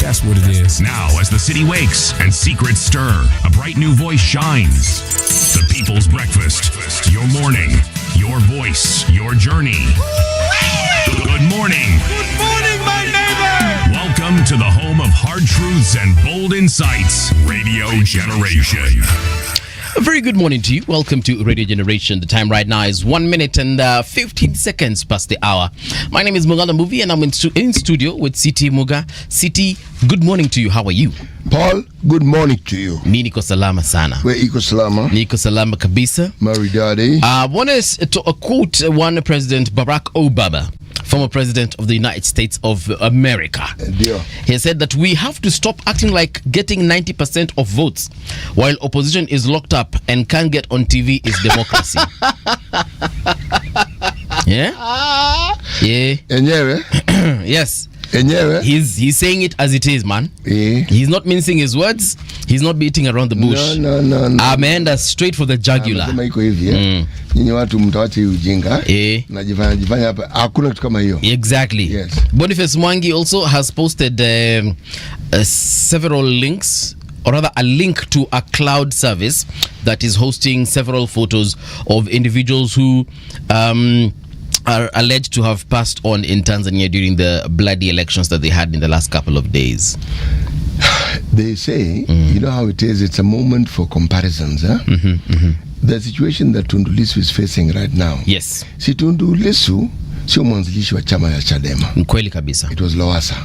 That's what it is. Now, as the city wakes and secrets stir, a bright new voice shines. The People's Breakfast. Your morning, your voice, your journey. Good morning. Good morning, my neighbor. Welcome to the home of hard truths and bold insights. Radio Generation. A very good morning to you. Welcome to Radio Generation. The time right now is 1 minute and 15 seconds past the hour. My name is Mugala Movie and I'm in studio with City Muga. City, good morning to you. How are you? Paul, good morning to you. Mi niko salama sana. We iko salama? Niko salama kabisa. Maridadi. I want to quote one President Barack Obama, former president of the United States of America. Dear. He said that we have to stop acting like getting 90% of votes while opposition is locked up and can't get on TV is democracy. Yeah? Yeah. Enyewe? Yes. Enyewe? He's saying it as it is, man. Yeah. He's not mincing his words. He's not beating around the bush. No. Ameenda straight for the jugular. Kama iko hivi, nyinyi watu mtawache ujinga. Najifanya hapa. Hakuna kitu kama hiyo. Exactly. Yes. Boniface Mwangi also has posted several links, or rather a link to a cloud service that is hosting several photos of individuals who are alleged to have passed on in Tanzania during the bloody elections that they had in the last couple of days. They say, you know how it is, it's a moment for comparisons. Huh? The situation that Tundu Lissu is facing right now. Yes. Si Tundu Lissu sio mwanzilishi wa chama ya Chadema. Kweli kabisa. It was Lowassa.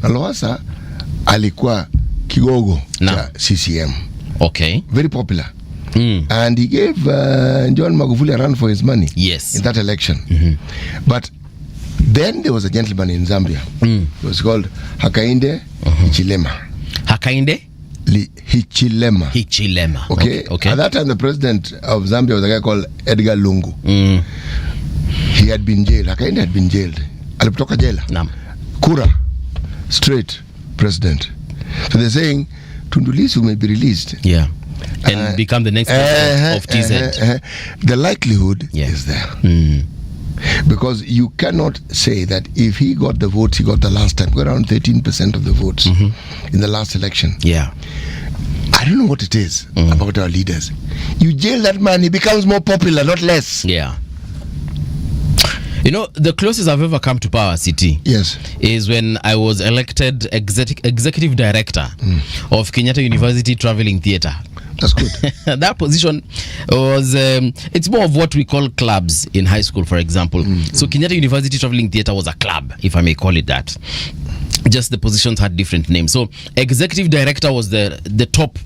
Na Lowassa alikuwa kigogo cha CCM. Okay. Very popular. And he gave John Magufuli a run for his money. Yes. In that election. But then there was a gentleman in Zambia. It was called Hakainde Hichilema. Hakainde? Hichilema. Okay. At that time, the president of Zambia was a guy called Edgar Lungu. He had been jailed. Hakainde had been jailed. Alipotoka jela. Kura. Straight president. So they're saying Tundu Lissu may be released. Yeah. And become the next president of TZ. The likelihood is there. Because you cannot say that if he got the votes he got the last time, around 13% of the votes in the last election. Yeah. I don't know what it is about our leaders. You jail that man, he becomes more popular, not less. Yeah. You know, the closest I've ever come to power, City, is when I was elected executive director of Kenyatta University Traveling Theatre. That's good. That position was, it's more of what we call clubs in high school, for example. So Kenyatta University Traveling Theatre was a club, if I may call it that. Just the positions had different names. So executive director was the top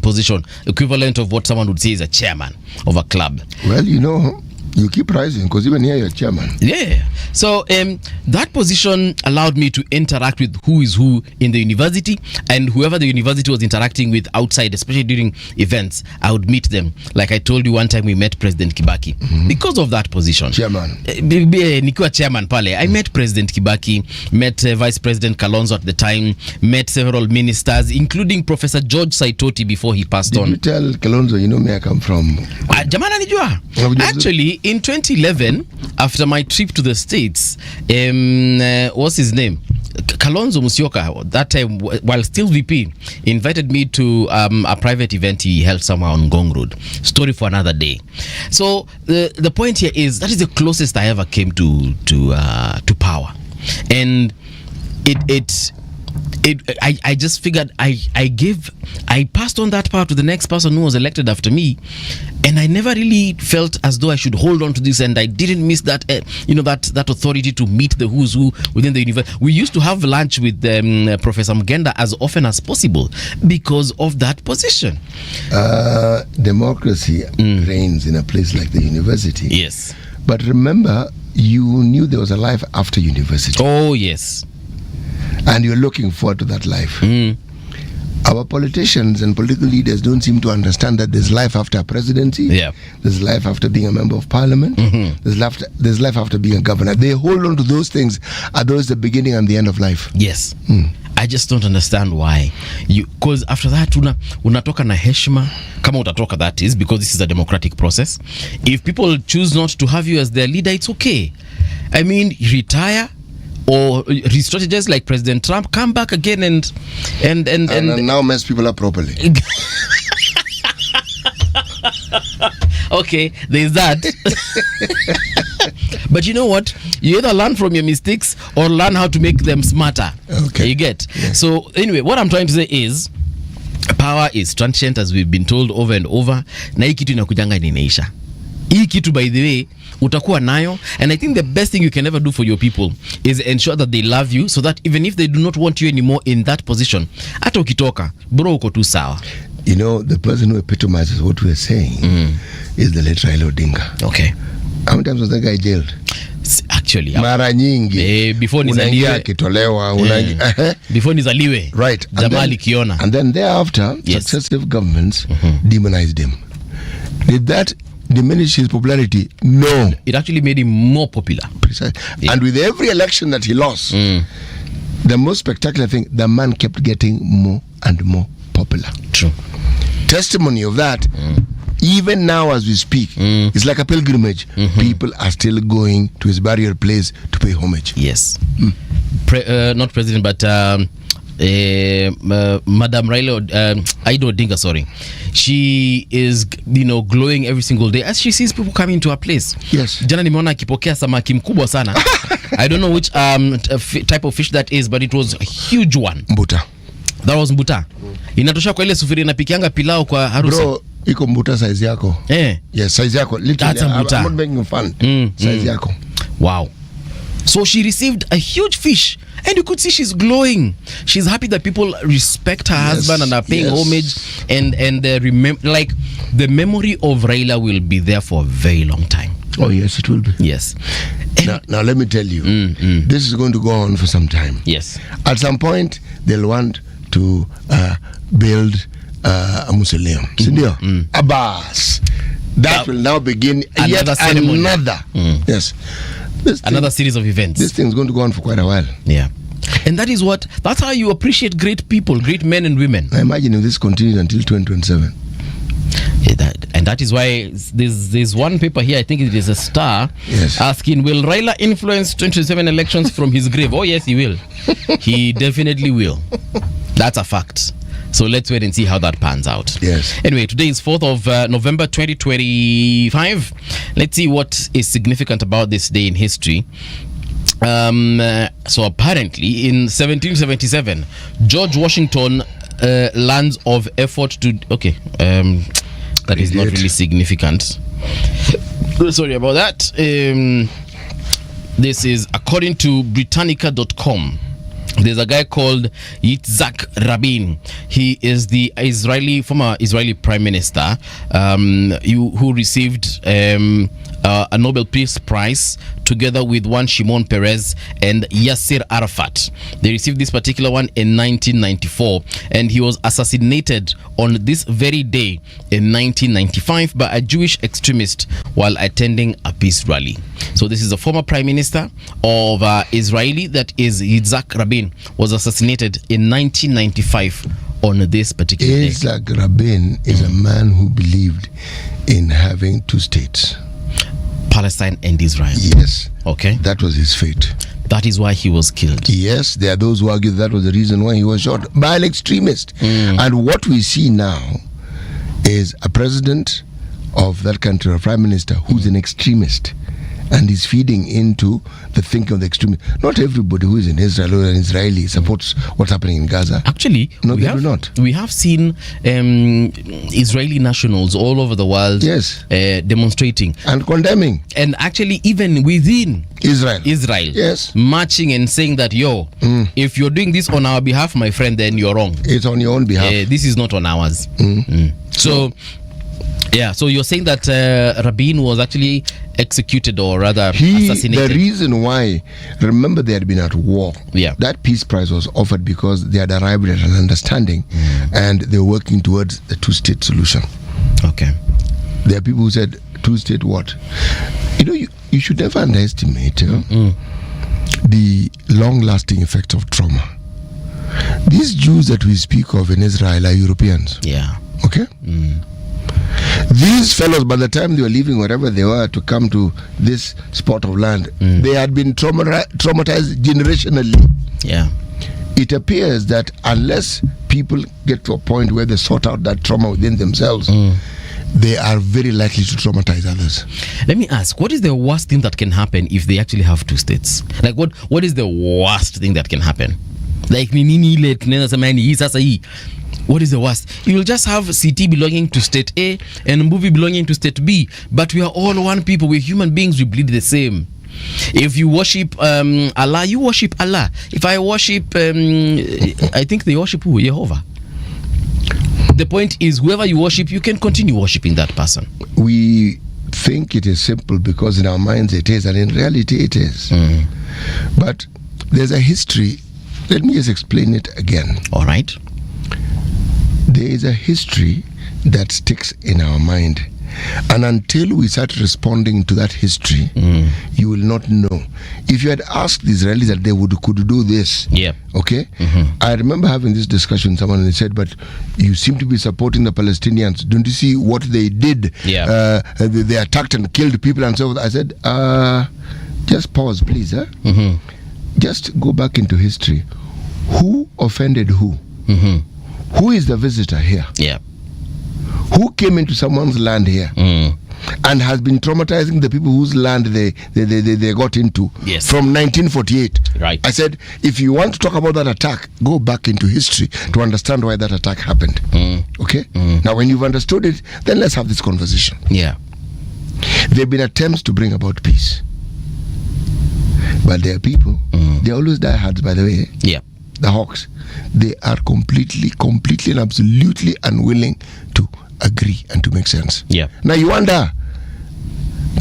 position, equivalent of what someone would say is a chairman of a club. Well, you know, you keep rising because even here you're chairman. Yeah. So that position allowed me to interact with who is who in the university, and whoever the university was interacting with outside, especially during events, I would meet them. Like I told you one time, we met President Kibaki because of that position. Chairman. Nikiwa chairman pale, I met President Kibaki, met Vice President Kalonzo at the time, met several ministers, including Professor George Saitoti before he passed on. Did you tell Kalonzo, you know where I come from? Jamana nijua. Actually, in 2011, after my trip to the States, what's his name? Kalonzo Musyoka, that time, while still VP, invited me to a private event he held somewhere on Ngong Road. Story for another day. So the point here is that is the closest I ever came to power, and I just figured I passed on that power to the next person who was elected after me, and I never really felt as though I should hold on to this, and I didn't miss that that authority to meet the who's who within the university. We used to have lunch with Professor Mgenda as often as possible because of that position. Democracy reigns in a place like the university. Yes. But remember, you knew there was a life after university. Oh, yes. And you're looking forward to that life. Our politicians and political leaders don't seem to understand that there's life after a presidency. There's life after being a member of parliament. There's life after being a governor. They hold on to those things as though it's the beginning and the end of life. Yes. I just don't understand why. Because after that, unatoka na heshima, kama utatoka, that is, because this is a democratic process. If people choose not to have you as their leader, it's okay. I mean, retire, or re-strategize like President Trump, come back again and now mess people up properly. Okay, there's that. But you know what? You either learn from your mistakes or learn how to make them smarter. Okay. You get? Yes. So anyway, what I'm trying to say is power is transient, as we've been told over and over. Na hii kitu inakujanga inaisha. Hii kitu, by the way, utakuwa nayo, and I think the best thing you can ever do for your people is ensure that they love you, so that even if they do not want you anymore in that position, hata ukitoka bro uko tu sawa. You know, the person who epitomizes what we're saying is the late Raila Odinga. Okay. How many times was that guy jailed? Actually, mara nyingi. Before nizaliwe akitolewa, before nizaliwe. Right. Jamali kiona. And then thereafter, yes, successive governments demonized him. Did that diminish his popularity? No. It actually made him more popular. Precisely. Yeah. And with every election that he lost, the most spectacular thing, the man kept getting more and more popular. True. Testimony of that, even now as we speak, it's like a pilgrimage. People are still going to his burial place to pay homage. Yes. Not president, but Madam Raila, Aido Odinga, sorry. She is, glowing every single day as she sees people coming to her place. Yes. Jana nimeona akipokea samaki mkubwa sana. I don't know which type of fish that is, but it was a huge one. Mbuta. That was mbuta. Inatosha kwa ile sufuria inapikianga pilau kwa harusi. Bro, iko mbuta size yako. Yes, size yako. Literally, that's a mbuta. I'm not making fun. Size yako. Wow. So she received a huge fish, and you could see she's glowing. She's happy that people respect her husband and are paying homage, and the memory of Raila will be there for a very long time. Oh yes, it will be. Yes. Now let me tell you, this is going to go on for some time. Yes. At some point, they'll want to build a mausoleum. Abbas. That will now begin another ceremony. Yes. Another series of events. This thing's going to go on for quite a while. Yeah. And that's how you appreciate great people, great men and women. I imagine if this continues until 2027. That is why there's one paper here, I think it is a Star, asking, will Raila influence 2027 elections from his grave? Oh yes, he will. He definitely will. That's a fact. So let's wait and see how that pans out. Yes. Anyway, today is 4th of November 2025. Let's see what is significant about this day in history. So apparently in 1777, George Washington lands of effort to... Okay. That is not really significant. Sorry about that. This is according to Britannica.com. There's a guy called Yitzhak Rabin. He is the former Israeli prime minister who received a Nobel Peace Prize together with one Shimon Peres and Yasser Arafat. They received this particular one in 1994, and he was assassinated on this very day in 1995 by a Jewish extremist while attending a peace rally. So this is a former prime minister of Israeli, that is Yitzhak Rabin, was assassinated in 1995 on this particular day. Yitzhak Rabin is a man who believed in having two states, Palestine and Israel. Yes. Okay. That was his fate. That is why he was killed. Yes, there are those who argue that was the reason why he was shot by an extremist. And what we see now is a president of that country, a prime minister, who's an extremist, and is feeding into the thinking of the extremists. Not everybody who is in Israel or an Israeli supports what's happening in Gaza. Actually, no, they do not. We have seen Israeli nationals all over the world demonstrating and condemning, and actually even within Israel, yes, marching and saying that, if you're doing this on our behalf, my friend, then you're wrong. It's on your own behalf. This is not on ours. So you're saying that Rabin was actually executed, or rather assassinated. The reason why, remember, they had been at war. Yeah. That peace prize was offered because they had arrived at an understanding, and they were working towards the two-state solution. Okay. There are people who said, two-state what? You should never underestimate the long-lasting effects of trauma. These Jews that we speak of in Israel are Europeans. Yeah. Okay? These fellows, by the time they were leaving wherever they were to come to this spot of land, they had been traumatized generationally. Yeah. It appears that unless people get to a point where they sort out that trauma within themselves, they are very likely to traumatize others. Let me ask, what is the worst thing that can happen if they actually have two states? Like, what is the worst thing that can happen? Like, what is the worst? You will just have CT belonging to state A and movie belonging to state B, but we are all one people. We're human beings. We bleed the same. If you worship Allah, you worship Allah. If I worship, I think they worship who? Jehovah. The point is, whoever you worship, you can continue worshiping that person. We think it is simple because in our minds it is, and in reality it is. But there's a history. Let me just explain it again. All right. There is a history that sticks in our mind. And until we start responding to that history, you will not know. If you had asked the Israelis that they could do this, okay? I remember having this discussion with someone and they said, but you seem to be supporting the Palestinians. Don't you see what they did? They attacked and killed people and so forth. I said, just pause, please. Just go back into history. Who offended who? Who is the visitor here? Who came into someone's land here and has been traumatizing the people whose land they got into from 1948? Right. I said, if you want to talk about that attack, go back into history to understand why that attack happened. Okay? Now, when you've understood it, then let's have this conversation. There have been attempts to bring about peace. But there are people, they always die hards, by the way. The Hawks, they are completely and absolutely unwilling to agree and to make sense. Now you wonder,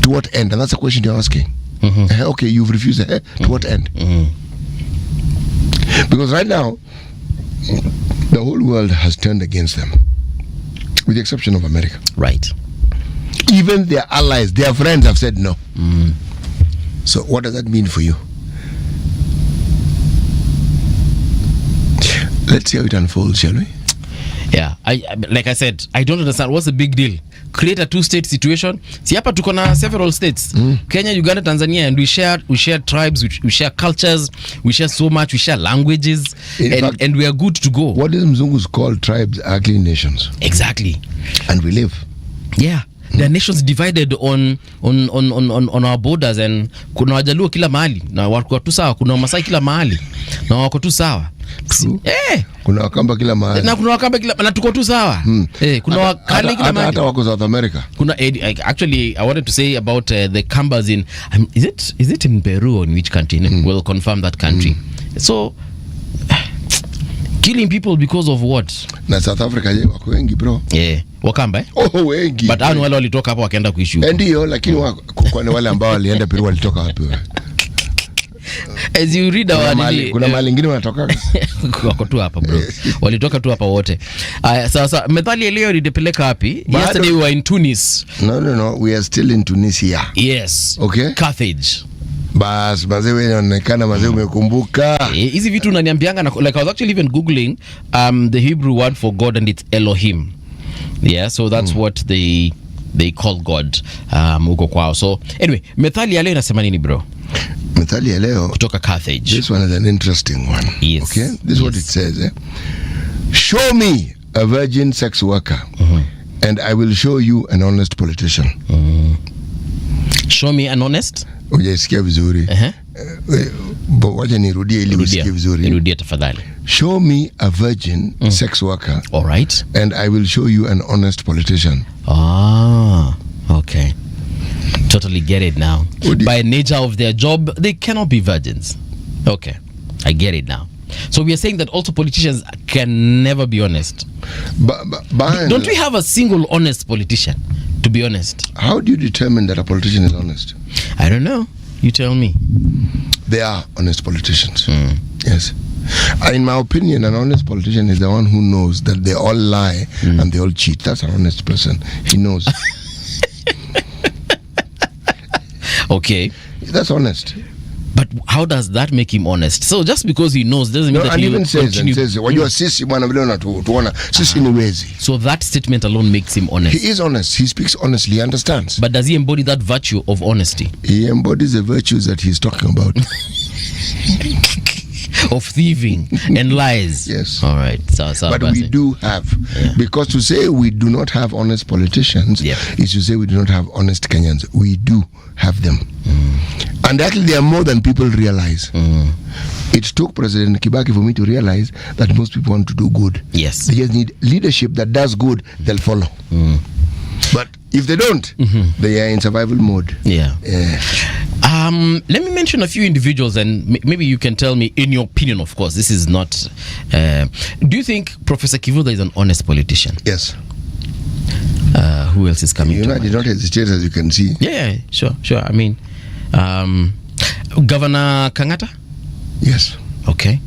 to what end? And that's a question you're asking. Okay, you've refused. To what end? Because right now, the whole world has turned against them, with the exception of America. Right. Even their allies, their friends have said no. So what does that mean for you? Let's see how it unfolds, shall we? I like I said, I don't understand what's the big deal. Create a two-state situation. See, hapa tuko na several states. Kenya, Uganda, Tanzania, and we share tribes, we share cultures, we share so much, we share languages, and we are good to go. What is Mzungus called tribes are actually nations. Exactly. And we live. There are nations divided on our borders, and kuna Wajaluo kila mahali na wako tu sawa, kuna Wamasai kila mahali na wako tu sawa. Kuna Wakamba kila mahali na kuna Wakamba kila na tuko tu sawa. Kuna Wakale kila mahali. Hata wako South America. Kuna actually I wanted to say about the Kambas in is it in Peru or in which country? We'll confirm that country. So killing people because of what? Na South Africa wako wengi bro. Wakamba wengi. But wale walitoka hapo wakaenda kuishi huko. Ndio, lakini kwa wale ambao walienda Peru walitoka wapi wewe? As you read kuna mali ingine wanatoka wako tu hapa bro. Walitoka tu hapa wote. Sasa methali leo ilipeleka wapi? Yesterday we were in Tunis. No, we are still in Tunisia. Yes. Okay. Carthage. Bas mazewe inaonekana umekumbuka. Hizi vitu unaniambianga like I was actually even googling the Hebrew word for God, and it's Elohim. So that's what they call God huko kwao. So anyway, methali ya leo inasema nini bro? Methali ya leo kutoka Carthage. This one is an interesting one. Yes. Okay? This is what it says. Show me a virgin sex worker and I will show you an honest politician. Show me an honest? Ujasikia vizuri. Wacha nirudie ili usikie vizuri. Nirudie tafadhali. Show me a virgin sex worker. All right. And I will show you an honest politician. Okay. Totally get it now. By nature of their job, they cannot be virgins. Okay. I get it now. So we are saying that also politicians can never be honest. Don't we have a single honest politician, to be honest? How do you determine that a politician is honest? I don't know. You tell me. They are honest politicians. Yes. In my opinion, an honest politician is the one who knows that they all lie and they all cheat. That's an honest person. He knows. Okay. That's honest. But how does that make him honest? So just because he knows doesn't mean that he even says wajua sisi bwana vile unatuona sisi ni wezi. So that statement alone makes him honest. He is honest. He speaks honestly. He understands. But does he embody that virtue of honesty? He embodies the virtues that he's talking about. Of thieving and lies. Yes. All right. But we do have. Yeah. Because to say we do not have honest politicians is to say we do not have honest Kenyans. We do have them. And actually they are more than people realize. It took President Kibaki for me to realize that most people want to do good. Yes. They just need leadership that does good, they'll follow. But if they don't, they are in survival mode. Yeah. Let me mention a few individuals, and maybe you can tell me, in your opinion, of course, this is not... do you think Professor Kivuda is an honest politician? Yes. Who else is coming to mind? You don't hesitate, as you can see. Yeah, sure. I mean, Governor Kangata? Yes. Okay.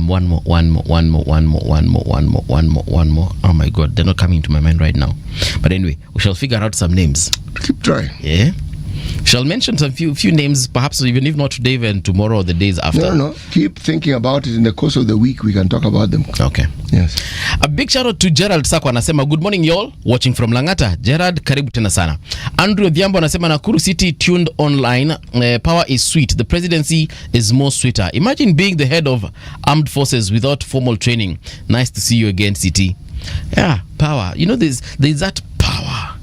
One more. Oh my God, they're not coming to my mind right now. But anyway, we shall figure out some names. Keep trying. Yeah. Shall mention some few names, perhaps even if not today, then tomorrow or the days after. No. Keep thinking about it. In the course of the week, we can talk about them. Okay. Yes. A big shout out to Gerald Sako anasema good morning y'all, watching from Langata. Gerald, karibu tena sana. Andrew Dhiambo anasema Nakuru City tuned online. Power is sweet. The presidency is more sweeter. Imagine being the head of armed forces without formal training. Nice to see you again, City. Yeah, power. You know, there's that power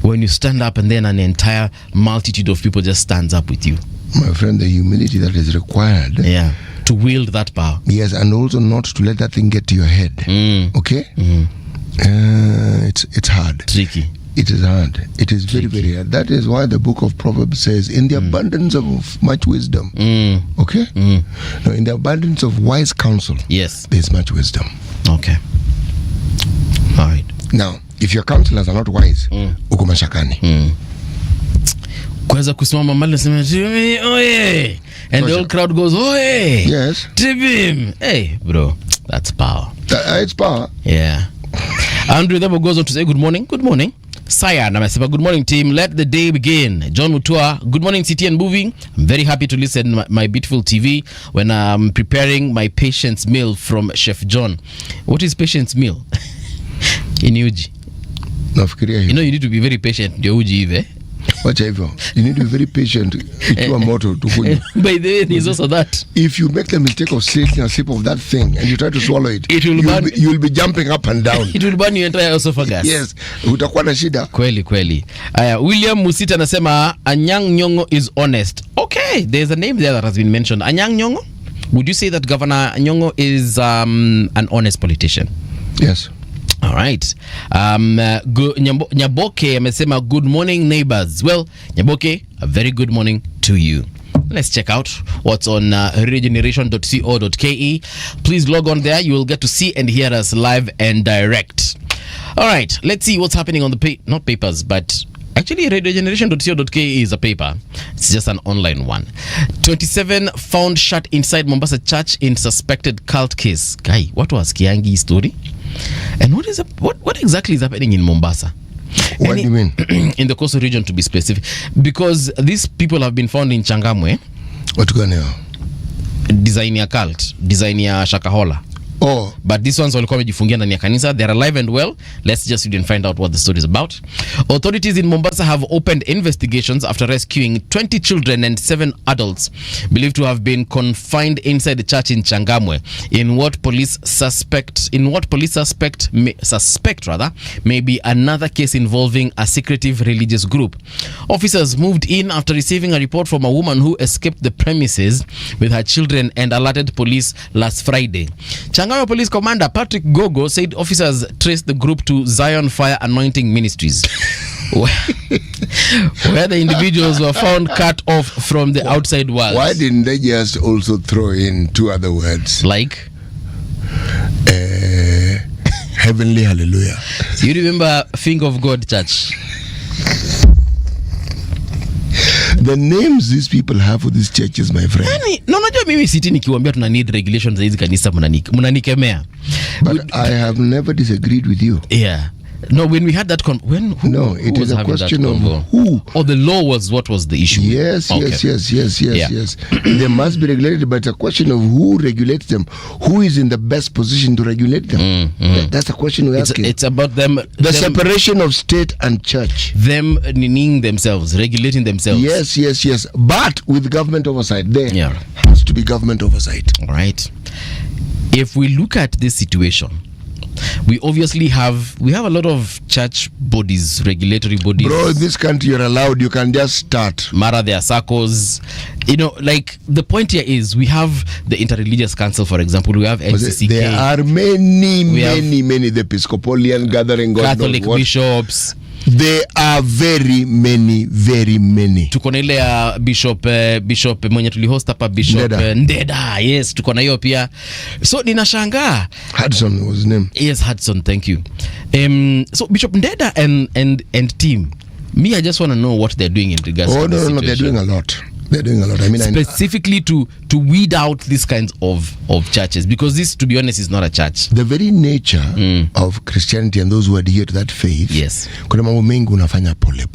when you stand up and then an entire multitude of people just stands up with you. My friend, the humility that is required. Yeah, to wield that power. Yes, and also not to let that thing get to your head. Okay? It's hard. Tricky. It is hard. It is very, very hard. That is why the book of Proverbs says, in the abundance of much wisdom. Okay? No, in the abundance of wise counsel. Yes. There's much wisdom. Okay. All right. Now, if your counselors are not wise, uko mashakani. Kweza kusimama mali nasema oye, and the whole crowd goes oye. Yes. Tibim. Hey, bro, that's power. It's power. Yeah. Andrew Debo goes on to say good morning. Good morning. Saya namesema good morning team. Let the day begin. John Mutua, good morning City and Moving. I'm very happy to listen to my beautiful TV when I'm preparing my patient's meal from Chef John. What is patient's meal? In uji. You know you need to be very patient ndio uji hivi. Wacha hivyo. You need to be very patient ikiwa moto tukunywe. By the way, there's also that. If you make the mistake of taking a sip of that thing and you try to swallow it, you'll be jumping up and down. It will burn your entire esophagus. Yes, utakuwa na shida. Kweli. William Musita anasema Anyang' Nyong'o is honest. Okay, there's a name there that has been mentioned. Anyang' Nyong'o? Would you say that Governor Nyong'o is an honest politician? Yes. All right. Nyaboke amesema good morning neighbors. Well, Nyaboke, a very good morning to you. Let's check out what's on regeneration.co.ke. Please log on there. You will get to see and hear us live and direct. All right. Let's see what's happening on the not papers, but actually regeneration.co.ke is a paper. It's just an online one. 27 found shot inside Mombasa church in suspected cult case. Guy, what was Kiangi story? And what exactly is happening in Mombasa? What do you mean? In the coastal region, to be specific, because these people have been found in Changamwe. What gani hao? Design ya cult, design ya Shakahola. Oh, but these ones walikuwa wamejifungia ndani ya kanisa. They're alive and well. Let's just read and find out what the story is about. Authorities in Mombasa have opened investigations after rescuing 20 children and 7 adults believed to have been confined inside the church in Changamwe in what police suspect may be another case involving a secretive religious group. Officers moved in after receiving a report from a woman who escaped the premises with her children and alerted police last Friday. Changamwe Police Commander Patrick Gogo said officers traced the group to Zion Fire Anointing Ministries, where the individuals were found cut off from the outside world. Why didn't they just also throw in 2 other words? Like? Heavenly Hallelujah. You remember Finger of God Church? The names these people have for these churches, my friend. No, unajua mimi siti nikiwaambia tuna need regulations za hizi kanisa mnanikemea. But I have never disagreed with you. Yeah. No, when we had that it is a question of who. Or the law was what was the issue? Yes. They must be regulated, but it's a question of who regulates them. Who is in the best position to regulate them? That's the question we're asking. It's about them. The separation of state and church. Them needing themselves, regulating themselves. Yes. But with government oversight, there has to be government oversight. All right. If we look at this situation, we obviously have a lot of church bodies, regulatory bodies. Bro, in this country you're allowed, you can just start. Mara, there are circles. Like the point here is we have the Interreligious Council, for example. We have NCCK. There are many the Episcopalian gathering, Catholic bishops. There are very many. Tuko na ile ya bishop mwenye tulihost hapa Bishop Ndeda. Yes, tuko na hiyo pia. So ninashangaa. Hudson was his name. Yes, Hudson, thank you. So Bishop Ndeda and team. Me, I just want to know what they're doing in regards to this situation. No, they're doing a lot. I mean, specifically to weed out these kinds of churches, because this, to be honest, is not a church. The very nature of Christianity and those who adhere to that faith, yes, kuna mambo mengi unafanya pole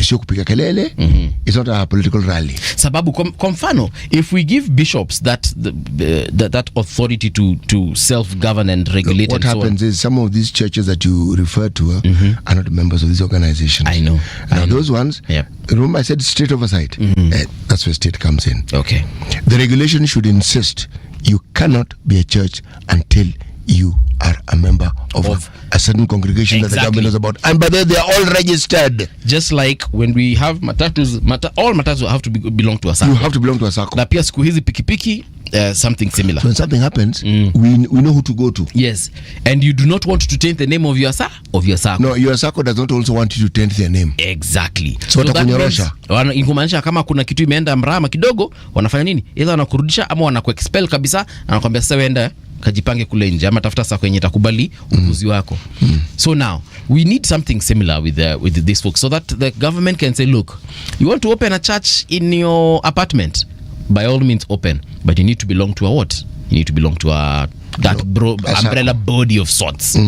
sio kupiga kelele. It's not a political rally. Sababu kwa mfano, if we give bishops that authority to self-govern and regulate, what happens is some of these churches that you refer to are not members of these organizations. I know. Now those ones, remember I said state oversight. That's where state comes in. Okay. The regulation should insist you cannot be a church until you are a member of a certain congregation that the government knows about. And by the way, they are all registered. Just like when we have matatus, all matatus have to belong to a circle. You have to belong to a circle. Na pia siku hizi pikipiki, something similar. So when something happens, we know who to go to. Yes. And you do not want to taint the name of your circle. No, your circle does not also want you to taint their name. Exactly. So watakunyorosha. Inkumaanisha kama kuna kitu imeenda mrama kidogo, wanafanya nini? Either wanakurudisha ama wanakuexpel kabisa, na wanakuambia sasa wenda kajipange kule nje ama tafuta sako yenye takubali upuzi wako. So now we need something similar with these folks, so that the government can say, look, you want to open a church in your apartment, by all means open, but you need to belong to a what? You need to belong to umbrella body of sorts,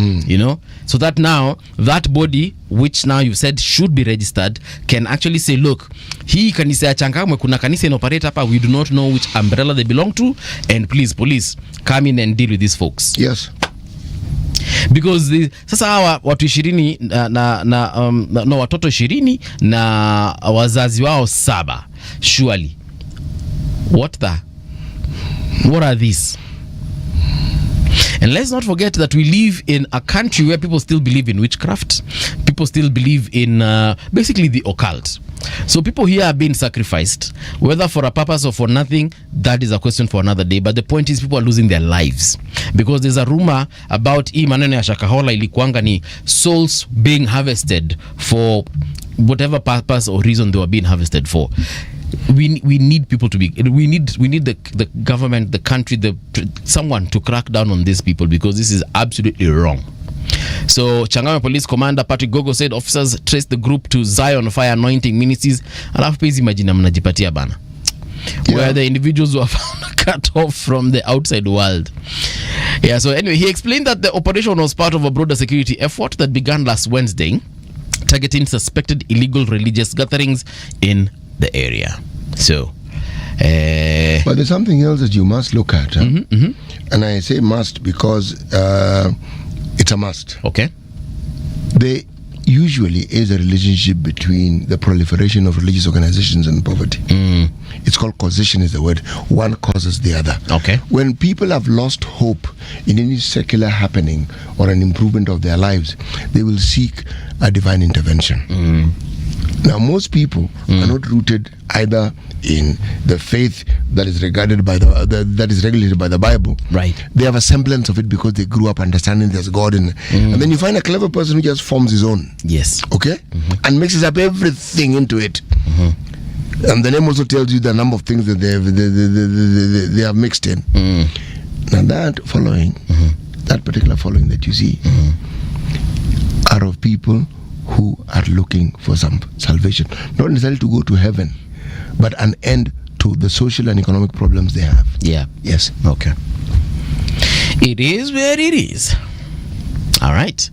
so that now that body, which now you said should be registered, can actually say, look, hii kanisa ya Changamwe kuna kanisa inoperate hapa, we do not know which umbrella they belong to, and please police come in and deal with these folks. Yes. Because sasa hawa watu 20 na watoto 20 na wazazi wao 7, surely what are these? And let's not forget that we live in a country where people still believe in witchcraft. People still believe in basically the occult. So people here are being sacrificed, whether for a purpose or for nothing. That is a question for another day. But the point is, people are losing their lives because there's a rumor about hii maneno ya Shakahola ilikuanga ni souls being harvested for whatever purpose or reason they were being harvested for. We need people to be. We need the government, the country, someone to crack down on these people, because this is absolutely wrong. So Changamwe Police Commander Patrick Gogo said officers traced the group to Zion Fire Anointing Ministries. Alafu pezi majina mnajipatia bana. Where the individuals were found cut off from the outside world. Yeah, so anyway, he explained that the operation was part of a broader security effort that began last Wednesday, targeting suspected illegal religious gatherings in the area. So but there's something else that you must look at, and I say must because it's a must. Okay. There usually is a relationship between the proliferation of religious organizations and poverty. It's called causation is the word. One causes the other. Okay. When people have lost hope in any secular happening or an improvement of their lives, they will seek a divine intervention. Now, most people are not rooted either in the faith that is regarded by that is regulated by the Bible. Right. They have a semblance of it because they grew up understanding there's God and then you find a clever person who just forms his own. Yes. Okay? And mixes up everything into it. And the name also tells you the number of things that they have mixed in. Now that following, that particular following that you see, are of people who are looking for some salvation, not necessarily to go to heaven, but an end to the social and economic problems they have. Yeah. Yes. Okay. It is where it is. All right.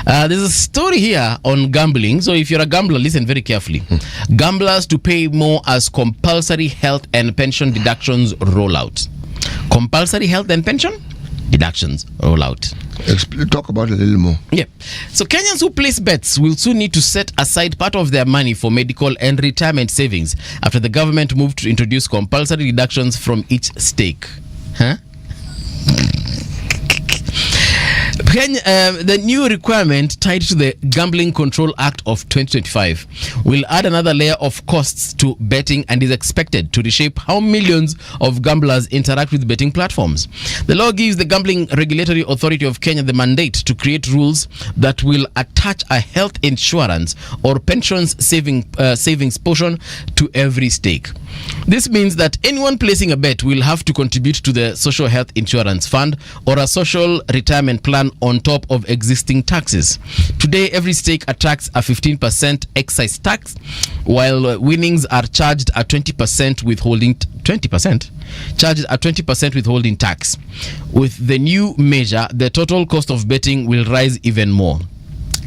There's a story here on gambling. So if you're a gambler, listen very carefully. Gamblers to pay more as compulsory health and pension deductions roll out. Compulsory health and pension deductions roll out. Talk about it a little more. Yeah. So Kenyans who place bets will soon need to set aside part of their money for medical and retirement savings after the government moved to introduce compulsory deductions from each stake. Huh? The new requirement tied to the Gambling Control Act of 2025 will add another layer of costs to betting and is expected to reshape how millions of gamblers interact with betting platforms. The law gives the Gambling Regulatory Authority of Kenya the mandate to create rules that will attach a health insurance or pensions savings portion to every stake. This means that anyone placing a bet will have to contribute to the Social Health Insurance Fund or a social retirement plan on top of existing taxes. Today, every stake attracts a 15% excise tax, while winnings are charged a 20% withholding tax. With the new measure, the total cost of betting will rise even more.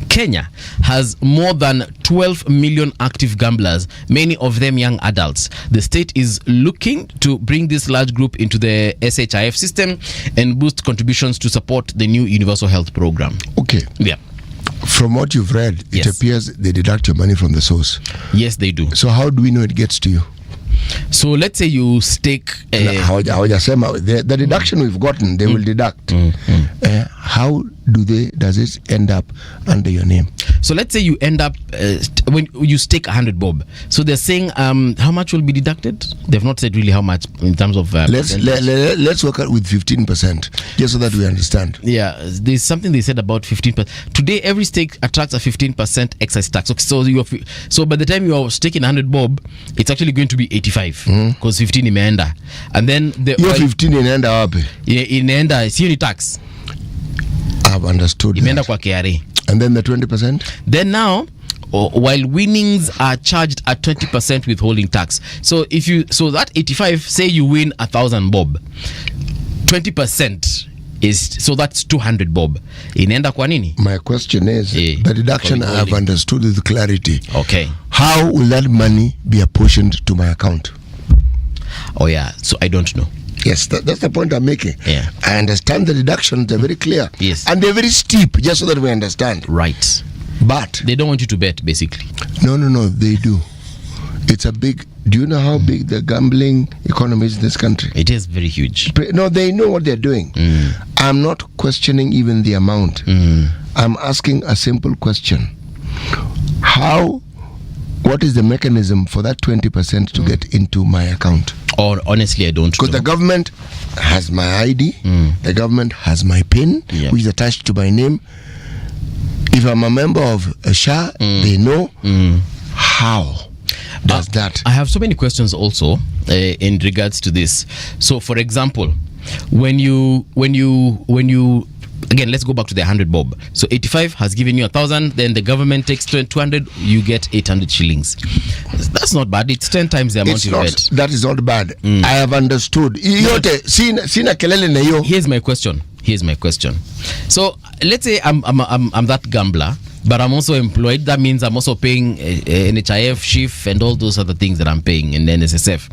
Kenya has more than 12 million active gamblers, many of them young adults. The state is looking to bring this large group into the SHIF system and boost contributions to support the new universal health program. Okay. Yeah. From what you've read, it appears they deduct your money from the source. Yes, they do. So how do we know it gets to you? So let's say you stake the deduction we've gotten, they will deduct. How does it end up under your name? So let's say you end up when you stake 100 bob. So they're saying how much will be deducted? They've not said really how much in terms of let's work out with 15%, just so that we understand. Yeah, there's something they said about 15%. Today every stake attracts a 15% excise tax. Okay, so by the time you are staking 100 bob, it's actually going to be 85 because 15 imeenda, and then the 15 inaenda wapi? Inaenda sio ni tax. I've understood. Imeenda kwa KRA. And then the 20%? Then now, while winnings are charged at 20% withholding tax. So that 85, say you win 1,000 bob, 20% is, so that's 200 bob. Inaenda kwa nini? My question is, the deduction I have understood with clarity. Okay. How will that money be apportioned to my account? Oh yeah, so I don't know. Yes, that's the point I'm making. Yeah. I understand the deductions, they're very clear. Yes. And they're very steep, just so that we understand. Right. But they don't want you to bet, basically. No, they do. It's a big... Do you know how big the gambling economy is in this country? It is very huge. No, they know what they're doing. I'm not questioning even the amount. I'm asking a simple question. What is the mechanism for that 20% to get into my account? Honestly, I don't know. Because the government has my ID, the government has my PIN, which is attached to my name. If I'm a member of a SHA, they know. How does that? I have so many questions also in regards to this. So, for example, when you again, let's go back to the 100 bob. So 85 has given you 1,000, then the government takes 200, you get 800 shillings. That's not bad. It's 10 times the amount you get. That is not bad. I have understood. Here's my question. So let's say I'm that gambler, but I'm also employed. That means I'm also paying NHIF, SHIF, and all those other things that I'm paying in the NSSF.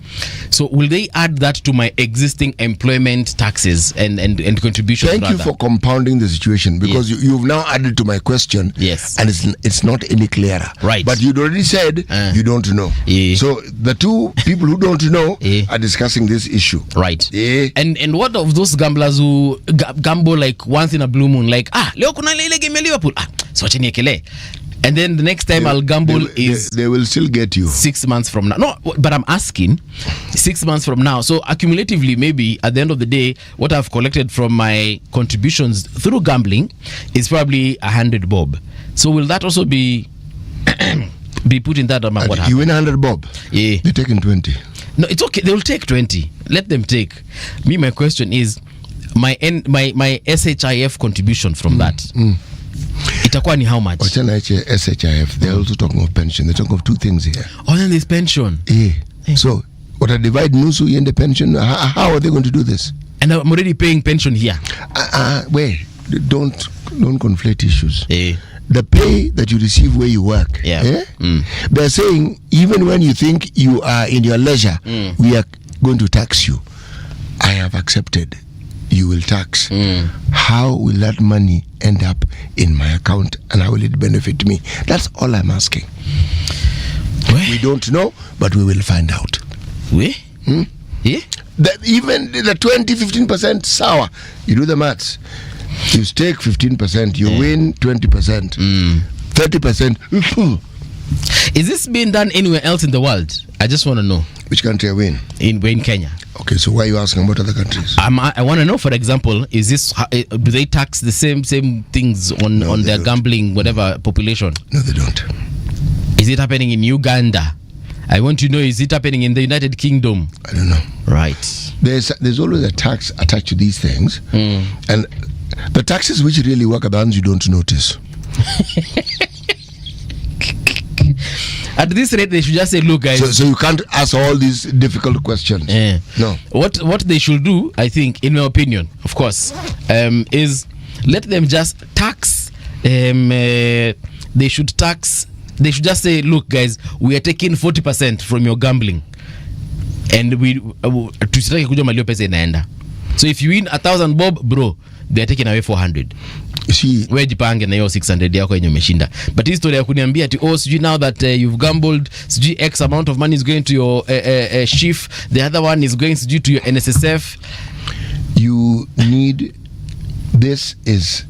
So will they add that to my existing employment taxes and contributions? Thank you for compounding the situation, because you've now added to my question. Yes. And it's not any clearer. Right. But you'd already said you don't know. So the two people who don't know are discussing this issue. Right. And what of those gamblers who gamble like once in a blue moon, like leo kuna ile game ya Liverpool, so wacheni ekele, and then the next time I'll gamble they will still get you 6 months from now. No, but I'm asking 6 months from now. So accumulatively, maybe at the end of the day, what I've collected from my contributions through gambling is probably 100 bob. So will that also be put in that amount? What you win 100 bob? Yeah. They're taking 20. No, it's okay. They will take 20. Let them take. My question is my SHIF contribution from that. Itakuwa ni how much? SHIF, they're also talking of pension. They're talking of two things here. Oh, then there's pension. So, what I divide nusu in the pension, how are they going to do this? And I'm already paying pension here. Where? don't conflate issues. The pay that you receive where you work, they're saying even when you think you are in your leisure, we are going to tax you. I have accepted. You will tax. How will that money end up in my account, and how will it benefit me? That's all I'm asking. We don't know, but we will find out. Even the 20-15% sour, you do the maths. You stake 15%, you win 20%, 30%. Is this being done anywhere else in the world? I just want to know. Which country are we in? In Kenya. Okay, so why are you asking about other countries? I want to know, for example, is this do they tax the same things on their gambling, whatever population? No, they don't. Is it happening in Uganda? I want to know, is it happening in the United Kingdom? I don't know. Right. There's always a tax attached to these things, and the taxes which really work are the ones you don't notice. At this rate, they should just say, look, guys. So you can't ask all these difficult questions. No. What they should do, I think, in my opinion, of course, is let them just tax. They should just say, look, guys, we are taking 40% from your gambling, and tusitaki kujua malio pesa inaenda. So if you win 1,000 bob, bro, they are taking away 400. You see, wewe jipange na hiyo 600 yako yenye umeshinda. But hii story ya kuniambia ati sijui now that you've gambled, sijui X amount of money is going to your shift, the other one is going sijui to your NSSF. You need, this is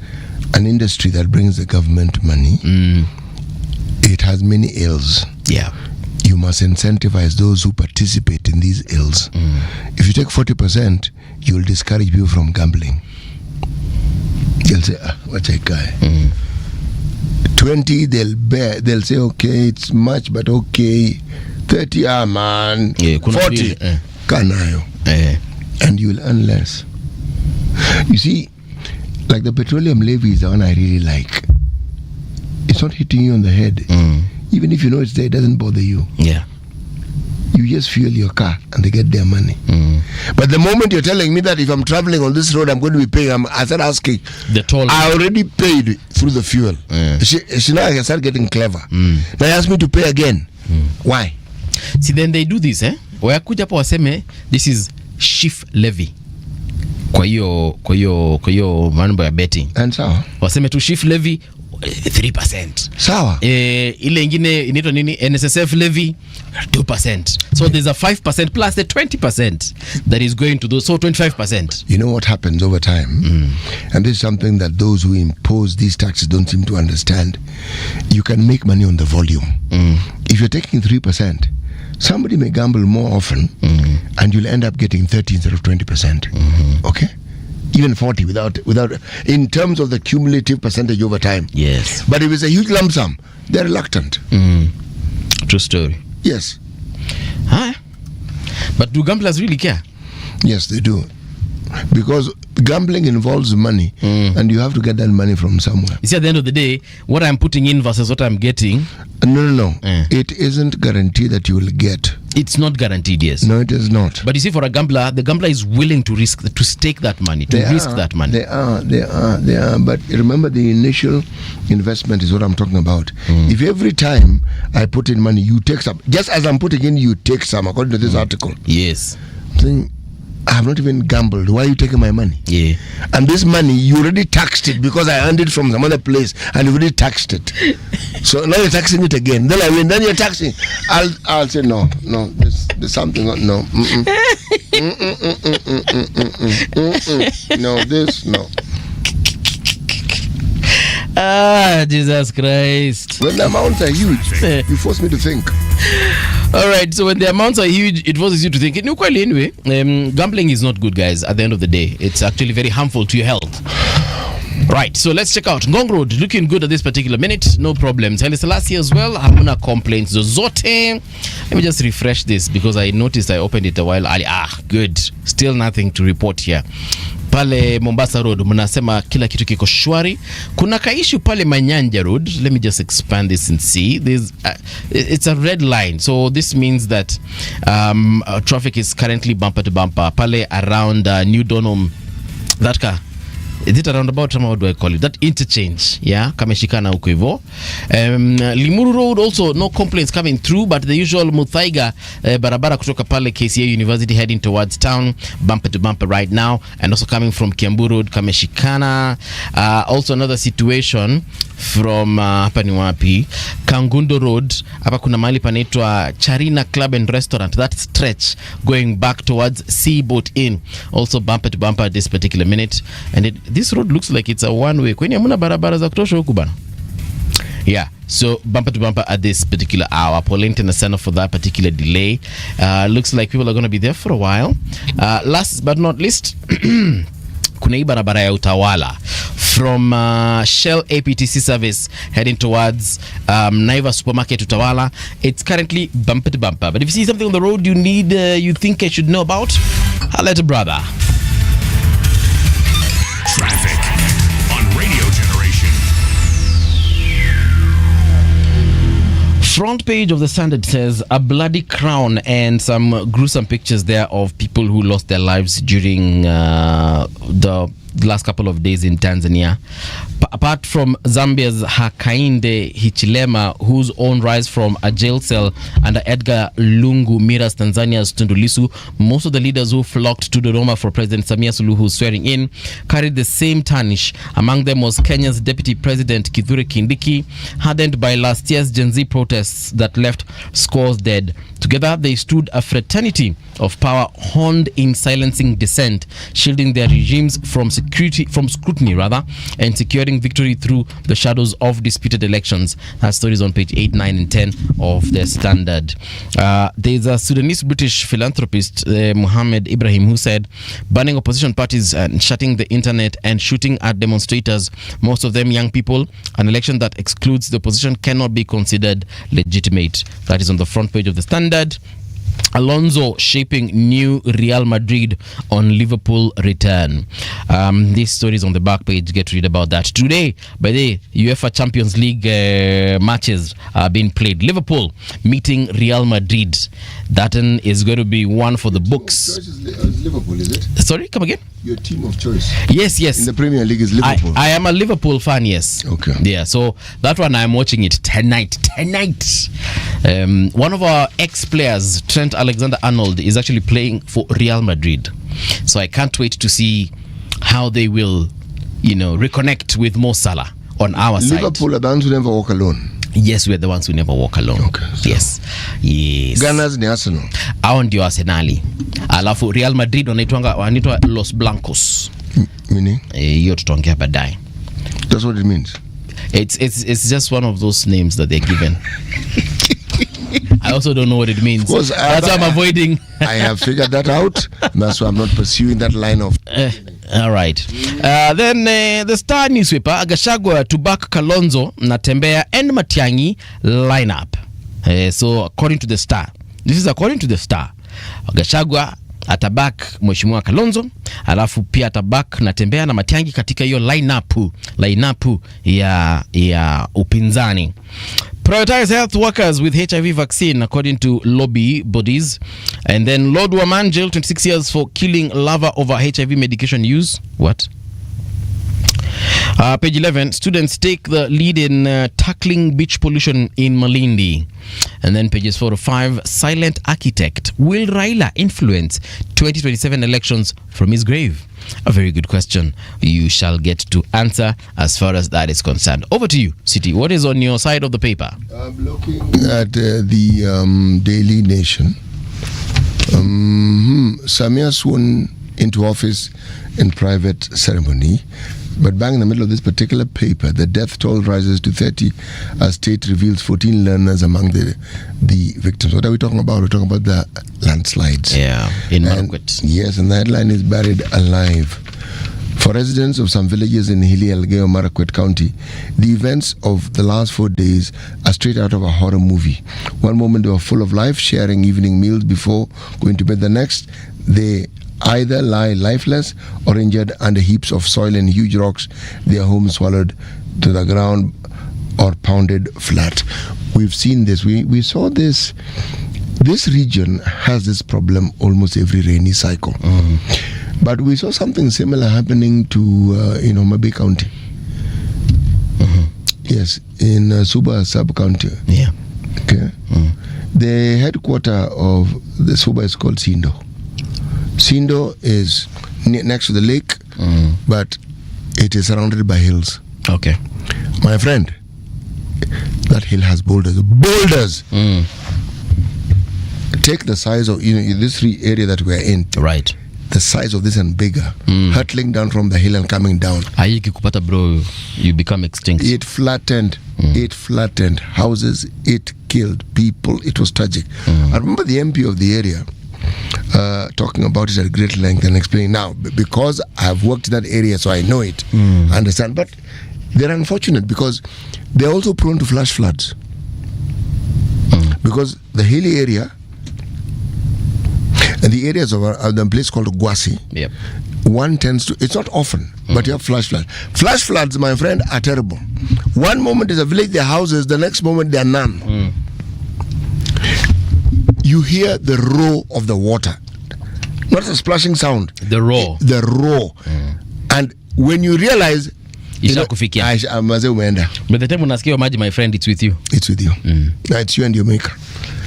an industry that brings the government money. It has many ills. Yeah. You must incentivize those who participate in these ills. If you take 40%, you'll discourage people from gambling. They'll say, what's a guy? 20, they'll say, okay, it's much, but okay. 30, man. 40, kanayo. And you'll earn less. You see, like the petroleum levy is the one I really like. It's not hitting you on the head. Even if you know it's there, it doesn't bother you. Yeah. You just fuel your car and they get their money. But the moment you're telling me that if I'm traveling on this road, I'm going to be paying, I start asking. The toll. I already paid through the fuel. She now I start getting clever. They ask me to pay again. Why? See, then they do this, wakuja hapo waseme, this is shift levy. Kwa hiyo mambo ya betting. And sawa. Waseme tu shift levy 3%. Sawa. Ile ingine inaitwa nini? NSSF levy 2%. So there's a 5% plus the 20% that is going to those, so 25%. You know what happens over time? And this is something that those who impose these taxes don't seem to understand. You can make money on the volume. If you're taking 3%, somebody may gamble more often and you'll end up getting 30 instead of 20%. Okay? Even 40 without in terms of the cumulative percentage over time. Yes. But if it's a huge lump sum, they're reluctant. True story. Yes. But do gamblers really care? Yes, they do. Because gambling involves money, and you have to get that money from somewhere. You see, at the end of the day, what I'm putting in versus what I'm getting. No. It isn't guaranteed that you will get. It's not guaranteed, yes. No, it is not. But you see, for a gambler, the gambler is willing to stake that money, to risk that money. They are. But remember, the initial investment is what I'm talking about. If every time I put in money, you take some, just as I'm putting in, you take some, according to this article. Yes. Saying, I have not even gambled. Why are you taking my money? Yeah. And this money, you already taxed it because I earned it from some other place, and you already taxed it. So now you're taxing it again. Then I win. Then you're taxing. I'll say no. There's something. No. No. Jesus Christ. When the amounts are huge, you force me to think. All right, so when the amounts are huge, it forces you to think. Anyway, gambling is not good, guys. At the end of the day, it's actually very harmful to your health. Right, so let's check out Ngong Road, looking good at this particular minute, no problems. Haile Selassie as well, hamuna complaints zozote. Let me just refresh this because I noticed I opened it a while early. Good, still nothing to report here. Pale Mombasa Road mnasema kila kitu kiko shwari. Kuna kaishu pale Manyanja Road. Let me just expand this and see. There's it's a red line, so this means that traffic is currently bumper to bumper pale around New Donholm. That car is it a roundabout? How do I call it? That interchange, yeah, kameshikana huko hivyo. Limuru Road also no complaints coming through, but the usual Muthaiga barabara kutoka pale KCA University heading towards town, bumper to bumper right now, and also coming from Kiambu Road kameshikana. Also another situation from hapa ni wapi, Kangundo Road, hapa kuna mahali panaitwa Charina Club and Restaurant, that stretch going back towards Seaboat Inn, also bumper to bumper at this particular minute. And this road looks like it's a one way. Kweni hamuna barabara za kutosha huku bana. Yeah, so bumper to bumper at this particular hour. Polente and the center for that particular delay. Looks like people are going to be there for a while. Last but not least, kuna hii barabara ya Utawala from Shell APTC service heading towards Naiva Supermarket Utawala. It's currently bumper to bumper. But if you see something on the road you think I should know about, I'll let a brother. Traffic on Radio Generation. Front page of the Standard says a bloody crown and some gruesome pictures there of people who lost their lives during the last couple of days in Tanzania. Apart from Zambia's Hakainde Hichilema, whose own rise from a jail cell under Edgar Lungu mirrors Tanzania's Tundu Lissu, most of the leaders who flocked to Dodoma for President Samia Suluhu's swearing in carried the same tarnish. Among them was Kenya's Deputy President Kithure Kindiki, hardened by last year's Gen Z protests that left scores dead. Together, they stood a fraternity of power honed in silencing dissent, shielding their regimes from scrutiny, and securing victory through the shadows of disputed elections. That story is on page 8, 9, and 10 of the Standard. There's a Sudanese-British philanthropist, Mohammed Ibrahim, who said, banning opposition parties and shutting the internet and shooting at demonstrators, most of them young people, an election that excludes the opposition cannot be considered legitimate. That is on the front page of the Standard. Alonso shaping new Real Madrid on Liverpool return. This story is on the back page. Get to read about that. Today, by the UEFA Champions League matches are being played. Liverpool meeting Real Madrid. That is going to be one for the books. Liverpool, is it? Sorry, come again? Your team of choice. Yes. In the Premier League is Liverpool. I am a Liverpool fan, yes. Okay. Yeah, so that one I'm watching it tonight. One of our ex-players, Trent Alexander-Arnold, is actually playing for Real Madrid. So I can't wait to see how they will, reconnect with Mo Salah on our side. Liverpool are the ones who never walk alone. Yes, we're the ones who never walk alone. Okay, so yes. Gunners ni Arsenal. Hao ndio Arsenali. Alafu Real Madrid wanaitwa Los Blancos. Meaning? Hiyo tutaongea baadaye. That's what it means. It's just one of those names that they're given. I also don't know what it means. Course, that's why I'm avoiding. I have figured that out. That's why I'm not pursuing that line of. All right. Then the Star newspaper, Gachagua to back Kalonzo, Natembeya and Matiang'i lineup. So according to the Star, this is according to the Star, Gachagua atabak Mheshimiwa Kalonzo, alafu pia atabak Natembeya na Matiang'i katika hiyo lineup ya upinzani. Prioritize health workers with HIV vaccine according to lobby bodies. And then Lord Waman jailed 26 years for killing lover over HIV medication use. What? Page 11, students take the lead in tackling beach pollution in Malindi. And then pages 4 to 5, silent architect. Will Raila influence 2027 elections from his grave? A very good question. You shall get to answer as far as that is concerned. Over to you, City. What is on your side of the paper? I'm looking at the Daily Nation. Samia sworn into office in private ceremony. But bang in the middle of this particular paper, the death toll rises to 30 as state reveals 14 learners among the victims. What are we talking about? We're talking about the landslides. Yeah, in Margaret. Yes, and the headline is buried alive. For residents of some villages in Hilly Elgeyo Marakwet County, the events of the last 4 days are straight out of a horror movie. One moment they were full of life, sharing evening meals before going to bed. The next, they either lie lifeless or injured under heaps of soil and huge rocks, their homes swallowed to the ground or pounded flat. We've seen this. We saw this. This region has this problem almost every rainy cycle. But we saw something similar happening to in Homabay County. Yes, in Suba sub-county. Yeah. Okay. The headquarter of the Suba is called Sindo. Sindo is next to the lake, but it is surrounded by hills. Okay. My friend, that hill has boulders. Boulders! Take the size of this area that we are in. Right. The size of this and bigger, hurtling down from the hill and coming down. Kupata bro, you become extinct. It flattened houses. It killed people. It was tragic. I remember the MP of the area talking about it at great length and explaining. Now, because I've worked in that area, so I know it. I understand. But they're unfortunate because they're also prone to flash floods. Because the hilly area and the areas of the place called Gwasi, one tends to, it's not often, but you have flash floods. Flash floods, my friend, are terrible. One moment is a village, there are houses, the next moment there are none. You hear the roar of the water, not a splashing sound. The roar. The roar. And when you realize, But the time unasikia maji, my friend, it's with you. It's with you. It's you and your maker.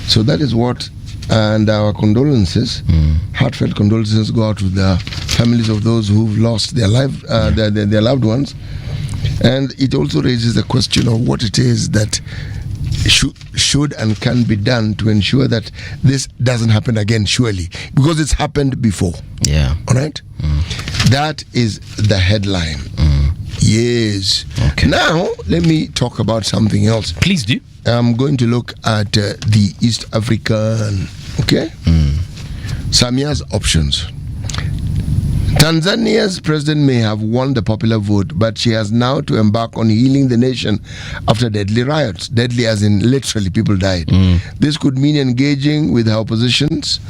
So that is what. And our condolences, heartfelt condolences, go out to the families of those who've lost their their loved ones. And it also raises the question of what it is that should and can be done to ensure that this doesn't happen again, surely, because it's happened before. Yeah. All right? That is the headline. Yes. Okay. Now, let me talk about something else. Please do. I'm going to look at the East African, Samia's options. Tanzania's president may have won the popular vote, but she has now to embark on healing the nation after deadly riots. Deadly as in literally people died. This could mean engaging with her opponents,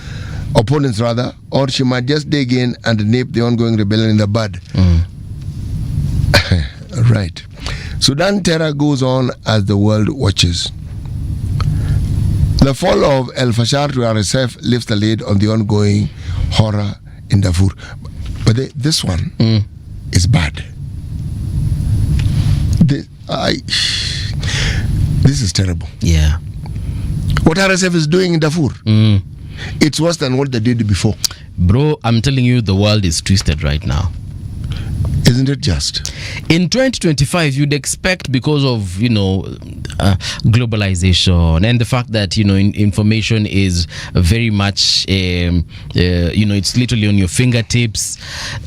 or she might just dig in and nip the ongoing rebellion in the bud. Right. Sudan terror goes on as the world watches. The fall of El Fashar to RSF lifts the lid on the ongoing horror in Darfur. But this one is bad. This is terrible. Yeah. What RSF is doing in Darfur, it's worse than what they did before. Bro, I'm telling you, the world is twisted right now. Isn't it just? In 2025, you'd expect, because of, globalization and the fact that, information is very much, it's literally on your fingertips.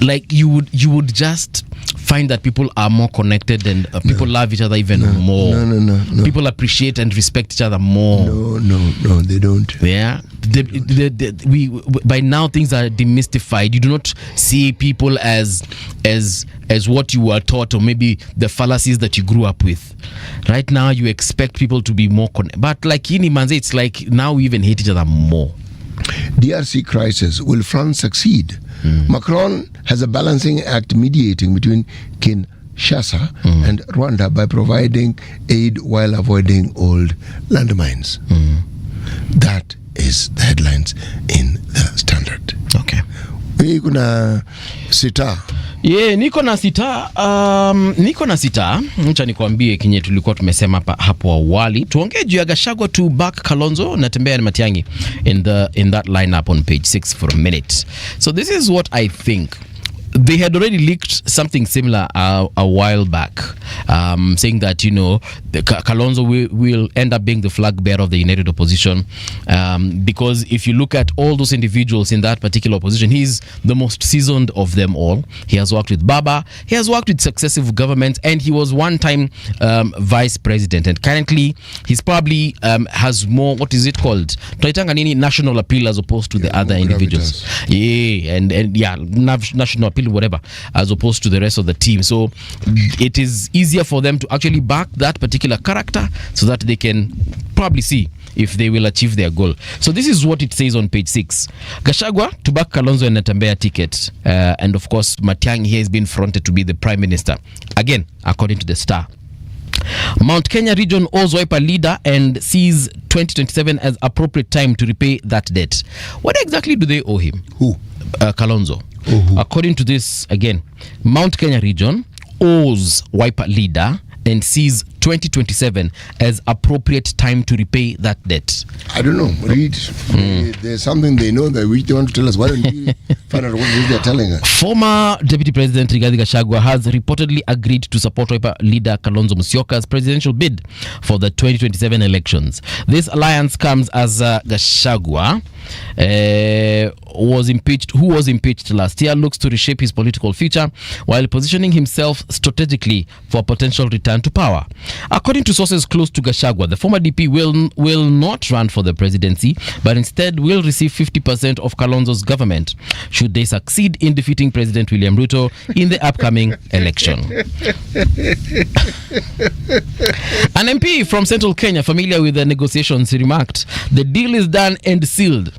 Like you would just find that people are more connected and people love each other even more. No. People appreciate and respect each other more. No, they don't. Yeah. We by now things are demystified. You do not see people as what you were taught, or maybe the fallacies that you grew up with. Right now you expect people to be more but like Manze, it's like now we even hate each other more. DRC crisis, will France succeed? Macron has a balancing act mediating between Kinshasa and Rwanda by providing aid while avoiding old landmines. That is the headlines in the Standard. Okay. Kuna sita. Yeah, niko na sita. Acha nikwambie kinye tulikuwa tumesema hapo awali. Tuongee juu ya Gachagua to back Kalonzo na Tembea na Matiang'i in that lineup on page 6 for a minute. So this is what I think. They had already leaked something similar a while back, saying that, Kalonzo will end up being the flag bearer of the United Opposition, because if you look at all those individuals in that particular opposition, he's the most seasoned of them all. He has worked with Baba, he has worked with successive governments, and he was one time vice president. And currently, he's probably has more, what is it called? National appeal as opposed to the other individuals. Yeah, and national appeal, whatever, as opposed to the rest of the team. So it is easier for them to actually back that particular character so that they can probably see if they will achieve their goal. So this is what it says on page 6. Gachagua to back Kalonzo and Natembea ticket. And of course, Matiang'i here has been fronted to be the prime minister. Again, according to the Star. Mount Kenya region owes Wiper leader and sees 2027 as appropriate time to repay that debt. What exactly do they owe him? Who? Kalonzo. According to this, again, Mount Kenya region owes Wiper leader and sees 2027 as appropriate time to repay that debt. I don't know. Read. There's something they know that we don't want to tell us. Why don't we find out what it is they're telling us? Former Deputy President Rigathi Gachagua has reportedly agreed to support Wiper leader Kalonzo Musyoka's presidential bid for the 2027 elections. This alliance comes as Gachagua, who was impeached last year, looks to reshape his political future while positioning himself strategically for a potential return to power. According to sources close to Gachagua, the former DP will not run for the presidency, but instead will receive 50% of Kalonzo's government should they succeed in defeating President William Ruto in the upcoming election. An MP from Central Kenya, familiar with the negotiations, remarked, "The deal is done and sealed."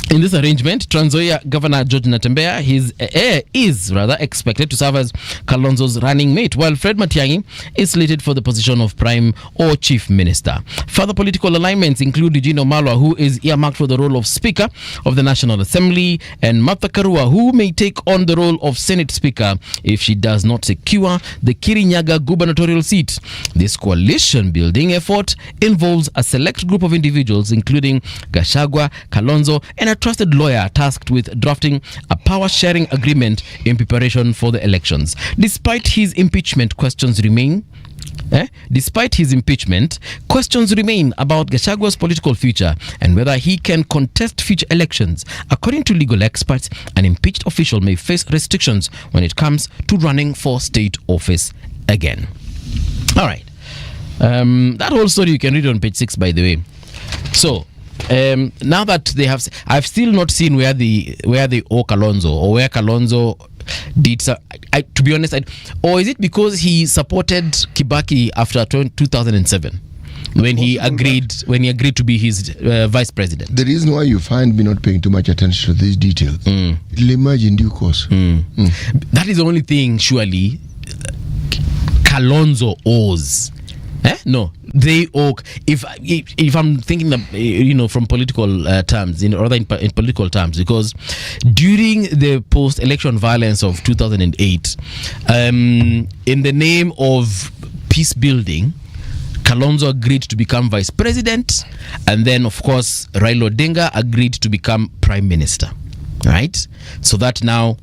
In this arrangement, Trans Nzoia Governor George Natembeya, his heir, is expected to serve as Kalonzo's running mate, while Fred Matiang'i is slated for the position of Prime or Chief Minister. Further political alignments include Eugene Wamalwa, who is earmarked for the role of Speaker of the National Assembly, and Martha Karua, who may take on the role of Senate Speaker if she does not secure the Kirinyaga gubernatorial seat. This coalition-building effort involves a select group of individuals, including Gachagua, Kalonzo, and a trusted lawyer tasked with drafting a power-sharing agreement in preparation for the elections. Despite his impeachment, questions remain about Gachagua's political future and whether he can contest future elections. According to legal experts, an impeached official may face restrictions when it comes to running for state office again. All right. That whole story you can read on page 6, by the way. So, now that they have, I've still not seen where they owe Kalonzo, or where Kalonzo did. To be honest, or is it because he supported Kibaki after 2007 when he agreed to be his vice president? The reason why you find me not paying too much attention to these details, it'll emerge in due course. That is the only thing surely Kalonzo owes. No, they owe. If I'm thinking that, from political terms, in political terms, because during the post-election violence of 2008, in the name of peace building, Kalonzo agreed to become vice president, and then of course Raila Odinga agreed to become prime minister. Right? So that now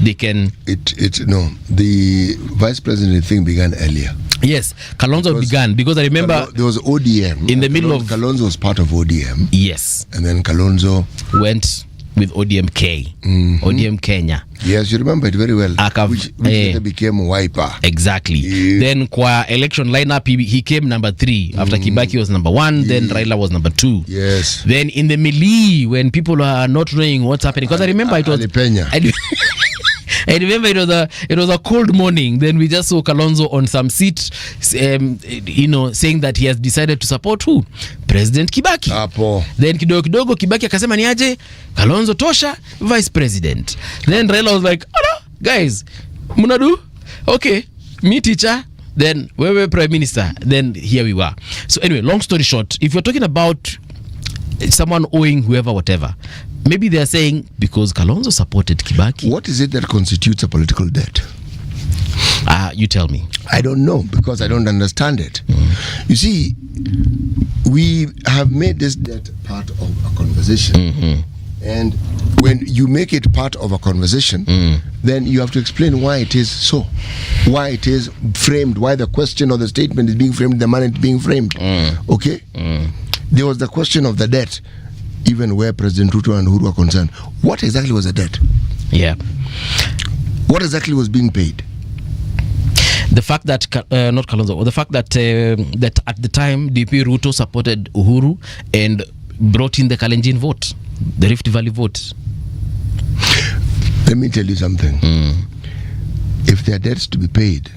they can. The vice president thing began earlier. Yes, Kalonzo began because I remember there was ODM in the middle of. Kalonzo was part of ODM. Yes, and then Kalonzo went with ODM-K, ODM Kenya. Yes, you remember it very well. Which later became Wiper. Exactly. Yeah. Then qua election lineup, he came number 3 after Kibaki was number 1. Then Raila was number 2. Yes. Then in the melee, when people are not knowing what's happening, because I remember it was. I remember it was a cold morning. Then we just saw Kalonzo on some seat, saying that he has decided to support who? President Kibaki. Apo. Then kidogo Kibaki akasema ni aje? Kalonzo tosha, vice president. Then Raila was like, "Oh, guys, munadu? Okay, me teacher, then wewe prime minister." Then here we were. So anyway, long story short, if you're talking about someone owing whoever whatever, maybe they are saying because Kalonzo supported Kibaki. What is it that constitutes a political debt? You tell me. I don't know, because I don't understand it. You see, we have made this debt part of a conversation. And when you make it part of a conversation, then you have to explain why it is so, why it is framed, why the question or the statement is being framed, the manner it's being framed. Okay? There was the question of the debt, even where President Ruto and Uhuru are concerned. What exactly was the debt? Yeah. What exactly was being paid? The fact that not Kalonzo, the fact that that at the time DP Ruto supported Uhuru and brought in the Kalenjin vote, the Rift Valley vote. Let me tell you something. If there are debts to be paid,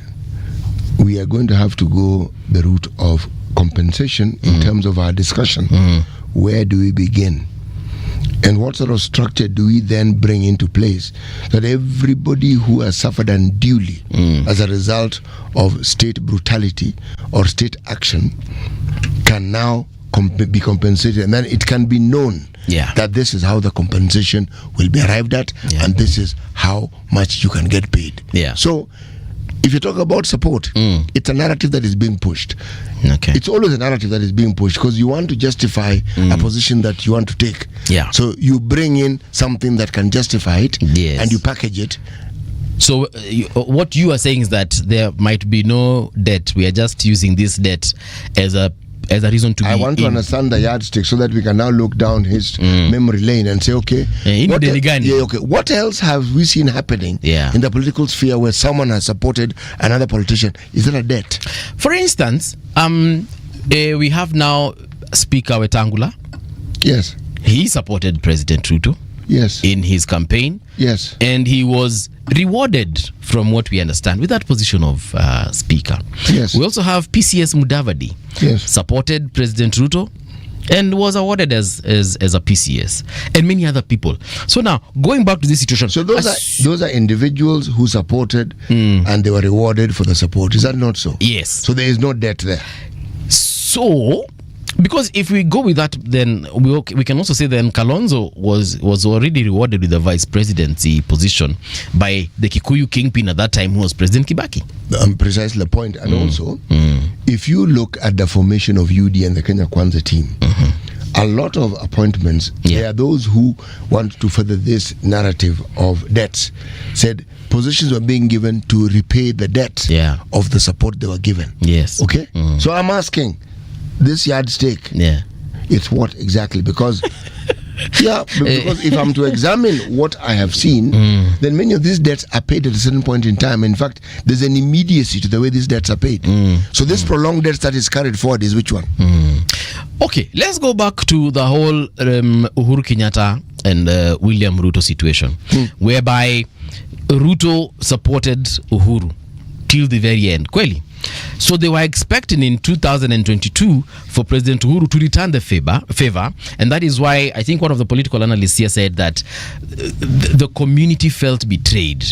we are going to have to go the route of compensation in terms of our discussion. Where do we begin? And what sort of structure do we then bring into place that everybody who has suffered unduly as a result of state brutality or state action can now be compensated, and then it can be known that this is how the compensation will be arrived at, and this is how much you can get paid. So if you talk about support, it's a narrative that is being pushed. It's always a narrative that is being pushed because you want to justify a position that you want to take. So you bring in something that can justify it, and you package it. So what you are saying is that there might be no debt. We are just using this debt as a reason to be. I want to understand the yardstick so that we can now look down his memory lane and say, okay, what else have we seen happening in the political sphere where someone has supported another politician? Is it a debt? For instance, we have now Speaker Wetangula. Yes. He supported President Ruto. Yes. In his campaign. Yes. And he was rewarded, from what we understand, with that position of Speaker. Yes. We also have PCS Mudavadi. Yes. Supported President Ruto and was awarded as a PCS, and many other people. So now, going back to this situation. So those are individuals who supported and they were rewarded for the support. Is that not so? Yes. So there is no debt there. So, because if we go with that, then we can also say then Kalonzo was already rewarded with the vice presidency position by the Kikuyu kingpin at that time, who was President Kibaki. Precisely the point. And also, if you look at the formation of UD and the Kenya Kwanza team, a lot of appointments, there are those who want to further this narrative of debts, said positions were being given to repay the debt of the support they were given. Yes. Okay? So I'm asking, this yardstick, it's what exactly? Because because if I'm to examine what I have seen, then many of these debts are paid at a certain point in time. In fact, there's an immediacy to the way these debts are paid. So this prolonged debt that is carried forward is which one? Okay, let's go back to the whole Uhuru Kenyatta and William Ruto situation, whereby Ruto supported Uhuru till the very end. Kweli. So they were expecting in 2022 for President Uhuru to return the favor, and that is why I think one of the political analysts here said that the community felt betrayed,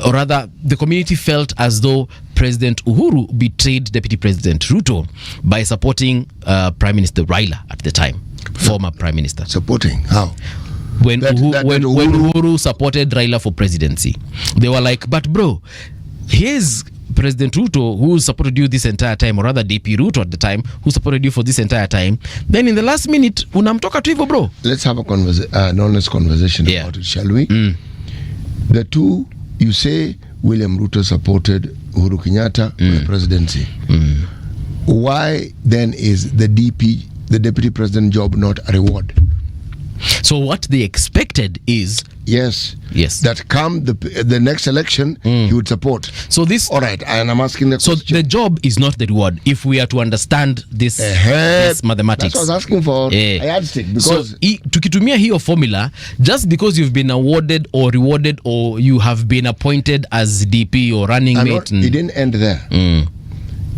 or rather the community felt as though President Uhuru betrayed Deputy President Ruto by supporting Prime Minister Raila at the time, former Prime Minister. Supporting? How? When Uhuru supported Raila for presidency, they were like, but bro, here's President Ruto who supported you this entire time, or rather DP Ruto at the time who supported you for this entire time, then in the last minute unamtoka tu hivyo bro. Let's have an honest conversation about it, shall we? The two, you say William Ruto supported Uhuru Kenyatta for the presidency. Why then is the deputy president job not a reward? So what they expected is that come the next election he would support. So this, all right, and I'm asking the question. So the job is not the reward, if we are to understand this, this mathematics. That's what I was asking for. A yardstick, because so tukitumia hiyo formula, just because you've been awarded or rewarded or you have been appointed as DP or running mate, it didn't end there.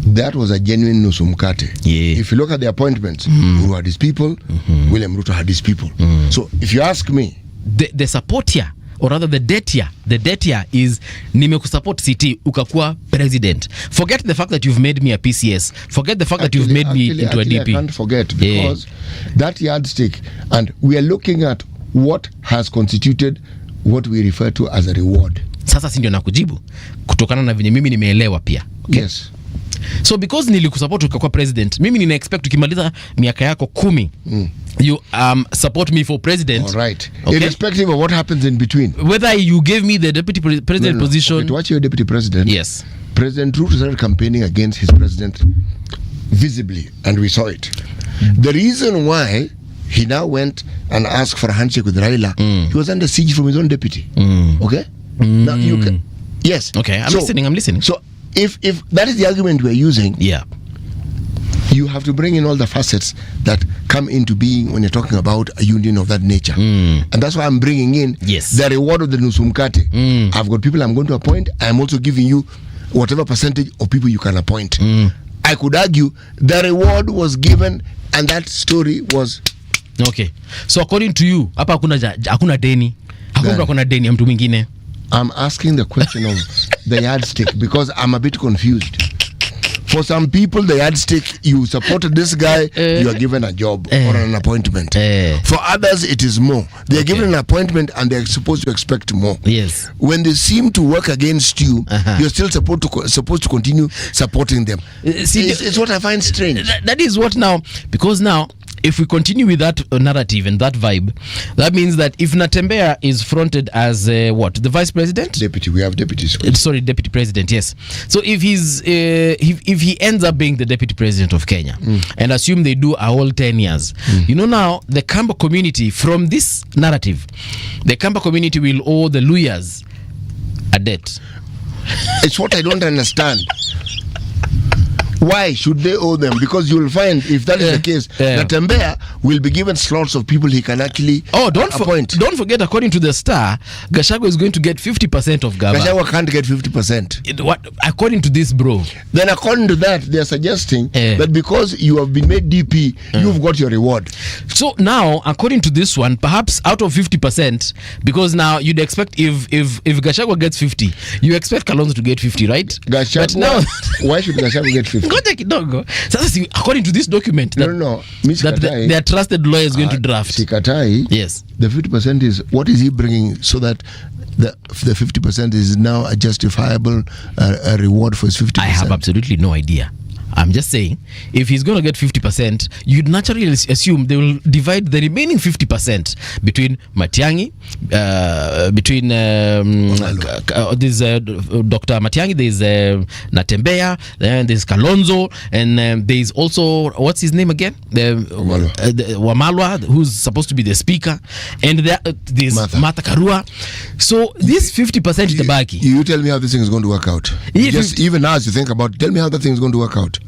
That was a genuine nusumkate. If you look at the appointments, who had his people, William Ruto had his people. So if you ask me, the support here, or rather the debt here is nimekusupport CT ukakuwa president. Forget the fact that you've made me a PCS. Forget the fact that you've made me into a DP. I can't forget, because that yardstick, and we are looking at what has constituted what we refer to as a reward. Sasa si ndio nakujibu kutokana na venye mimi nimeelewa pia. Yes. So because nilikusupport ukakuwa president, mimi nina expect ukimaliza miaka yako 10 you support me for president. All right. Okay? Irrespective of what happens in between. Whether you gave me the deputy president position. Okay, to watch your deputy president. Yes. President Ruto started campaigning against his president visibly, and we saw it. The reason why he now went and asked for a handshake with Raila, he was under siege from his own deputy. Okay? Now you can. Yes. Okay, I'm listening. So if that is the argument we're using, you have to bring in all the facets that come into being when you're talking about a union of that nature. And that's why I'm bringing in the reward of the Nusumkate. I've got people I'm going to appoint. I'm also giving you whatever percentage of people you can appoint. I could argue the reward was given and that story was... Okay. So according to you, hapa hakuna deni. Hakuna deni ya mtu mwingine. I'm asking the question of the yardstick because I'm a bit confused. For some people, the yardstick, you supported this guy, you are given a job or an appointment. For others, it is more. They are given an appointment and they are supposed to expect more. Yes. When they seem to work against you, you're still supposed to continue supporting them. It's what I find strange. That is what now, because now, if we continue with that narrative and that vibe, that means that if Natembeya is fronted as what, the vice president? Deputy. We have deputies. Sorry, deputy president. Yes. So if he's if he ends up being the deputy president of Kenya, and assume they do a whole 10 years, you know, now the Kamba community, from this narrative, the Kamba community will owe the Luyas a debt. It's what I don't understand. Why should they owe them? Because you will find, if that is the case, Natembeya will be given slots of people he can actually appoint. Don't forget, according to the Star, Gachagua is going to get 50% of Gava. Gachagua can't get 50%. What? According to this, bro. Then according to that, they are suggesting that because you have been made DP, you've got your reward. So now, according to this one, perhaps out of 50%, because now you'd expect if Gachagua gets 50, you expect Kalonzo to get 50, right? Gachagua, but now, why should Gachagua get 50? According to this document that their trusted lawyer is going to draft. Sikatai, yes. The 50% is, what is he bringing so that the 50% is now a justifiable a reward for his 50%? I have absolutely no idea. I'm just saying, if he's going to get 50%, you'd naturally assume they will divide the remaining 50% between Matiang'i, between there's Dr. Matiang'i, there's Natembeya, then there's Kalonzo, and there's also, what's his name again? Wamalwa, who's supposed to be the speaker, and there's Martha Karua. So this 50% is the baki. You tell me how this thing is going to work out. Even as you think about it, tell me how that thing is going to work out.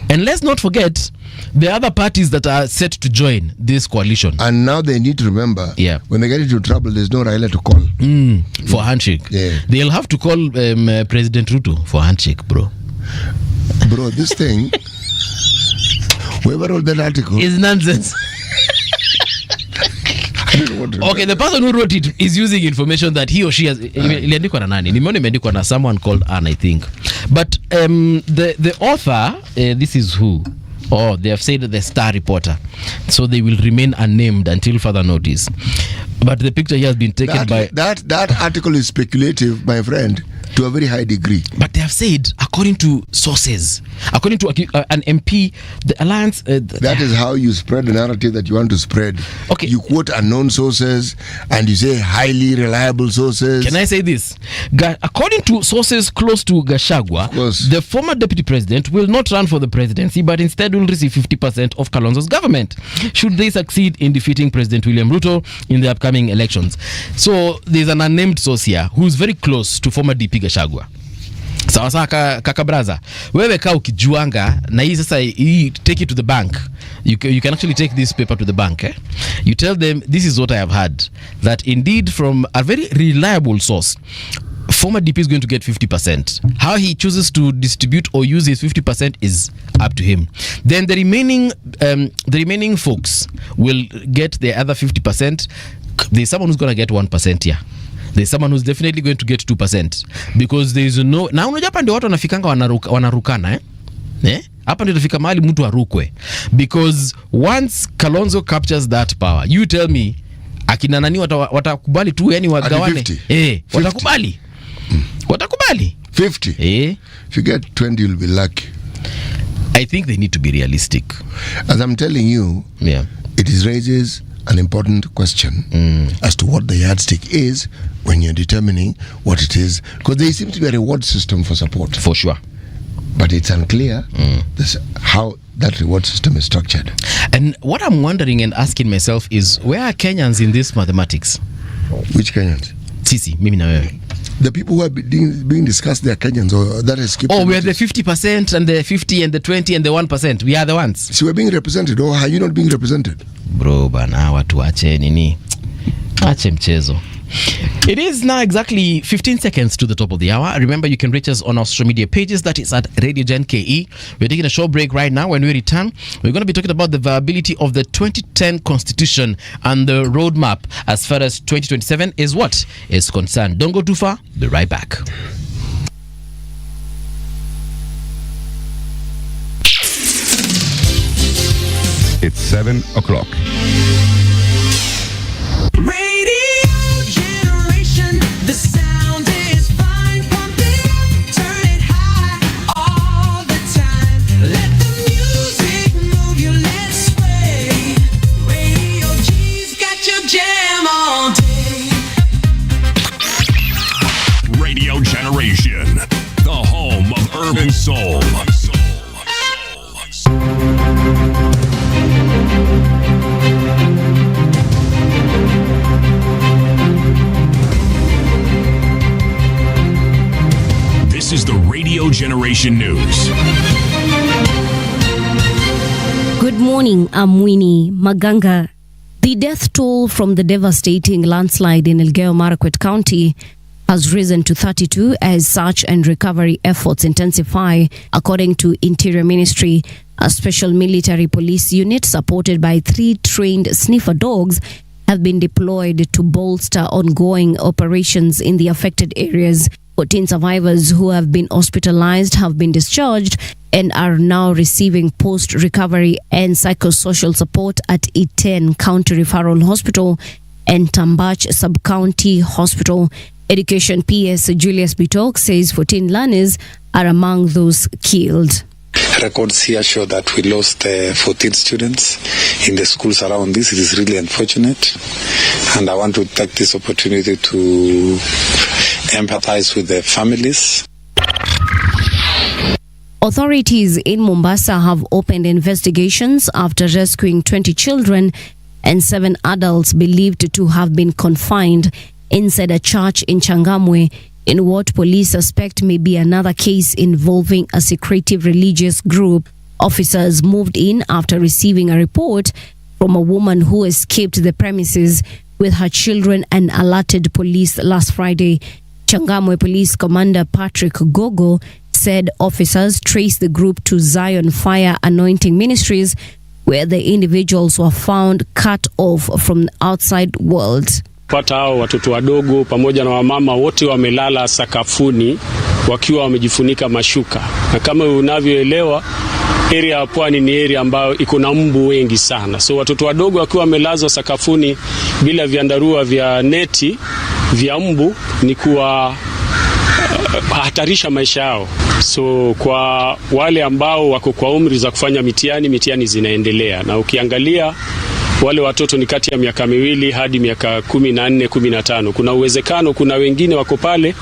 And let's not forget the other parties that are set to join this coalition. And now they need to remember, when they get into trouble, there's no Raila to call. For a handshake. Yeah. They'll have to call President Ruto for a handshake, bro. Bro, this thing, whoever wrote that article is nonsense. Okay, the person who wrote it is using information that he or she has. Iliandikwa na nani? Nimeona imeandikwa na someone called Anne, I think. But the author, this is who? Oh, they have said the Star reporter. So they will remain unnamed until further notice. But the picture here has been taken by... That article is speculative, my friend, to a very high degree. But they have said, according to sources, according to an MP, the alliance... that is how you spread the narrative that you want to spread. Okay. You quote unknown sources and you say highly reliable sources. Can I say this? According to sources close to Gachagua, the former deputy president will not run for the presidency, but instead will receive 50% of Kalonzo's government, should they succeed in defeating President William Ruto in the upcoming elections. So there's an unnamed source here who's very close to former DP Gachagua. Sawa sawa kaka braza, wewe kaa ukijuanga na hii sasa, hii take it to the bank. You can actually take this paper to the bank. You tell them, this is what I have heard, that indeed from a very reliable source, former DP is going to get 50%. How he chooses to distribute or use his 50% is up to him. Then the remaining folks will get the other 50%. There's someone who's going to get 1% here. There's someone who's definitely going to get 2%, because there is no... Na unajua hapa ndio watu wanafikanga wanarukana hapa ndio tafika mahali mtu arukwe, because once Kalonzo captures that power, you tell me akina nani watakubali tu, yani wagawane. Watakubali. Watakubali 50. If you get 20, you'll be lucky. I think they need to be realistic. As I'm telling you, it raises an important question as to what the yardstick is when you're determining what it is, because there seems to be a reward system for support. For sure. But it's unclear how that reward system is structured. And what I'm wondering and asking myself is, where are Kenyans in this mathematics? Which Kenyans? Sisi, mimi na wewe. The people who are being discussed, they are Kenyans, or that is... Oh, we are the 50% and the 50 and the 20 and the 1%. We are the ones. So we're being represented, or are you not being represented? Bro, bana, watu wache nini? Ache mchezo. It is now exactly 15 seconds to the top of the hour. Remember, you can reach us on our social media pages. That is at Radio Gen KE. We're taking a short break right now. When we return, we're going to be talking about the viability of the 2010 Constitution and the roadmap as far as 2027 is concerned. Don't go too far. Be right back. It's 7 o'clock. Radio generation, the sound is fine. Pump it up, turn it high, all the time. Let the music move you, let's sway. Radio G's got your jam all day. Radio Generation, the home of urban soul. This is the Radio Generation News. Good morning, I'm Winnie Maganga. The death toll from the devastating landslide in Elgeyo Marakwet County has risen to 32 as search and recovery efforts intensify, according to Interior Ministry. A special military police unit supported by 3 trained sniffer dogs have been deployed to bolster ongoing operations in the affected areas. 14 survivors who have been hospitalized have been discharged and are now receiving post-recovery and psychosocial support at Iten County Referral Hospital and Tambach Sub-County Hospital. Education PS Julius Bitok says 14 learners are among those killed. Records here show that we lost 14 students in the schools around this. It is really unfortunate, and I want to take this opportunity to empathize with the families. Authorities in Mombasa have opened investigations after rescuing 20 children and 7 adults believed to have been confined inside a church in Changamwe in what police suspect may be another case involving a secretive religious group. Officers moved in after receiving a report from a woman who escaped the premises with her children and alerted police last Friday. Changamwe Police Commander Patrick Gogo said officers traced the group to Zion Fire Anointing Ministries, where the individuals were found cut off from the outside world. Pata hao watoto wadogo pamoja na wamama wote wamelala sakafuni wakiwa wamejifunika mashuka. Na kama unavyoelewa, area ya pwani ni area ambayo iko na mbu wengi sana. So watoto wadogo wakiwa wamelazwa sakafuni bila vyandarua vya neti vya mbu ni kuwa hatarisha maisha yao. So kwa wale ambao wako kwa umri za kufanya mitihani zinaendelea. Na ukiangalia wale watoto ni kati ya miaka 2 hadi miaka 14, 15. Kuna uwezekano kuna wengine wako pale.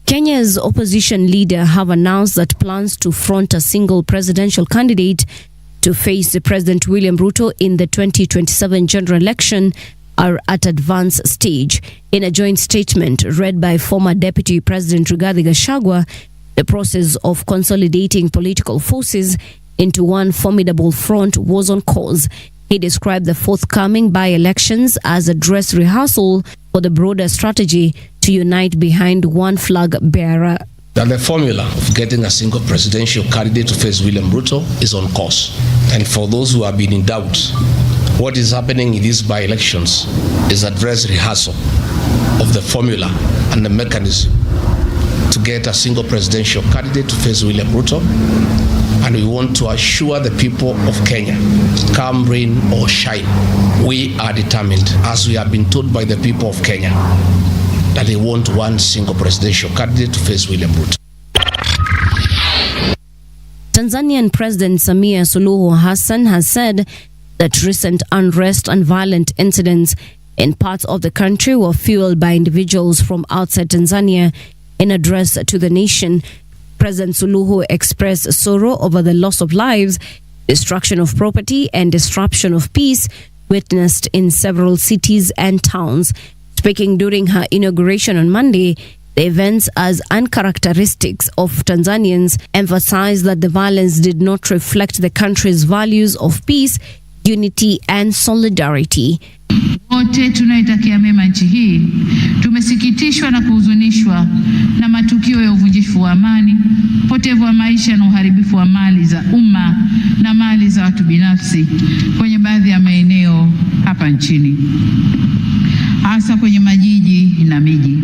Kenya's opposition leader have announced that plans to front a single presidential candidate to face President William Ruto in the 2027 general election are at advanced stage. In a joint statement read by former Deputy President Rigathi Gachagua, the process of consolidating political forces into one formidable front was on course. He described the forthcoming by-elections as a dress rehearsal for the broader strategy to unite behind one flag bearer. That the formula of getting a single presidential candidate to face William Ruto is on course. And for those who have been in doubt, what is happening in these by-elections is a dress rehearsal of the formula and the mechanism to get a single presidential candidate to face William Ruto. And we want to assure the people of Kenya, come rain or shine, we are determined, as we have been told by the people of Kenya, that they want one single presidential candidate to face William Ruto. Tanzanian President Samia Suluhu Hassan has said that recent unrest and violent incidents in parts of the country were fueled by individuals from outside Tanzania. In an address to the nation, President Suluhu expressed sorrow over the loss of lives, destruction of property, and disruption of peace witnessed in several cities and towns. Speaking during her inauguration on Monday, the events as uncharacteristics of Tanzanians emphasized that the violence did not reflect the country's values of peace, unity, and solidarity. Wote tunaitakia mema nchi hii, tumesikitishwa na kuhuzunishwa na matukio ya uvunjifu wa amani, upotevu wa maisha na uharibifu wa mali za umma na mali za watu binafsi kwenye baadhi ya maeneo hapa nchini. hasa kwenye majiji na miji.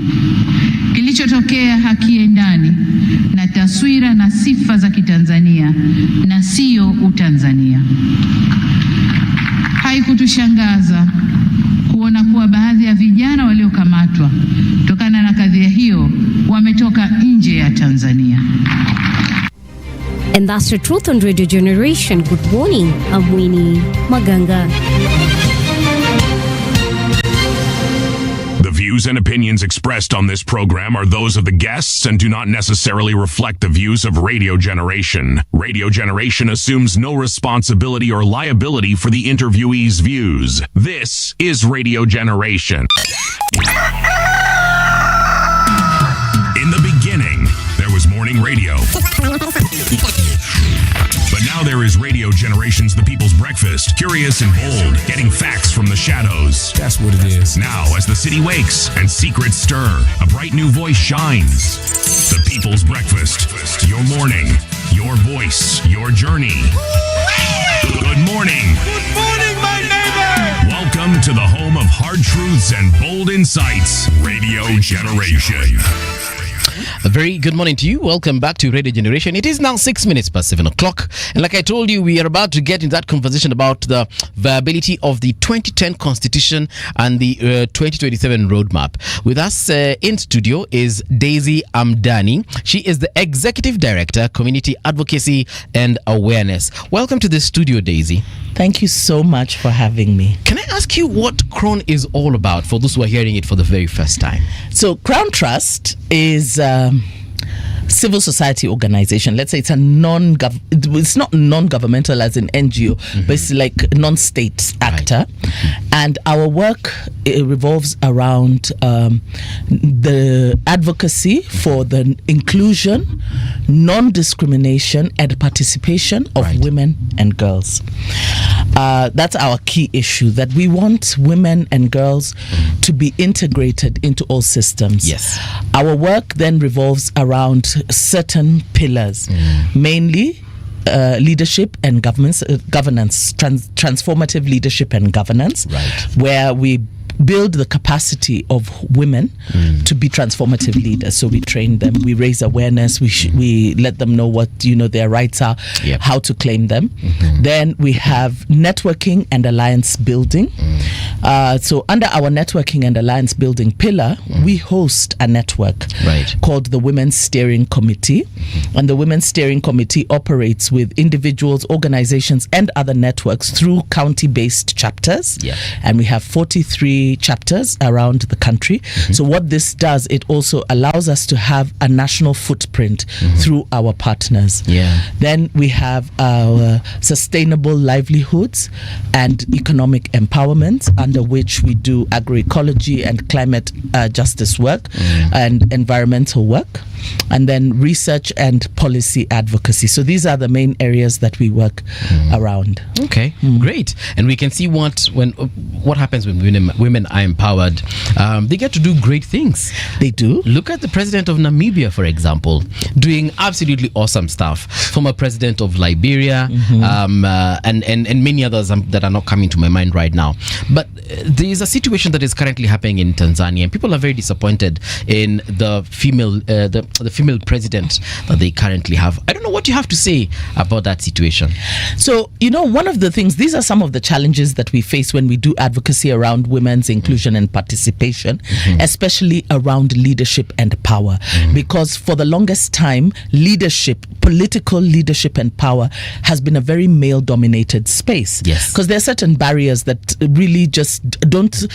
Kilichotokea hakiendani na taswira na sifa za Kitanzania na sio Utanzania. Haikutushangaza kuona kuwa baadhi ya vijana waliokamatwa kutokana na kadhia hiyo wametoka nje ya Tanzania. And that's the truth on Radio Generation. Good morning, I'm Winnie Maganga. The views and opinions expressed on this program are those of the guests and do not necessarily reflect the views of Radio Generation. Radio Generation assumes no responsibility or liability for the interviewee's views. This is Radio Generation. In the beginning, there was morning radio. But now there is Radio Generation's The People's Breakfast, curious and bold, getting facts from the shadows. That's what it is. Now, as the city wakes and secrets stir, a bright new voice shines. The People's Breakfast, your morning, your voice, your journey. Good morning. Good morning, my neighbor. Welcome to the home of hard truths and bold insights, Radio Generation. A very good morning to you. Welcome back to Radio Generation. It is now 6 minutes past 7 o'clock. And like I told you, we are about to get in that conversation about the viability of the 2010 Constitution and the 2027 roadmap. With us in studio is Daisy Amdani. She is the Executive Director, Community Advocacy and Awareness. Welcome to the studio, Daisy. Thank you so much for having me. Can I ask you what CRON is all about for those who are hearing it for the very first time? So Crown Trust is civil society organization. Let's say it's it's not non-governmental as in NGO, but it's like non-state actor. And our work revolves around the advocacy for the inclusion, non-discrimination and participation of women and girls. That's our key issue, that we want women and girls to be integrated into all systems. Yes. Our work then revolves around certain pillars, mainly leadership and governance, transformative leadership and governance, where we build the capacity of women to be transformative leaders. So we train them, we raise awareness, we let them know what their rights are, how to claim them. Then we have networking and alliance building. So under our networking and alliance building pillar, we host a network called the Women's Steering Committee. And the Women's Steering Committee operates with individuals, organizations and other networks through county-based chapters. And we have 43 chapters around the country. So what this does, it also allows us to have a national footprint through our partners. Then we have our sustainable livelihoods and economic empowerment, under which we do agroecology and climate justice work and environmental work, and then research and policy advocacy. So these are the main areas that we work around. Okay, great. And we can see what happens when women are empowered. They get to do great things. They do. Look at the president of Namibia, for example, doing absolutely awesome stuff. Former president of Liberia, and many others that are not coming to my mind right now. But there is a situation that is currently happening in Tanzania, and people are very disappointed in the female the female president that they currently have. I don't know what you have to say about that situation. So, one of the things, these are some of the challenges that we face when we do advocacy around women's inclusion and participation, especially around leadership and power. Because for the longest time, leadership, political leadership and power has been a very male-dominated space. Yes. Because there are certain barriers that really just don't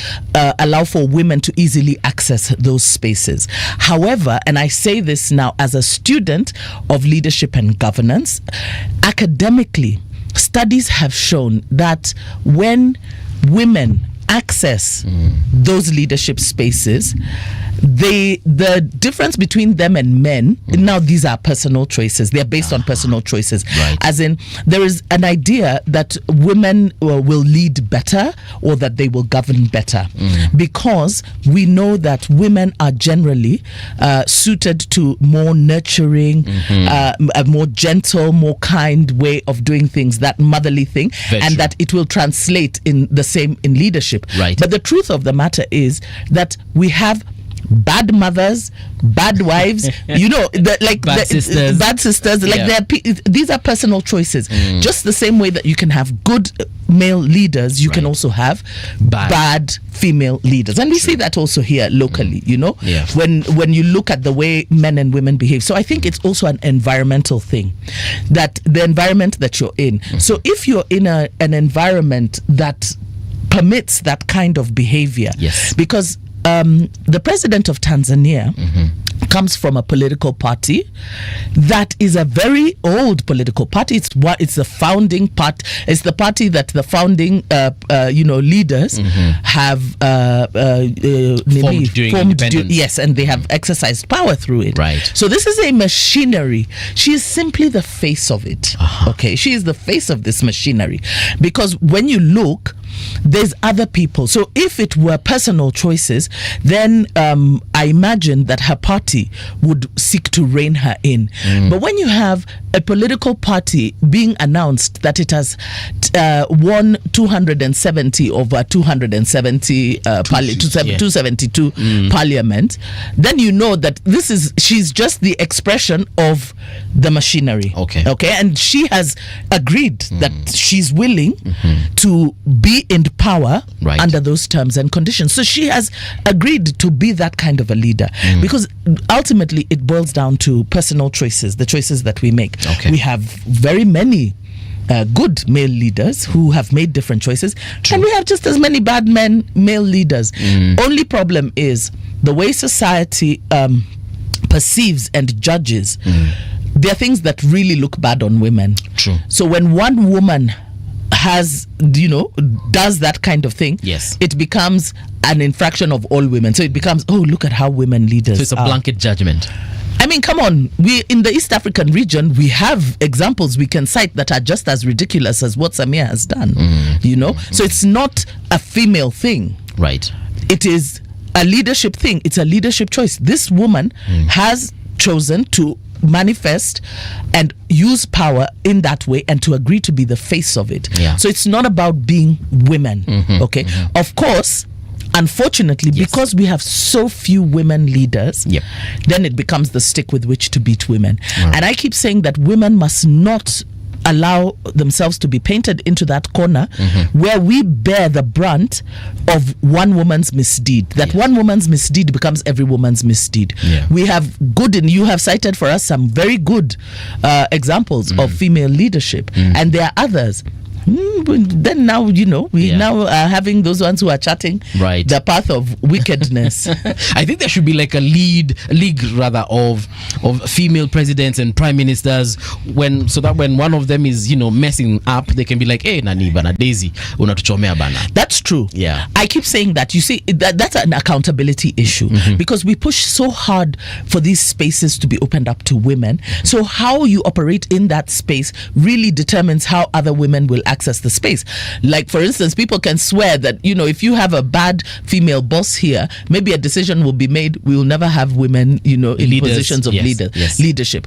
allow for women to easily access those spaces. However, and I say this now as a student of leadership and governance, academically, studies have shown that when women access those leadership spaces, the difference between them and men, now these are personal choices. They're based on personal choices. Right. As in, there is an idea that women will lead better or that they will govern better, because we know that women are generally suited to more nurturing, a more gentle, more kind way of doing things, that motherly thing, and that it will translate in the same in leadership. Right. But the truth of the matter is that we have bad mothers, bad wives, Bad sisters. These are personal choices. Just the same way that you can have good male leaders, you can also have bad female leaders, and we see that also here locally. When you look at the way men and women behave. So I think it's also an environmental thing, that the environment that you're in. So if you're in an environment that permits that kind of behavior, because the president of Tanzania comes from a political party that is a very old political party. It's the founding part. It's the party that the founding leaders have formed during independence. Yes, and they have exercised power through it. Right. So this is a machinery. She is simply the face of it. Okay, she is the face of this machinery, because when you look, there's other people. So if it were personal choices, then I imagine that her party would seek to rein her in. But when you have a political party being announced that it has won 270 over 270 272 parliament, then you know that she's just the expression of the machinery. Okay, and she has agreed that she's willing to be in power under those terms and conditions. So she has agreed to be that kind of a leader, because ultimately it boils down to personal choices, the choices that we make. We have very many good male leaders who have made different choices, and we have just as many bad male leaders. Only problem is the way society perceives and judges. There are things that really look bad on women. True. So when one woman does that kind of thing, it becomes an infraction of all women. So it becomes, look at how women leaders So it's a blanket judgment. I mean, come on. We in the East African region, we have examples we can cite that are just as ridiculous as what Samia has done. So it's not a female thing. Right. It is a leadership thing. It's a leadership choice. This woman has chosen to manifest and use power in that way and to agree to be the face of it. So it's not about being women. Of course, unfortunately, because we have so few women leaders, then it becomes the stick with which to beat women. And I keep saying that women must not allow themselves to be painted into that corner where we bear the brunt of one woman's misdeed. That one woman's misdeed becomes every woman's misdeed. We have you have cited for us some very good examples of female leadership, and there are others. Then now we now are having those ones who are charting the path of wickedness. I think there should be like a league of female presidents and prime ministers, so that when one of them is messing up, they can be like, hey, nani bana Daisy unatuchomea bana. That's true. I keep saying that. You see, that's an accountability issue, because we push so hard for these spaces to be opened up to women. So how you operate in that space really determines how other women will access the space. Like, for instance, people can swear that if you have a bad female boss here, maybe a decision will be made, we will never have women in positions of leadership.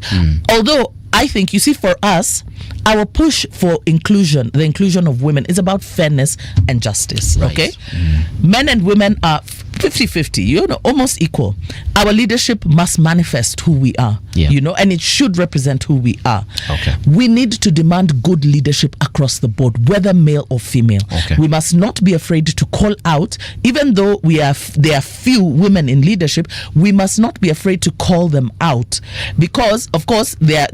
Although I think, you see, for us, our push for inclusion, the inclusion of women, is about fairness and justice. Okay, men and women are 50-50, almost equal. Our leadership must manifest who we are, and it should represent who we are. We need to demand good leadership across the board, whether male or female. We must not be afraid to call out, even though there are few women in leadership, we must not be afraid to call them out, because of course they are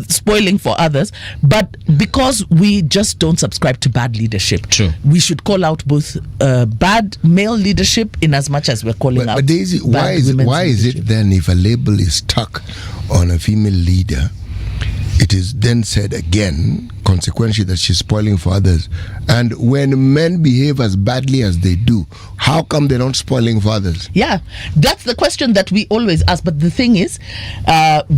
spoiling for others, but because we just don't subscribe to bad leadership. We should call out both bad male leadership in as much as we're calling out. But Daisy, why is it then, if a label is stuck on a female leader, it is then said again, consequently, that she's spoiling for others. And when men behave as badly as they do, how come they're not spoiling for others? Yeah, that's the question that we always ask. But the thing is, that's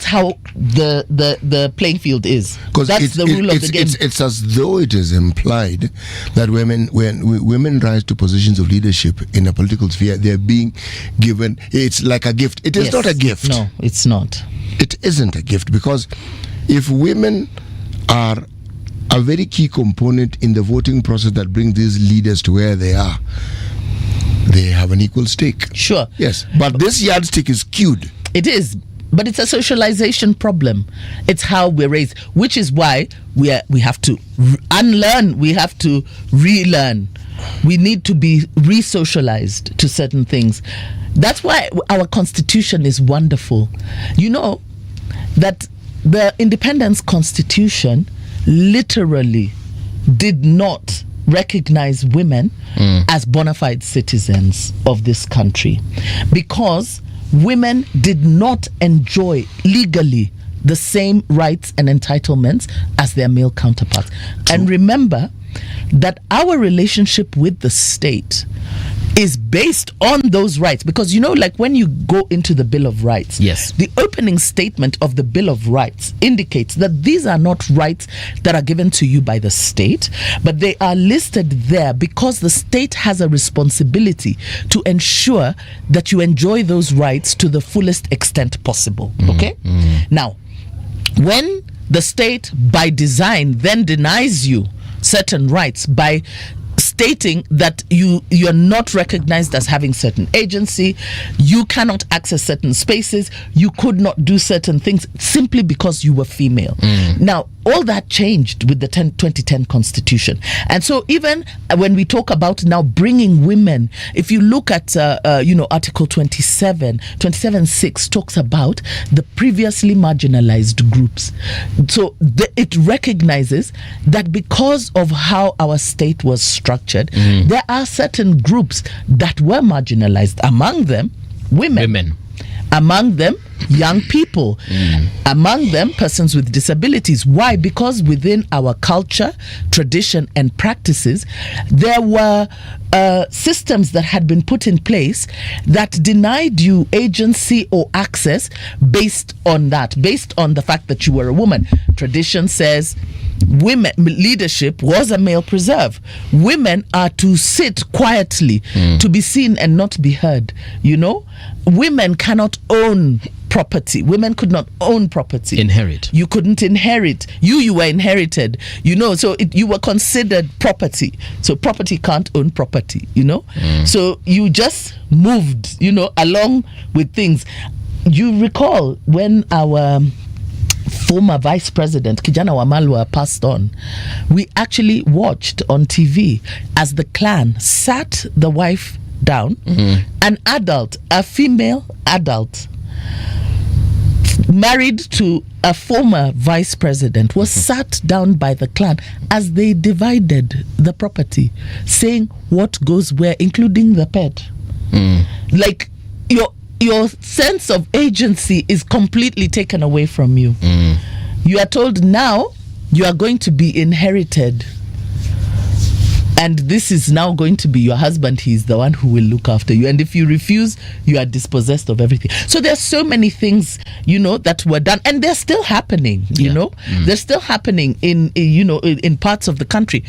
how the playing field is. That's the rule of the game. It's as though it is implied that when women rise to positions of leadership in a political sphere, they're being given, it's like a gift. It is not a gift. No, it's not. It isn't a gift, because if women are a very key component in the voting process that brings these leaders to where they are, they have an equal stake. Sure. Yes, but this yardstick is skewed. It is, but it's a socialization problem. It's how we're raised, which is why we have to unlearn, we have to relearn. We need to be re-socialized to certain things. That's why our constitution is wonderful. You know that the Independence Constitution literally did not recognize women as bona fide citizens of this country, because women did not enjoy legally the same rights and entitlements as their male counterparts. True. And remember that our relationship with the state is based on those rights, because like when you go into the Bill of Rights, yes, the opening statement of the Bill of Rights indicates that these are not rights that are given to you by the state, but they are listed there because the state has a responsibility to ensure that you enjoy those rights to the fullest extent possible. Okay? Now, when the state by design then denies you certain rights by stating that you're not recognized as having certain agency, you cannot access certain spaces, you could not do certain things simply because you were female. Now, all that changed with the 2010 Constitution. And so even when we talk about now bringing women, if you look at, Article 27.6 talks about the previously marginalized groups. So it recognizes that because of how our state was structured, there are certain groups that were marginalized. Among them, women. Among them, young people. Among them, persons with disabilities. Why? Because within our culture, tradition, and practices, there were systems that had been put in place that denied you agency or access based on the fact that you were a woman. Tradition says women leadership was a male preserve. Women are to sit quietly, to be seen and not be heard. Women cannot own property. Women could not own property. Inherit. You couldn't inherit. You were inherited. So you were considered property. So property can't own property. So you just moved. Along with things. You recall when our former vice president Kijana Wamalwa passed on, we actually watched on TV as the clan sat the wife down, an adult, a female adult married to a former vice president, was sat down by the clan as they divided the property, saying what goes where, including the pet. Like your sense of agency is completely taken away from you. You are told now you are going to be inherited, and this is now going to be your husband. He's the one who will look after you, and if you refuse, you are dispossessed of everything. So there's so many things that were done, and they're still happening. They're still happening in parts of the country.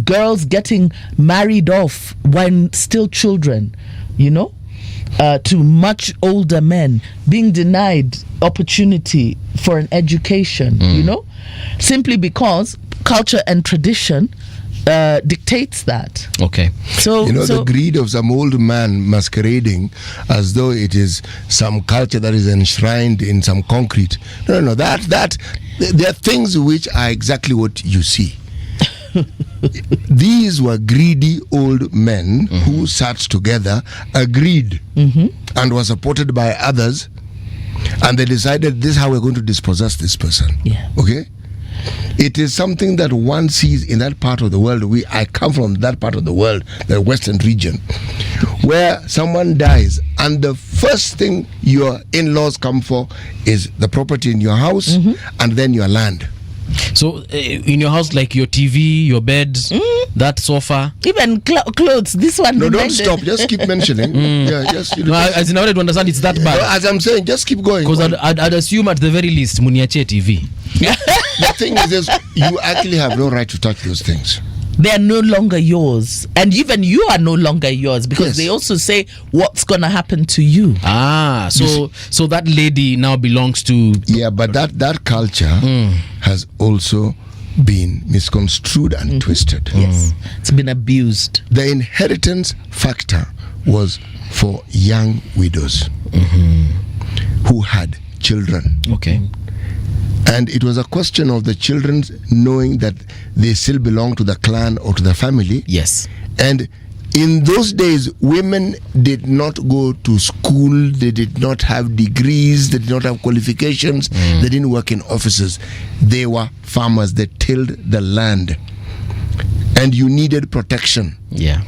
Girls getting married off when still children, to much older men, being denied opportunity for an education, simply because culture and tradition dictates that. Okay. So the greed of some old man masquerading as though it is some culture that is enshrined in some concrete. No, that there are things which are exactly what you see. These were greedy old men who sat together, agreed, and were supported by others, and they decided this is how we're going to dispossess this person. Yeah. Okay? It is something that one sees in that part of the world. I come from that part of the world, the Western region, where someone dies, and the first thing your in-laws come for is the property in your house, and then your land. So in your house, like your TV, your bed, that sofa, even clothes. This one. No, don't stop. Just keep mentioning. Yeah, just. No, as in order to understand, it's that bad. As I'm saying, just keep going. Because I'd assume at the very least, muniache TV. The thing is this: you actually have no right to touch those things. They are no longer yours, and even you are no longer yours, because they also say what's gonna happen to you. So that lady now belongs to. Yeah, but that culture has also been misconstrued and twisted. Yes, it's been abused. The inheritance factor was for young widows who had children. Okay. And it was a question of the children knowing that they still belong to the clan or to the family. Yes. And in those days, women did not go to school. They did not have degrees. They did not have qualifications. They didn't work in offices. They were farmers. They tilled the land. And you needed protection. Yeah.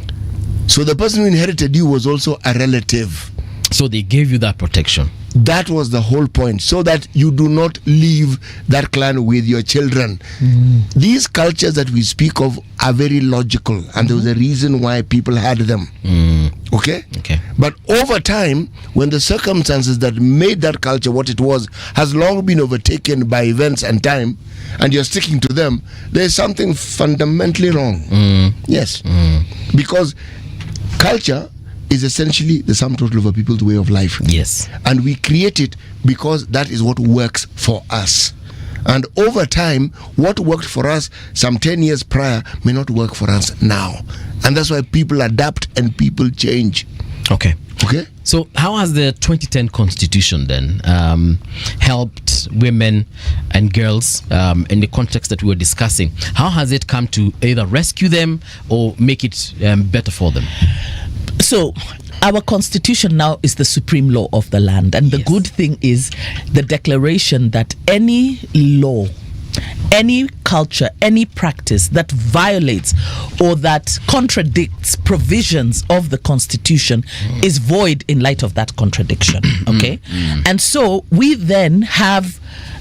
So the person who inherited you was also a relative. So they gave you that protection. That was the whole point, so that you do not leave that clan with your children. These cultures that we speak of are very logical, and there was a reason why people had them. Okay? But over time, when the circumstances that made that culture what it was has long been overtaken by events and time, and you're sticking to them, there's something fundamentally wrong. Yes. Because culture is essentially the sum total of a people's way of life. Yes. And we create it because that is what works for us. And over time, what worked for us some 10 years prior may not work for us now. And that's why people adapt and people change. Okay. Okay? So how has the 2010 Constitution then helped women and girls in the context that we were discussing? How has it come to either rescue them or make it better for them? So our constitution now is the supreme law of the land, and the good thing is the declaration that any law, any culture, any practice that violates or that contradicts provisions of the constitution is void in light of that contradiction. Okay? And so we then have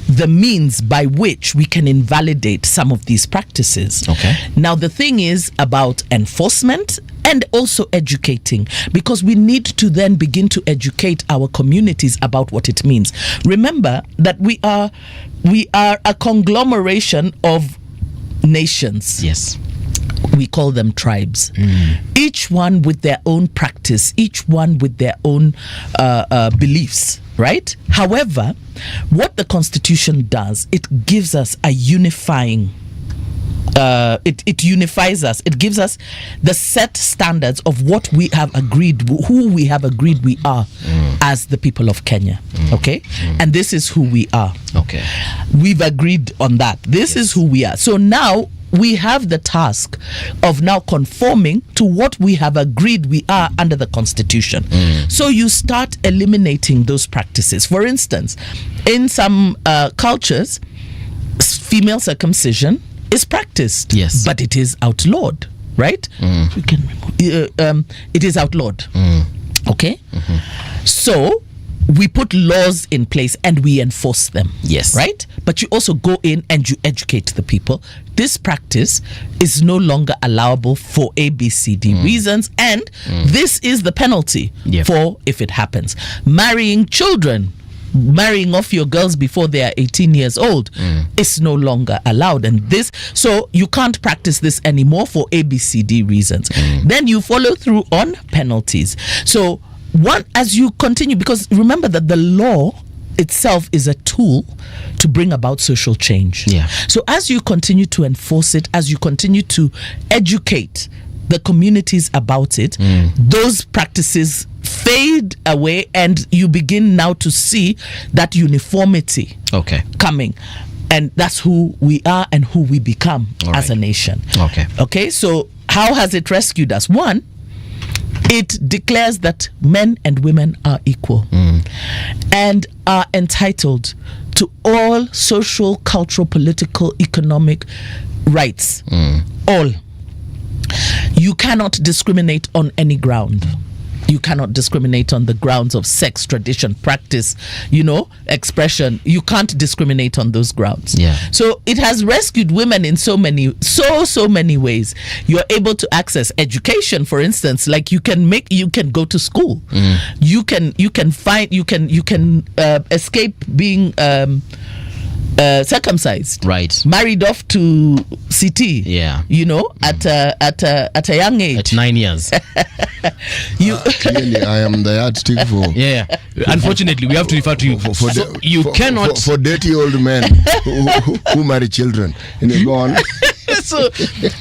the means by which we can invalidate some of these practices. Okay. Now the thing is about enforcement and also educating, because we need to then begin to educate our communities about what it means. Remember that we are a conglomeration of nations. Yes. We call them tribes. Each one with their own practice, each one with their own beliefs, right? However, what the Constitution does, it gives us a unifying it unifies us. It gives us the set standards of what we have agreed, who we have agreed we are as the people of Kenya. Okay? And this is who we are. Okay. We've agreed on that. This is who we are. So now we have the task of now conforming to what we have agreed we are under the Constitution. So you start eliminating those practices. For instance, in some cultures, female circumcision is practiced, yes, but it is outlawed, right? We can it is outlawed. Okay, so we put laws in place and we enforce them. Yes, right. But you also go in and you educate the people. This practice is no longer allowable for ABCD reasons, and this is the penalty for if it happens. Marrying children, marrying off your girls before they are 18 years old is no longer allowed, and this, so you can't practice this anymore for ABCD reasons. Then you follow through on penalties. So one, as you continue, because remember that the law itself is a tool to bring about social change. So as you continue to enforce it, as you continue to educate the communities about it, those practices fade away, and you begin now to see that uniformity coming, and that's who we are and who we become as a nation. Okay, so how has it rescued us? One, it declares that men and women are equal and are entitled to all social, cultural, political, economic rights. All. You cannot discriminate on any ground. You cannot discriminate on the grounds of sex, tradition, practice, expression. You can't discriminate on those grounds. Yeah. So it has rescued women in so many ways. You're able to access education, for instance. Like you can go to school. You can escape being circumcised, right? Married off to CT, yeah. At a young age, at 9 years. Clearly, I am the yardstick for. Yeah. Unfortunately, we have to refer to you. Cannot for dirty old men who marry children. Go on. So,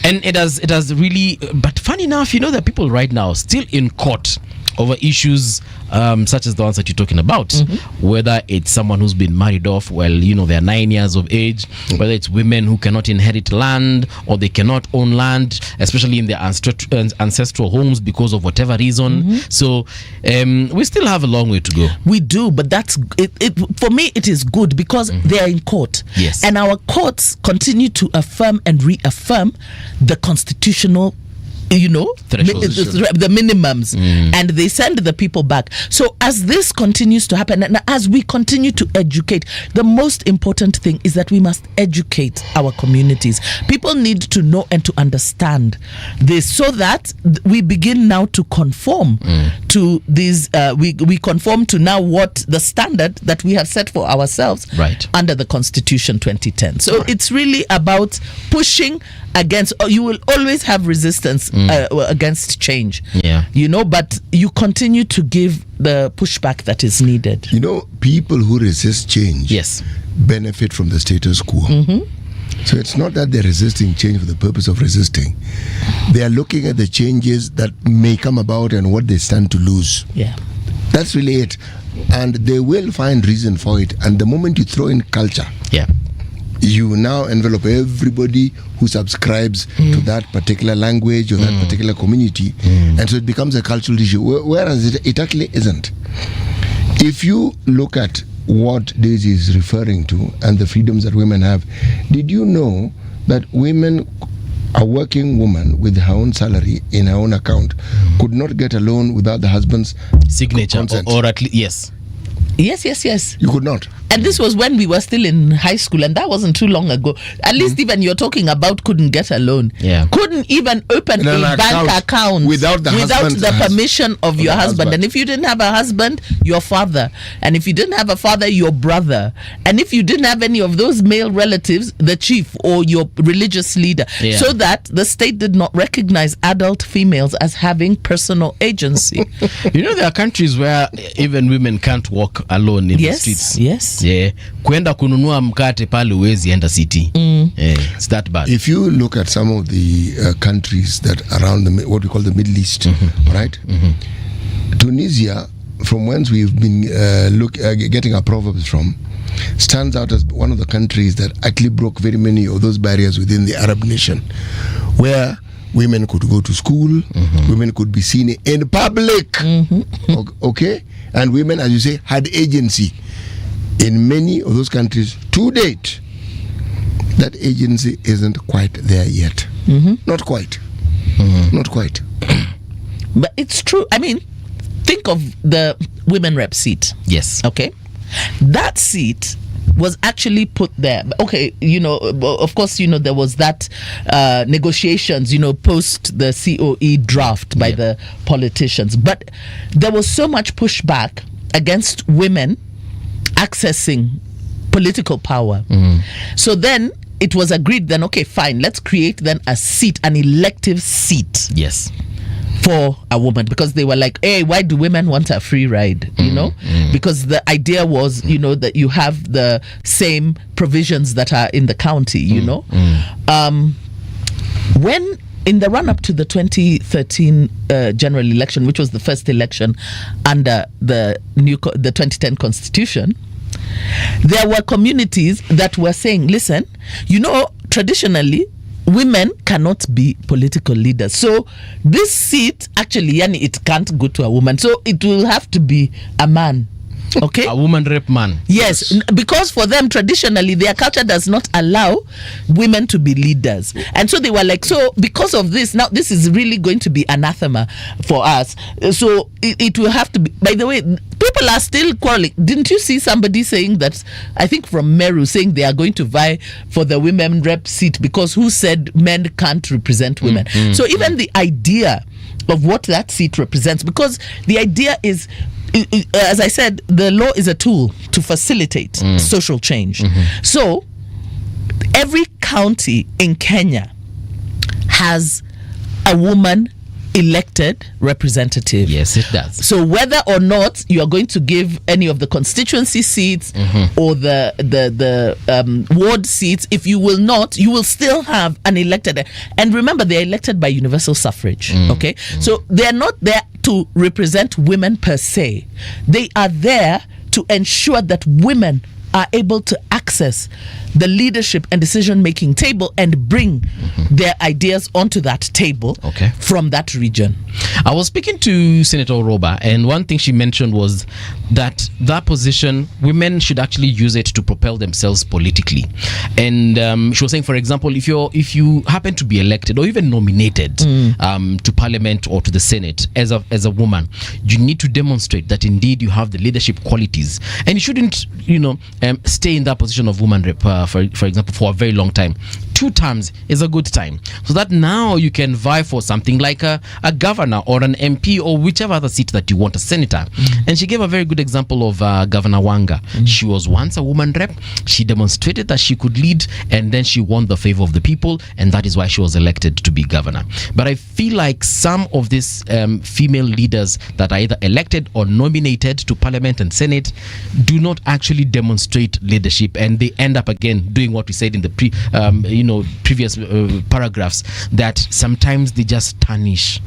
and it has really. But funny enough, there are people right now still in court over issues such as the ones that you're talking about, whether it's someone who's been married off they're 9 years of age, whether it's women who cannot inherit land or they cannot own land, especially in their ancestral homes because of whatever reason. So we still have a long way to go. We do, but that's it. For me, it is good because they are in court. Yes. And our courts continue to affirm and reaffirm the constitutional the minimums, and they send the people back. So as this continues to happen, and as we continue to educate, the most important thing is that we must educate our communities. People need to know and to understand this, so that we begin now to conform to these. We conform to now what the standard that we have set for ourselves, right, under the Constitution 2010. So it's really about pushing against. You will always have resistance against change, but you continue to give the pushback that is needed. People who resist change, benefit from the status quo. So it's not that they're resisting change for the purpose of resisting. They are looking at the changes that may come about and what they stand to lose. That's really it. And they will find reason for it. And the moment you throw in culture, you now envelope everybody who subscribes to that particular language or that particular community, and so it becomes a cultural issue, whereas it actually isn't. If you look at what Daisy is referring to and the freedoms that women have, did you know that a working woman with her own salary in her own account could not get a loan without the husband's signature consent? Or at least Yes. You could not. And this was when we were still in high school, and that wasn't too long ago. At least even you're talking about couldn't get a loan. Couldn't even open a bank account without the permission of your husband. And if you didn't have a husband, your father. And if you didn't have a father, your brother. And if you didn't have any of those male relatives, the chief or your religious leader. So that the state did not recognize adult females as having personal agency. There are countries where even women can't walk alone in the streets. Kwenda kununua mkate pale uwezi enda city. It's that bad. If you look at some of the countries that around what we call the Middle East, right? Tunisia, from whence we've been getting our proverbs from, stands out as one of the countries that actually broke very many of those barriers within the Arab nation, where women could go to school, women could be seen in public, okay? And women, as you say, had agency. In many of those countries, to date, that agency isn't quite there yet. Not quite. Not quite. But it's true. I mean, think of the women rep seat. Yes. Okay. That seat was actually put there. Okay, of course, there was that negotiations, post the COE draft by the politicians. But there was so much pushback against women accessing political power. So then it was agreed then, okay, fine, let's create then a seat, an elective seat. Yes. For a woman, because they were like, hey, why do women want a free ride? Because the idea was, that you have the same provisions that are in the county, when in the run-up to the 2013 general election, which was the first election under the 2010 constitution, there were communities that were saying, listen, traditionally, women cannot be political leaders. So this seat, actually, it can't go to a woman. So it will have to be a man Okay, a woman rep man. Yes, because for them traditionally their culture does not allow women to be leaders, and so they were like, so because of this, now this is really going to be anathema for us. So it will have to be. By the way, people are still quarreling. Didn't you see somebody saying that? I think from Meru saying they are going to vie for the women rep seat because who said men can't represent women? So even the idea of what that seat represents, because the idea is, as I said, the law is a tool to facilitate social change. So every county in Kenya has a woman elected representative. Yes, it does. So whether or not you are going to give any of the constituency seats or the ward seats, if you will not, you will still have an elected. And remember, they are elected by universal suffrage. Okay, so they are not there to represent women per se. They are there to ensure that women are able to access the leadership and decision-making table and bring their ideas onto that table from that region. I was speaking to Senator Oroba, and one thing she mentioned was that position, women should actually use it to propel themselves politically. And she was saying, for example, if you happen to be elected or even nominated to Parliament or to the Senate as a woman, you need to demonstrate that indeed you have the leadership qualities, and you shouldn't, stay in that position of woman rep, for example, for a very long time. 2 terms is a good time, so that now you can vie for something like a governor or an MP or whichever other seat that you want, a senator. And she gave a very good example of Governor Wanga. She was once a woman rep. She demonstrated that she could lead, and then she won the favor of the people, and that is why she was elected to be governor. But I feel like some of these female leaders that are either elected or nominated to Parliament and Senate do not actually demonstrate leadership, and they end up again doing what we said in the previous paragraphs, that sometimes they just tarnish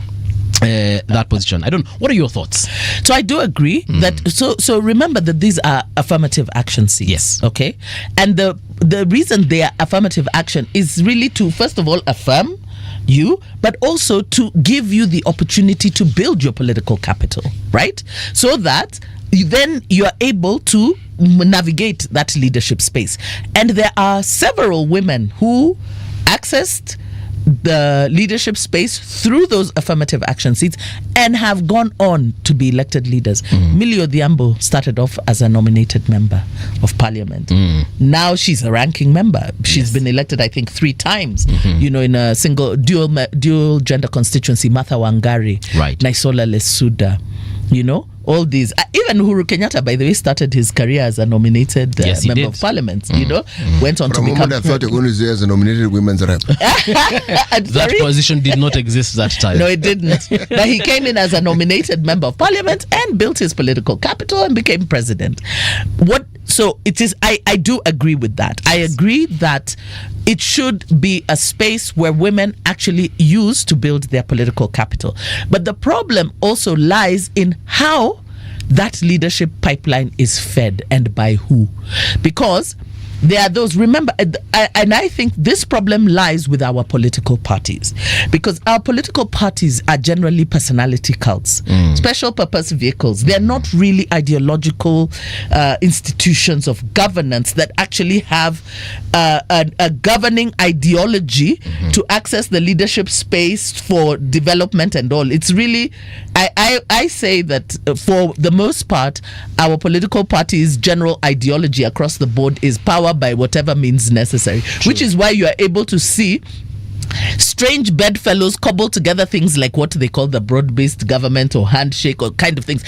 that position. I don't know. What are your thoughts? So I do agree that so remember that these are affirmative action seats. Yes. Okay. And the reason they are affirmative action is really to, first of all, affirm you, but also to give you the opportunity to build your political capital, right? So that then you are able to navigate that leadership space. And there are several women who accessed the leadership space through those affirmative action seats and have gone on to be elected leaders. Millie Odhiambo started off as a nominated member of Parliament. Now she's a ranking member. She's been elected, I think, 3 times, in a single dual gender constituency. Martha Wangari, Naisola Lesuda, all these. Even Uhuru Kenyatta, by the way, started his career as a nominated member of Parliament. Went on to become. I thought you were going to say as a nominated women's rep. That position did not exist that time. No, it didn't. But he came in as a nominated member of Parliament and built his political capital and became president. So it is. I do agree with that. I agree that it should be a space where women actually use to build their political capital. But the problem also lies in how that leadership pipeline is fed and by who. Because there are those, remember, and I think this problem lies with our political parties, because our political parties are generally personality cults, special purpose vehicles. They're not really ideological institutions of governance that actually have a governing ideology to access the leadership space for development and all. It's really, I say that for the most part, our political parties' general ideology across the board is power by whatever means necessary. True. Which is why you are able to see strange bedfellows cobble together things like what they call the broad-based government or handshake or kind of things,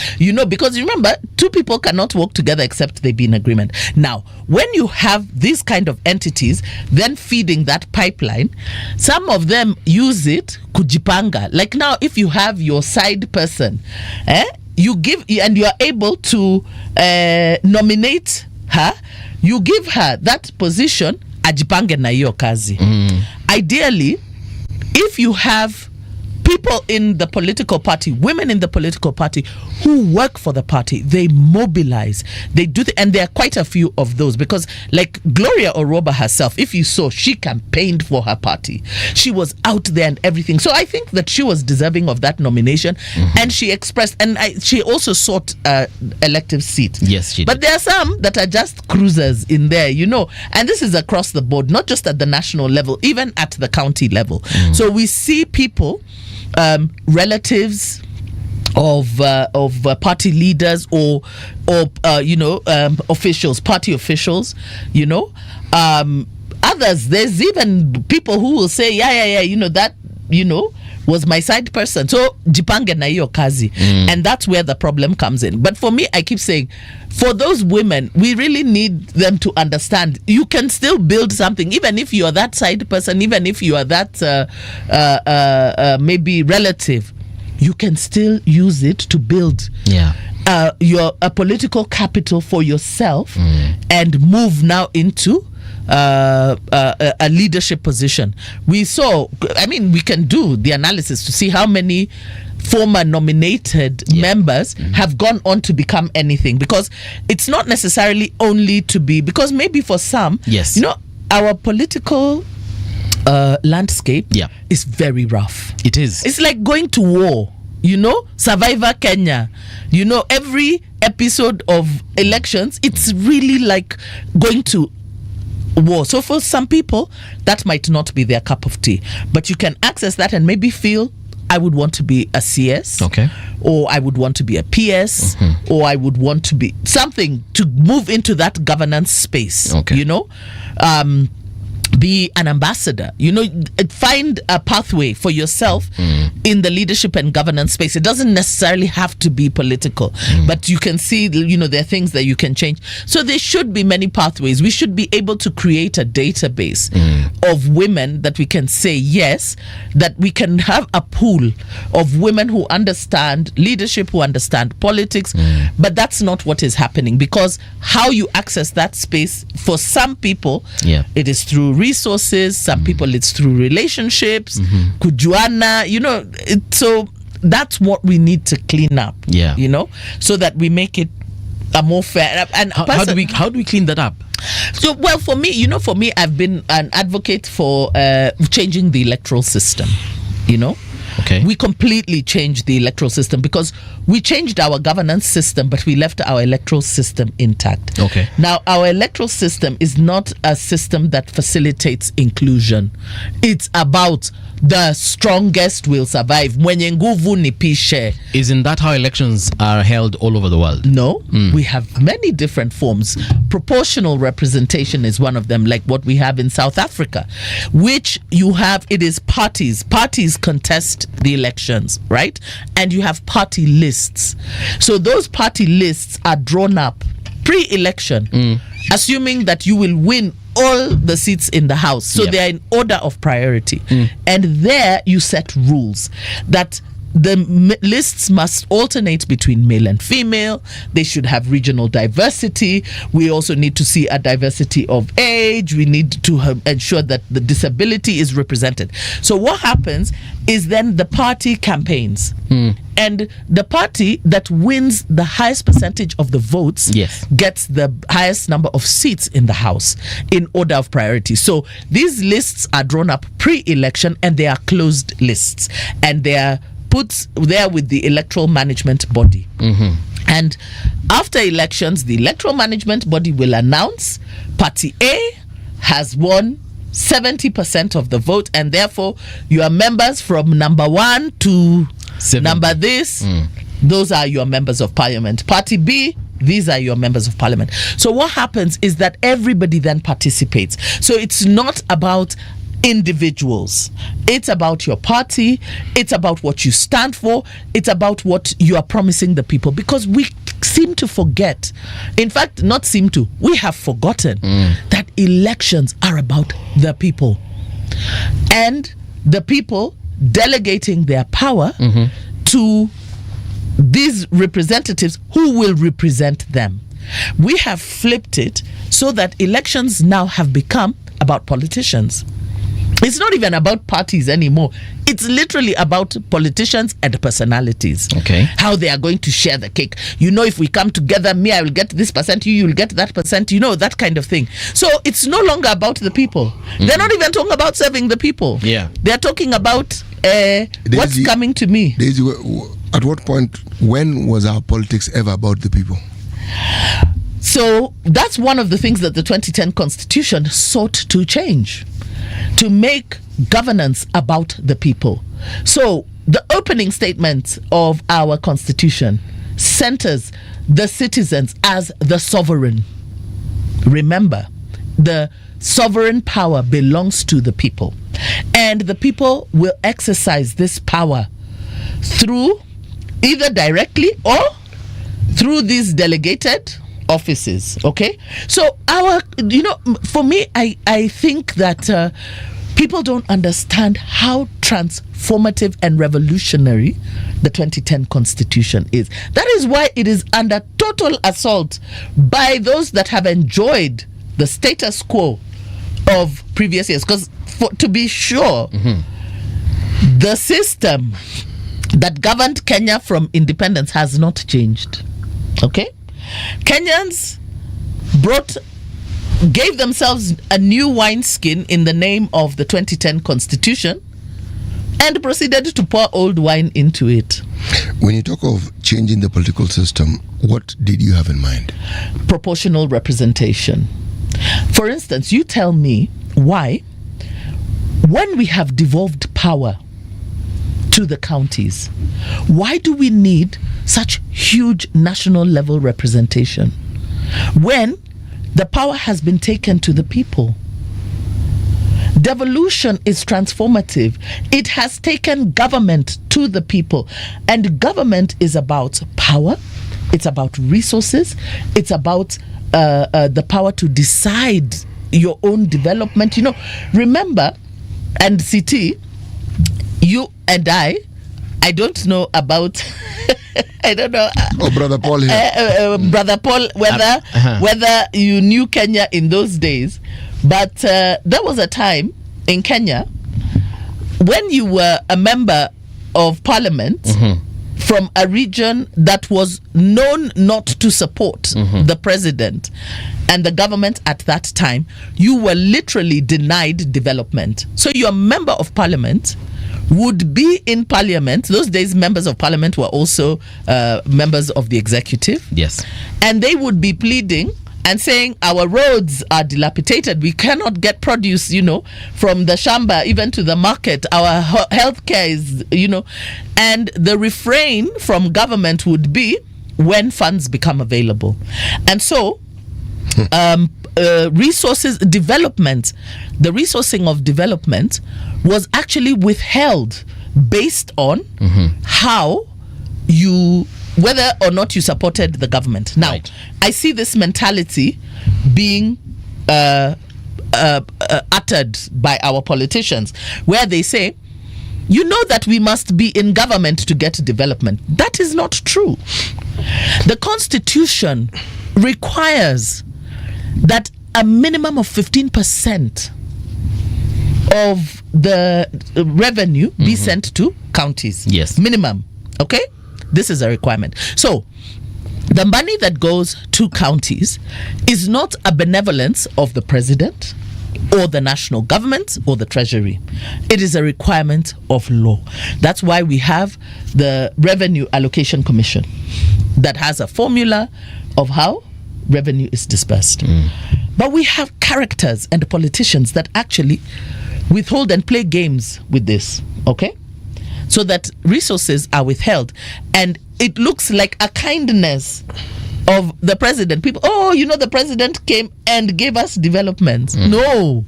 because remember, 2 people cannot work together except they be in agreement. Now, when you have these kind of entities then feeding that pipeline, some of them use it kujipanga. Like now, if you have your side person, you give, and you are able to nominate her, you give her that position, ajipange na hiyo kazi. Ideally, if you have people in the political party, women in the political party who work for the party, they mobilize, they do, and there are quite a few of those, because like Gloria Oroba herself, if you saw, she campaigned for her party. She was out there and everything. So I think that she was deserving of that nomination, and she expressed, and she also sought elective seat. Yes, she did. But there are some that are just cruisers in there, you know, and this is across the board, not just at the national level, even at the county level. So we see people, relatives of party leaders or officials, party officials, you know, others. There's even people who will say, yeah, you know, that, you know, was my side person, so jipange na hiyo kazi. And that's where the problem comes in. But for me, I keep saying, for those women, we really need them to understand you can still build something, even if you are that side person, even if you are that maybe relative, you can still use it to build your political capital for yourself and move now into a leadership position. We saw, I mean, we can do the analysis to see how many former nominated members have gone on to become anything, because it's not necessarily only to be, because maybe for some, you know, our political landscape is very rough. It is. It's like going to war, you know, Survivor Kenya, you know, every episode of elections, it's really like going to war. So for some people, that might not be their cup of tea, but you can access that and maybe feel, I would want to be a CS, or I would want to be a PS, or I would want to be something to move into that governance space, you know, be an ambassador, you know, find a pathway for yourself in the leadership and governance space. It doesn't necessarily have to be political, but you can see, you know, there are things that you can change. So there should be many pathways. We should be able to create a database of women that we can say, yes, that we can have a pool of women who understand leadership, who understand politics, but that's not what is happening, because how you access that space, for some people, it is through resources, some people it's through relationships, kujuana, you know, so that's what we need to clean up, you know, so that we make it a more fair. And how do we clean that up? So, well, for me, you know, I've been an advocate for changing the electoral system, you know. We completely changed the electoral system, because we changed our governance system, but we left our electoral system intact. Now, our electoral system is not a system that facilitates inclusion. It's about the strongest will survive. Mwenye nguvu nipishe. Isn't that how elections are held all over the world? No, we have many different forms. Proportional representation is one of them, like what we have in South Africa, which you have, it is parties. Parties contest the elections, right? And you have party lists. So those party lists are drawn up pre-election, assuming that you will win all the seats in the house. So they are in order of priority. And there you set rules that the lists must alternate between male and female. They should have regional diversity. We also need to see a diversity of age. We need to ensure that the disability is represented. So what happens is then the party campaigns. And the party that wins the highest percentage of the votes gets the highest number of seats in the House in order of priority. So these lists are drawn up pre-election, and they are closed lists. And they are put there with the electoral management body. And after elections, the electoral management body will announce Party A has won 70% of the vote, and therefore your members from number 1 to number this, those are your members of parliament. Party B, these are your members of parliament. So what happens is that everybody then participates. So it's not about individuals, it's about your party, it's about what you stand for, it's about what you are promising the people, because we seem to forget, in fact not seem to, we have forgotten that elections are about the people, and the people delegating their power to these representatives who will represent them. We have flipped it so that elections now have become about politicians. It's not even about parties anymore. It's literally about politicians and personalities. Okay. How they are going to share the cake. You know, if we come together, me, I will get this percent, you will get that percent, you know, that kind of thing. So it's no longer about the people. They're not even talking about serving the people. Yeah. They're talking about what's coming to me. Daisy, at what point, when was our politics ever about the people? So that's one of the things that the 2010 Constitution sought to change, to make governance about the people. So the opening statement of our Constitution centers the citizens as the sovereign. Remember, the sovereign power belongs to the people, and the people will exercise this power through either directly or through these delegated offices. Okay, so for me, I think that people don't understand how transformative and revolutionary the 2010 Constitution is. That is why it is under total assault by those that have enjoyed the status quo of previous years. Because to be sure, the system that governed Kenya from independence has not changed. Okay, Kenyans gave themselves a new wineskin in the name of the 2010 Constitution and proceeded to pour old wine into it. When you talk of changing the political system, what did you have in mind? Proportional representation. For instance, you tell me why, when we have devolved power to the counties, why do we need such huge national level representation when the power has been taken to the people? Devolution is transformative. It has taken government to the people, and government is about power, it's about resources, it's about the power to decide your own development. You know, remember, and CT, you and I don't know about I don't know. Brother Paul here. Brother Paul, whether you knew Kenya in those days, but there was a time in Kenya when you were a member of parliament from a region that was known not to support the president and the government at that time, you were literally denied development. So your member of parliament would be in parliament. Those days, members of parliament were also members of the executive. Yes. And they would be pleading and saying, our roads are dilapidated. We cannot get produce, from the shamba even to the market. Our healthcare is, and the refrain from government would be when funds become available. And so, resources development, the resourcing of development was actually withheld based on how whether or not you supported the government. Now, right. I see this mentality being uttered by our politicians, where they say, that we must be in government to get development. That is not true. The Constitution requires that a minimum of 15% of the revenue be sent to counties. Yes. Minimum. Okay? This is a requirement. So, the money that goes to counties is not a benevolence of the president or the national government or the treasury. It is a requirement of law. That's why we have the Revenue Allocation Commission that has a formula of how revenue is dispersed. But we have characters and politicians that actually withhold and play games with this, okay? So that resources are withheld, and it looks like a kindness of the president. People, the president came and gave us development. No.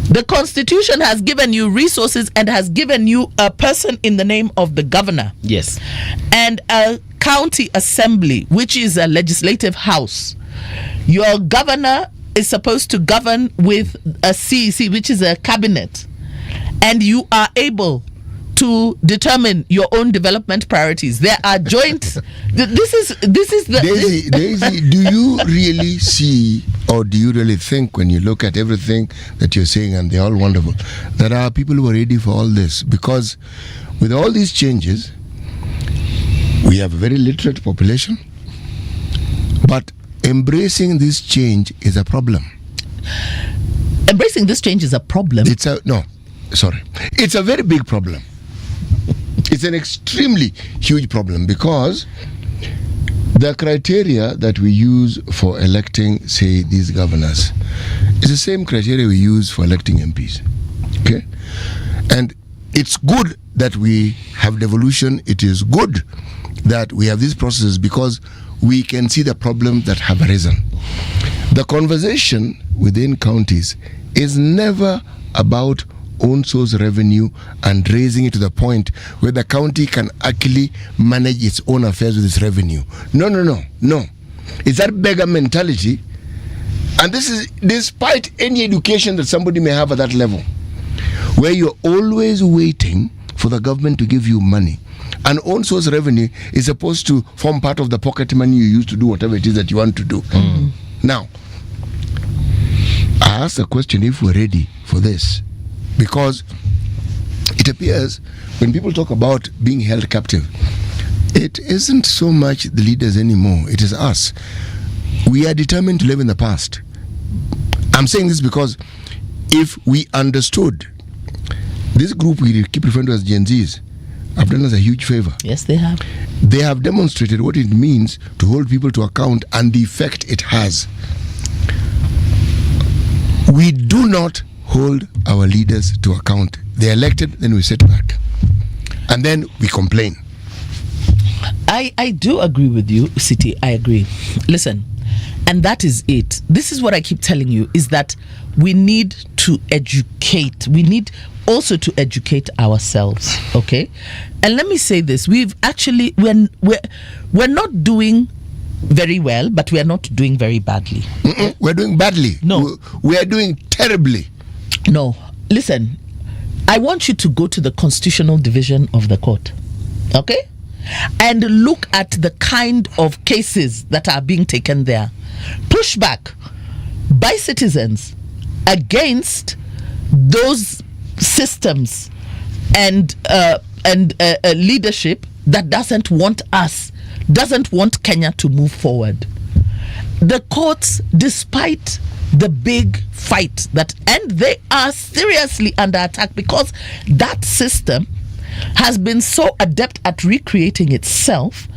The Constitution has given you resources and has given you a person in the name of the governor. Yes. And a county assembly, which is a legislative house. Your governor is supposed to govern with a CEC, which is a cabinet. And you are able to determine your own development priorities. There are joint. This is the Daisy, do you really see, or do you really think, when you look at everything that you're saying, and they're all wonderful, there are people who are ready for all this? Because with all these changes, we have a very literate population, but embracing this change is a problem. Embracing this change is a problem. It's a very big problem. It's an extremely huge problem, because the criteria that we use for electing, say, these governors is the same criteria we use for electing MPs. Okay? And it's good that we have devolution. It is good that we have these processes, because we can see the problems that have arisen. The conversation within counties is never about own source revenue and raising it to the point where the county can actually manage its own affairs with its revenue. No. It's that beggar mentality, and this is despite any education that somebody may have at that level, where you're always waiting for the government to give you money. And own source revenue is supposed to form part of the pocket money you use to do whatever it is that you want to do. Now, I asked the question if we're ready for this, because it appears when people talk about being held captive, it isn't so much the leaders anymore, it is us. We are determined to live in the past. I'm saying this because if we understood, this group we keep referring to as Gen Zs have done us a huge favor. Yes, they have. They have demonstrated what it means to hold people to account and the effect it has. We do not hold our leaders to account. They're elected, then we sit back. And then we complain. I do agree with you, Siti. I agree. Listen, and that is it. This is what I keep telling you, is that we need to educate. We need also to educate ourselves, okay? And let me say this: we've actually we're not doing very well, but we are not doing very badly. We're doing badly. No, we are doing terribly. No, listen. I want you to go to the Constitutional Division of the court, okay, and look at the kind of cases that are being taken there. Pushback by citizens against those systems and leadership that doesn't want Kenya to move forward. The courts, despite the big fight and they are seriously under attack, because that system has been so adept at recreating itself,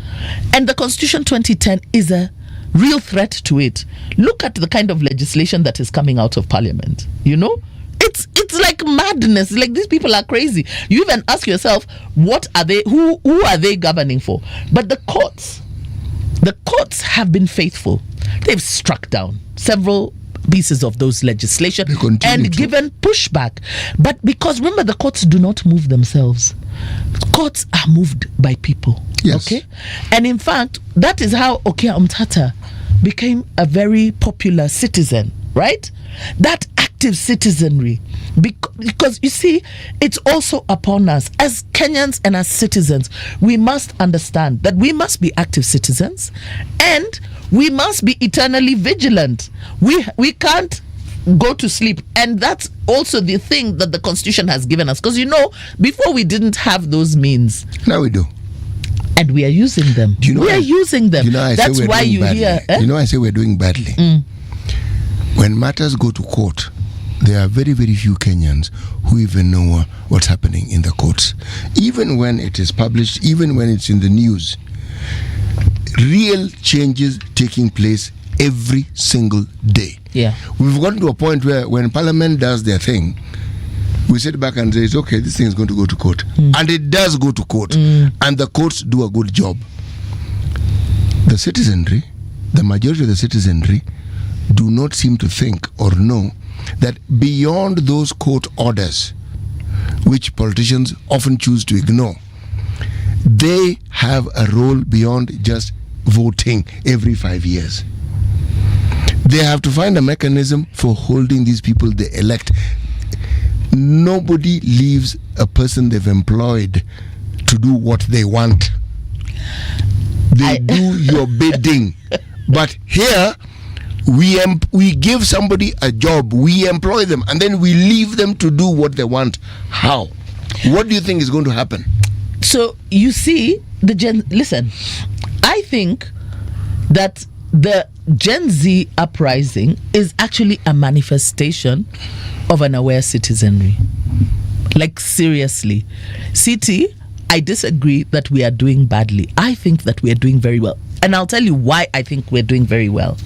and the Constitution 2010 is a real threat to it. Look at the kind of legislation that is coming out of Parliament. You know, it's like madness. Like, these people are crazy. You even ask yourself, what are they? Who are they governing for? But the courts have been faithful. They've struck down several pieces of those legislation and given pushback. But because remember, the courts do not move themselves. Courts are moved by people. Yes. Okay? And in fact, that is how Okia Umtata became a very popular citizen, right? That active citizenry. Because you see, it's also upon us as Kenyans and as citizens. We must understand that we must be active citizens and we must be eternally vigilant. We can't go to sleep, and that's also the thing that the Constitution has given us, because before we didn't have those means. Now we do, and we are using them. We are using them. That's why you hear. I say we're doing badly. When matters go to court, there are very, very few Kenyans who even know what's happening in the courts. Even when it is published, even when it's in the news, real changes taking place every single day. Yeah, we've gotten to a point where when Parliament does their thing, we sit back and say, it's okay, this thing is going to go to court. And it does go to court. And the courts do a good job. The citizenry, the majority of the citizenry, do not seem to think or know that beyond those court orders, which politicians often choose to ignore, they have a role beyond just voting every 5 years. They have to find a mechanism for holding these people they elect. nobody leaves a person they've employed to do what they want. They do your bidding. But here, we give somebody a job, we employ them, and then we leave them to do what they want. How? What do you think is going to happen? So you see, listen, I think that the Gen Z uprising is actually a manifestation of an aware citizenry. Like, seriously. CT, I disagree that we are doing badly. I think that we are doing very well. And I'll tell you why I think we're doing very well.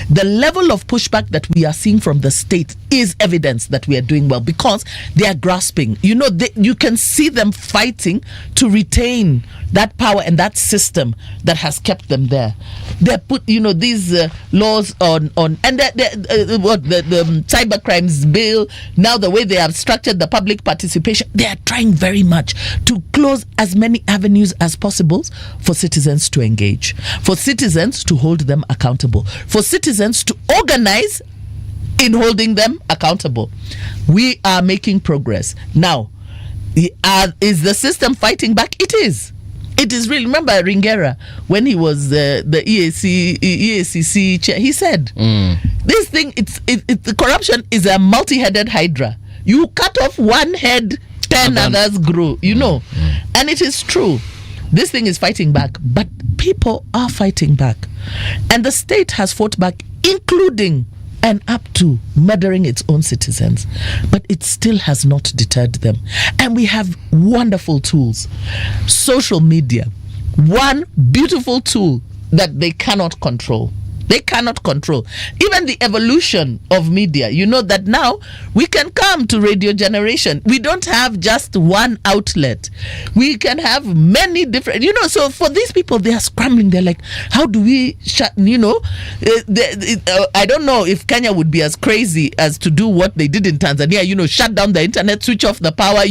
The level of pushback that we are seeing from the state is evidence that we are doing well, because they are grasping. You know, you can see them fighting to retain that power and that system that has kept them there. They put, these laws on and the cyber crimes bill. Now the way they have structured the public participation, they are trying very much to close as many avenues as possible for citizens to engage, for citizens to hold them accountable, for citizens to organize in holding them accountable. We are making progress. Now, is the system fighting back? It is. It is really. Remember Ringera, when he was the EACC chair, he said, this thing, the corruption is a multi-headed hydra. You cut off one head, 10 others grow, And it is true. This thing is fighting back, but people are fighting back. And the state has fought back, including and up to murdering its own citizens. But it still has not deterred them. And we have wonderful tools. Social media, one beautiful tool that they cannot control. They cannot control. Even the evolution of media. You know that now we can come to radio generation. We don't have just one outlet. We can have many different, so for these people, they are scrambling. They're like, how do we shut, I don't know if Kenya would be as crazy as to do what they did in Tanzania, shut down the internet, switch off the power,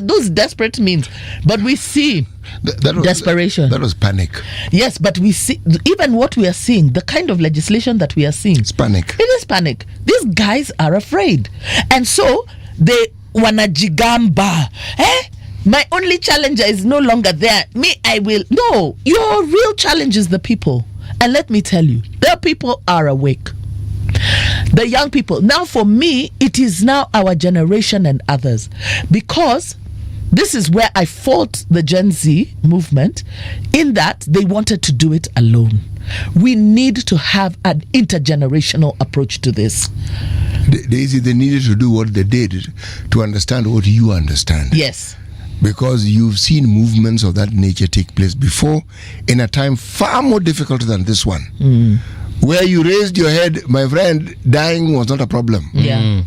those desperate means. But we see that was desperation. That was panic. Yes, but we see, even what we are seeing, the kind of legislation that we are seeing. It's panic. It is panic. These guys are afraid. And so they wanajigamba. My only challenger is no longer there. No, your real challenge is the people. And let me tell you, the people are awake. The young people. Now for me, it is now our generation and others. Because this is where I fault the Gen Z movement, in that they wanted to do it alone. We need to have an intergenerational approach to this. Daisy, they needed to do what they did to understand what you understand. Yes. Because you've seen movements of that nature take place before, in a time far more difficult than this one. Where you raised your head, my friend, dying was not a problem. Yeah.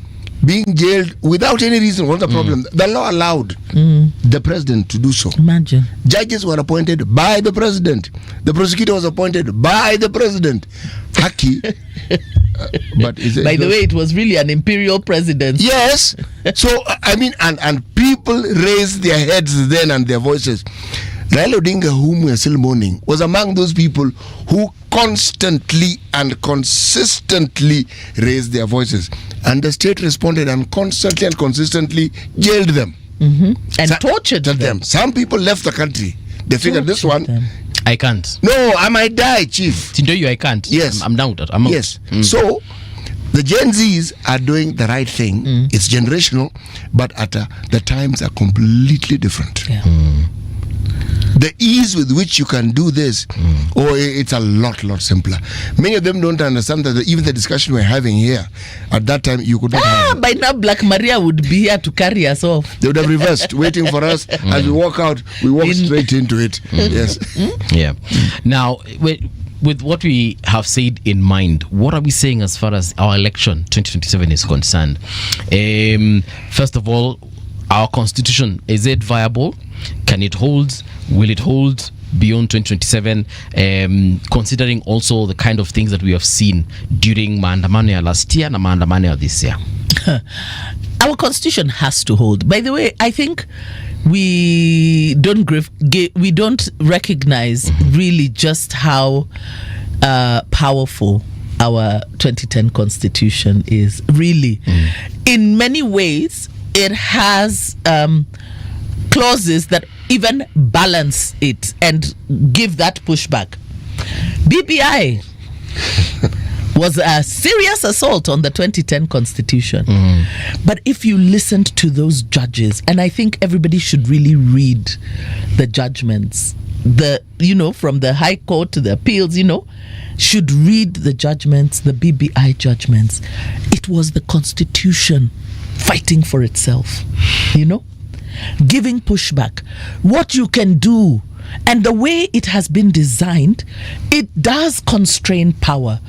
Being jailed without any reason was a problem. The law allowed the president to do so. Imagine. Judges were appointed by the president. The prosecutor was appointed by the president. Haki. But by the way, it was really an imperial president. Yes. So, and people raised their heads then and their voices. Raila Odinga, whom we are still mourning, was among those people who constantly and consistently raised their voices. And the state responded and constantly and consistently jailed them. And tortured them. Some people left the country. They figured this one, I can't. No, I might die, chief. Tindoyo, I can't. Yes. I'm down with that. I'm out. Yes. So, the Gen Zs are doing the right thing. It's generational, but the times are completely different. Yeah. The ease with which you can do this, it's a lot simpler. Many of them don't understand that even the discussion we're having here, at that time, you could not have. By now, Black Maria would be here to carry us off. They would have reversed, waiting for us. As we walk out, we walk straight into it. Yes. Yeah. Now, with what we have said in mind, what are we saying as far as our election 2027 is concerned? First of all, our constitution, is it viable? Can it hold? Will it hold beyond 2027? Considering also the kind of things that we have seen during maandamano last year and maandamano this year. Our constitution has to hold. By the way, I think we don't recognize really just how powerful our 2010 constitution is really. In many ways, it has clauses that even balance it and give that pushback. BBI was a serious assault on the 2010 constitution. But if you listened to those judges, and I think everybody should really read the judgments, from the High Court to the appeals, should read the judgments, the BBI judgments. It was the constitution fighting for itself, giving pushback, what you can do. And the way it has been designed, it does constrain power.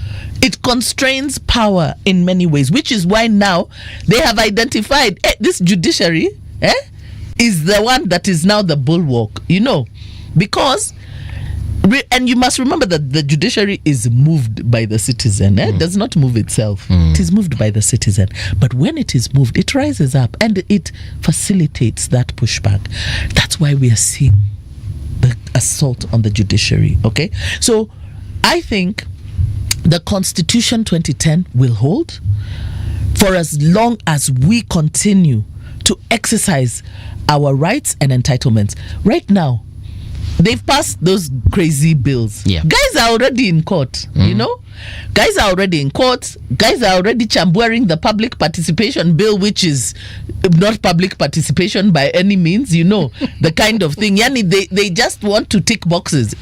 It constrains power in many ways, which is why now they have identified this judiciary is the one that is now the bulwark, because, and you must remember that the judiciary is moved by the citizen. It does not move itself. It is moved by the citizen. But when it is moved, it rises up and it facilitates that pushback. That's why we are seeing the assault on the judiciary. Okay, so I think the Constitution 2010 will hold for as long as we continue to exercise our rights and entitlements. Right now, they've passed those crazy bills. Guys are already in court, Guys are already in court. Guys are already chambuering the public participation bill, which is not public participation by any means, the kind of thing. Yani, they just want to tick boxes,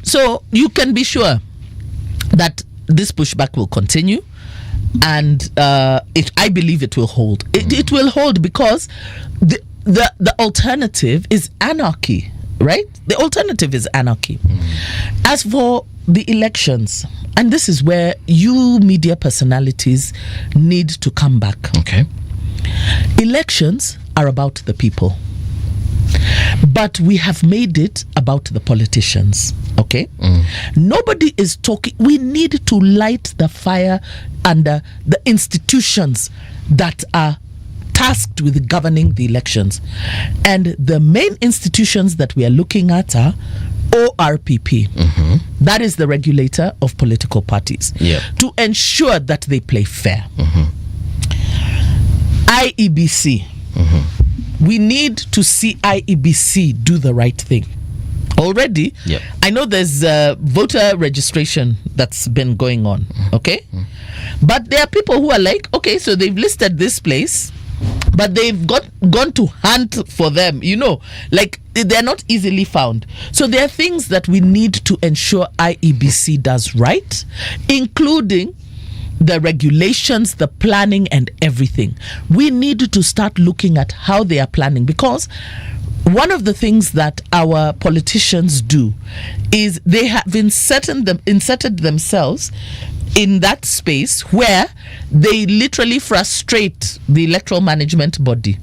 So you can be sure that this pushback will continue. And I believe it will hold. It will hold because the alternative is anarchy. Right? The alternative is anarchy. As for the elections, and this is where you media personalities need to come back. Okay. Elections are about the people, but we have made it about the politicians. Okay? Nobody is talking. We need to light the fire under the institutions that are tasked with governing the elections. And the main institutions that we are looking at are ORPP. That is the regulator of political parties. To ensure that they play fair. IEBC. We need to see IEBC do the right thing. Already, I know there's voter registration that's been going on. Okay? But there are people who are like, okay, so they've listed this place, but they've gone to hunt for them, like they're not easily found. So there are things that we need to ensure IEBC does right, including the regulations, the planning and everything. We need to start looking at how they are planning, because one of the things that our politicians do is they have inserted themselves in that space where they literally frustrate the electoral management body.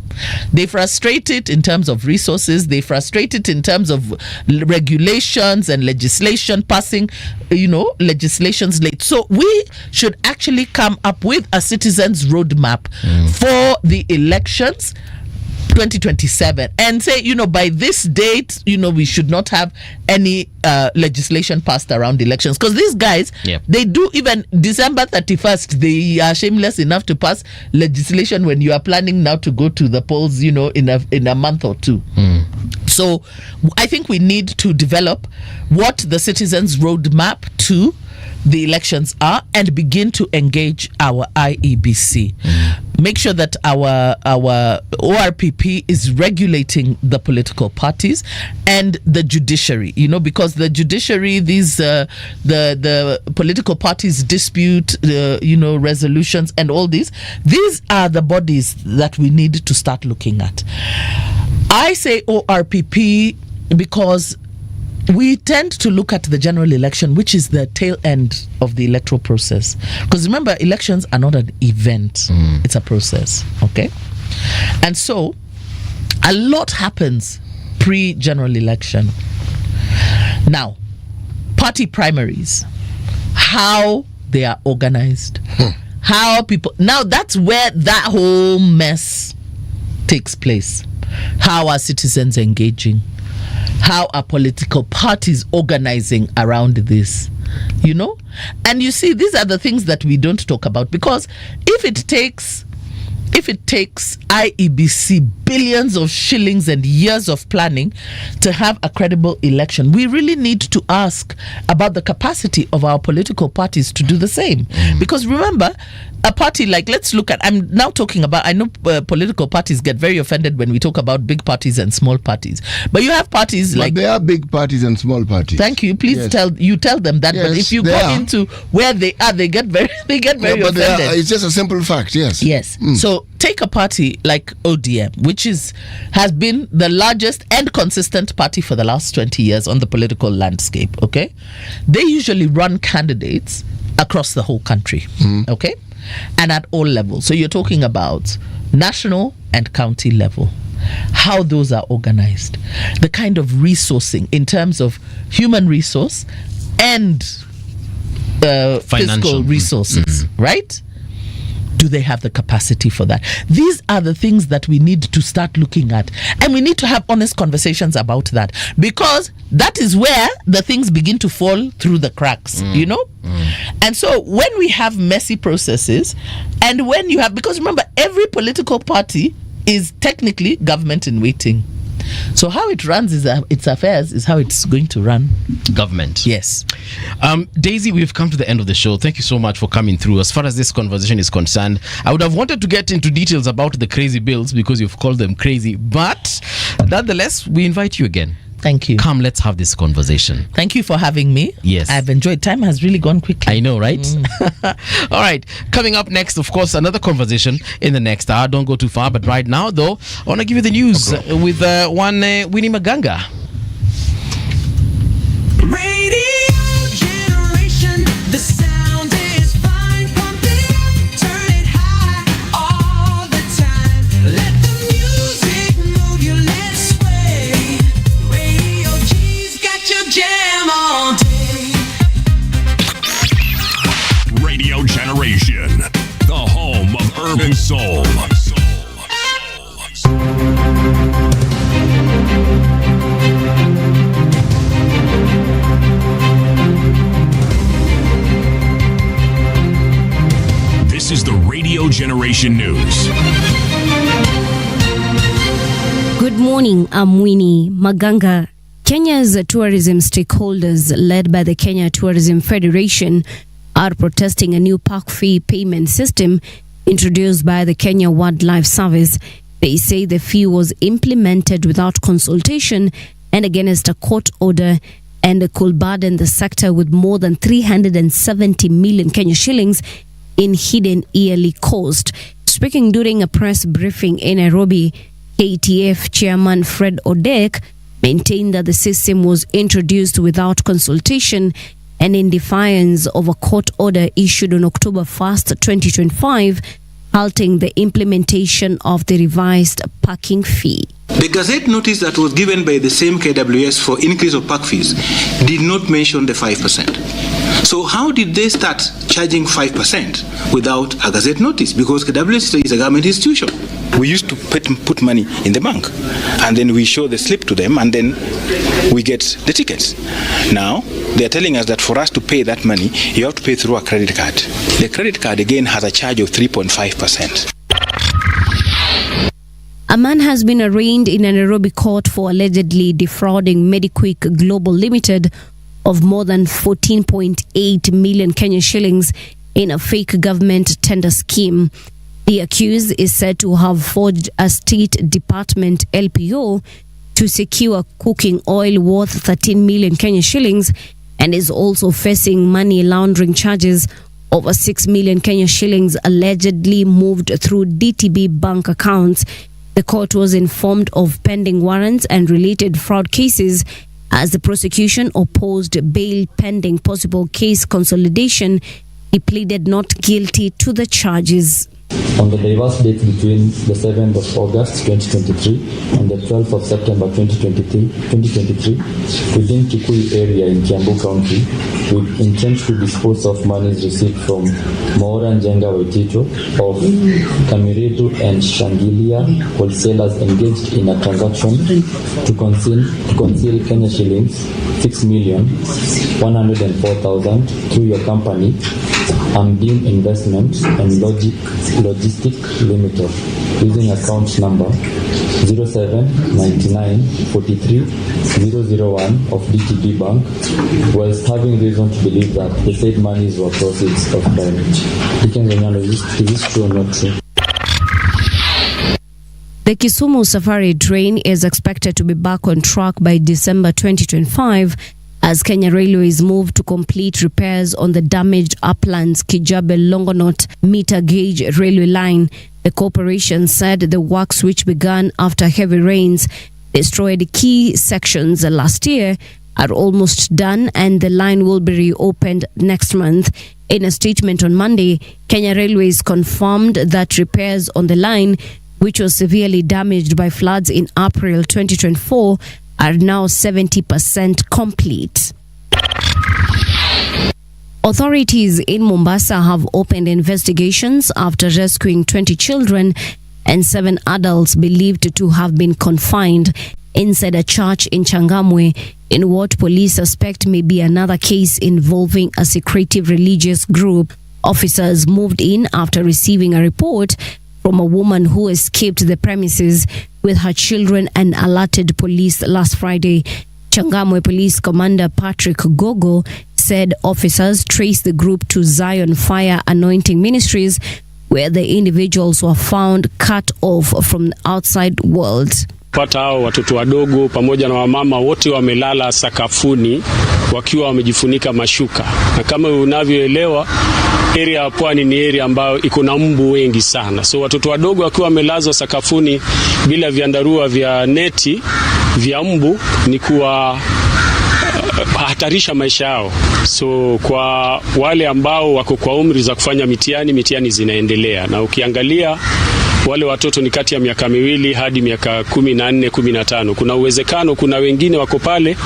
They frustrate it in terms of resources. They frustrate it in terms of regulations and legislation passing, legislations late. So we should actually come up with a citizens' roadmap for the elections 2027 and say, by this date, we should not have any legislation passed around elections, because these guys, they do even December 31st, they are shameless enough to pass legislation when you are planning now to go to the polls, in a month or two. So I think we need to develop what the citizens' roadmap to the elections are and begin to engage our IEBC. Make sure that our ORPP is regulating the political parties and the judiciary, because the judiciary, these the political parties dispute, resolutions and all these are the bodies that we need to start looking at. I say ORPP because we tend to look at the general election, which is the tail end of the electoral process. Because remember, elections are not an event, it's a process, okay? And so, a lot happens pre-general election. Now, party primaries, how they are organized, how people... Now, that's where that whole mess takes place. How are citizens engaging? How are political parties organizing around this? And you see, these are the things that we don't talk about, because if it takes IEBC billions of shillings and years of planning to have a credible election, we really need to ask about the capacity of our political parties to do the same. Because remember, a party like, let's look at, I'm now talking about, I know political parties get very offended when we talk about big parties and small parties, but you have parties like, there are big parties and small parties. Thank you. Please tell them that. Yes, but if you go into where they are, they get very offended. It's just a simple fact. Yes. So take a party like ODM, which has been the largest and consistent party for the last 20 years on the political landscape. Okay, they usually run candidates across the whole country. Okay, and at all levels. So you're talking about national and county level. How those are organized, the kind of resourcing in terms of human resource and fiscal resources, right? Do they have the capacity for that? These are the things that we need to start looking at, and we need to have honest conversations about that, because that is where the things begin to fall through the cracks, you know. And so when we have messy processes, and when you have, because remember, every political party is technically government in waiting. So how it runs its affairs is how it's going to run government. Yes. Daisy, we've come to the end of the show. Thank you so much for coming through. As far as this conversation is concerned, I would have wanted to get into details about the crazy bills because you've called them crazy, but nonetheless, we invite you again. Thank you. Come, let's have this conversation. Thank you for having me. Yes. I've enjoyed. Time has really gone quickly. I know, right? All right. Coming up next, of course, another conversation in the next hour. Don't go too far. But right now, though, I want to give you the news with one Winnie Maganga. Radio generation, the sound is fine. Pump it up, turn it high all the time. Let the music move you, let's sway. Radio G's got your jam all day. Radio Generation, the home of urban soul. This is the Radio Generation News. Good morning, I'm Winnie Maganga. Kenya's tourism stakeholders, led by the Kenya Tourism Federation, are protesting a new park fee payment system introduced by the Kenya Wildlife Service. They say the fee was implemented without consultation and against a court order, and could burden the sector with more than 370 million Kenya shillings in hidden yearly cost. Speaking during a press briefing in Nairobi, KTF Chairman Fred Odek maintained that the system was introduced without consultation and in defiance of a court order issued on October 1st, 2025, halting the implementation of the revised parking fee. The Gazette notice that was given by the same KWS for increase of park fees did not mention the 5%. So how did they start charging 5% without a Gazette notice? Because KWS is a government institution. We used to put money in the bank, and then we show the slip to them, and then we get the tickets. Now, they're telling us that for us to pay that money, you have to pay through a credit card. The credit card, again, has a charge of 3.5%. A man has been arraigned in a Nairobi court for allegedly defrauding Mediquick Global Limited of more than 14.8 million Kenya shillings in a fake government tender scheme. The accused is said to have forged a State Department LPO to secure cooking oil worth 13 million Kenya shillings and is also facing money laundering charges over 6 million Kenya shillings allegedly moved through DTB bank accounts. The court was informed of pending warrants and related fraud cases as the prosecution opposed bail pending possible case consolidation. He pleaded not guilty to the charges. On the diverse dates between the 7th of August 2023 and the 12th of September 2023 within Kikuyu area in Kiambu County, with intent to dispose of monies received from Maura Njenga Waitito of Kamiretu and Shangilia wholesalers engaged in a transaction to conceal Kenya shillings 6,104,000 through your company, Amdim Investment and Logistic Limited, using account number 0799430001 of DTB Bank, whilst having reason to believe that the said monies were proceeds of crime. Is this true or not true? The Kisumu Safari train is expected to be back on track by December 2025 as Kenya Railways move to complete repairs on the damaged Uplands Kijabe Longonot meter gauge railway line. The corporation said the works, which began after heavy rains destroyed key sections last year, are almost done and the line will be reopened next month. In a statement on Monday, Kenya Railways confirmed that repairs on the line, which was severely damaged by floods in April 2024, are now 70% complete. Authorities in Mombasa have opened investigations after rescuing 20 children and 7 adults believed to have been confined inside a church in Changamwe in what police suspect may be another case involving a secretive religious group. Officers moved in after receiving a report from a woman who escaped the premises with her children and alerted police last Friday. Changamwe Police Commander Patrick Gogo said officers traced the group to Zion Fire Anointing Ministries, where the individuals were found cut off from the outside world. Pata hao watoto wadogo pamoja na wamama wote wamelala sakafuni wakiwa wamejifunika mashuka. Na kama unavyoelewa, area ya pwani ni area ambayo iko na mbu wengi sana. So watoto wadogo wakiwa wamelazwa sakafuni bila vyandarua vya neti vya mbu ni kuwa hatarisha maisha yao. So kwa wale ambao wako kwa umri za kufanya mitihani zinaendelea. Na ukiangalia wale watoto ni kati ya miaka 2 hadi miaka 14, 15. Kuna uwezekano kuna wengine wako pale.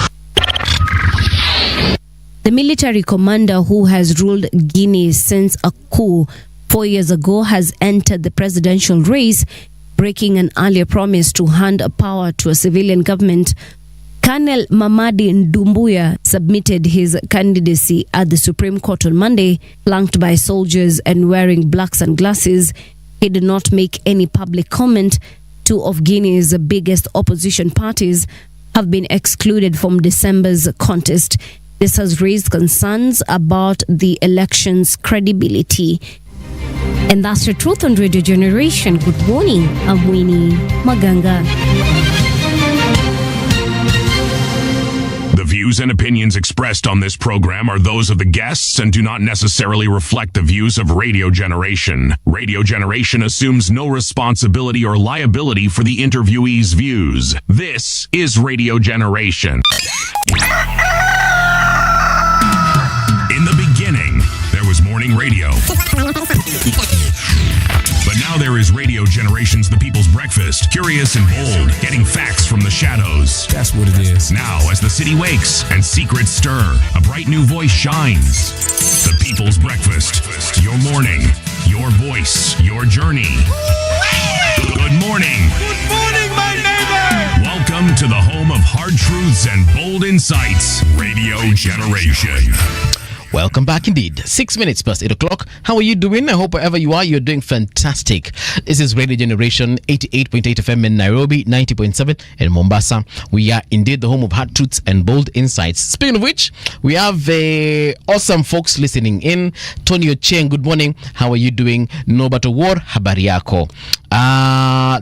The military commander who has ruled Guinea since a coup 4 years ago has entered the presidential race, breaking an earlier promise to hand power to a civilian government. Colonel Mamadi Ndumbuya submitted his candidacy at the Supreme Court on Monday, flanked by soldiers and wearing black sunglasses. He did not make any public comment. 2 of Guinea's biggest opposition parties have been excluded from December's contest. This has raised concerns about the election's credibility. And that's the truth on Radio Generation. Good morning. I'm Winnie Maganga. The views and opinions expressed on this program are those of the guests and do not necessarily reflect the views of Radio Generation. Radio Generation assumes no responsibility or liability for the interviewee's views. This is Radio Generation. In the beginning, there was morning radio. But now there is Radio Generation's The People's Breakfast, curious and bold, getting facts from the shadows. That's what it is. Now, as the city wakes and secrets stir, a bright new voice shines. The People's Breakfast, your morning, your voice, your journey. Good morning. Good morning, my neighbor. Welcome to the home of hard truths and bold insights, Radio Generation. Welcome back indeed. 6 minutes past 8 o'clock. How are you doing? I hope wherever you are, you're doing fantastic. This is Radio Generation 88.8 FM in Nairobi, 90.7 in Mombasa. We are indeed the home of hard truths and bold insights. Speaking of which, we have awesome folks listening in. Tony Ocheng, good morning. How are you doing? Nobato War, habari yako.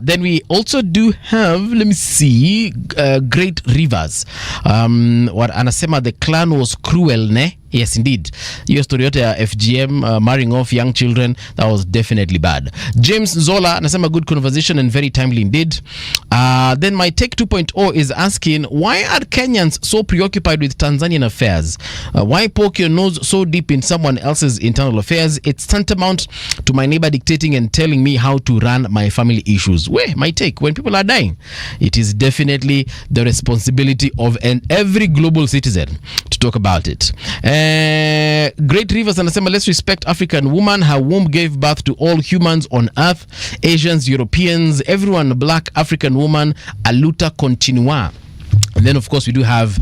Then we also do have, let me see, Great Rivers. What anasema the clan was cruel, ne? Yes, indeed. Hiyo story yote ya FGM marrying off young children, that was definitely bad. James Zola anasema good conversation and very timely indeed. Then my take 2.0 is asking, why are Kenyans so preoccupied with Tanzanian affairs? Why poke your nose so deep in someone else's internal affairs? It's tantamount to my neighbor dictating and telling me how to run my family issues. Where my take, when people are dying, it is definitely the responsibility of every global citizen to talk about it. Great Rivers anasema let's respect African woman. Her womb gave birth to all humans on earth, Asians, Europeans, everyone. Black African woman, aluta continua. And then of course we do have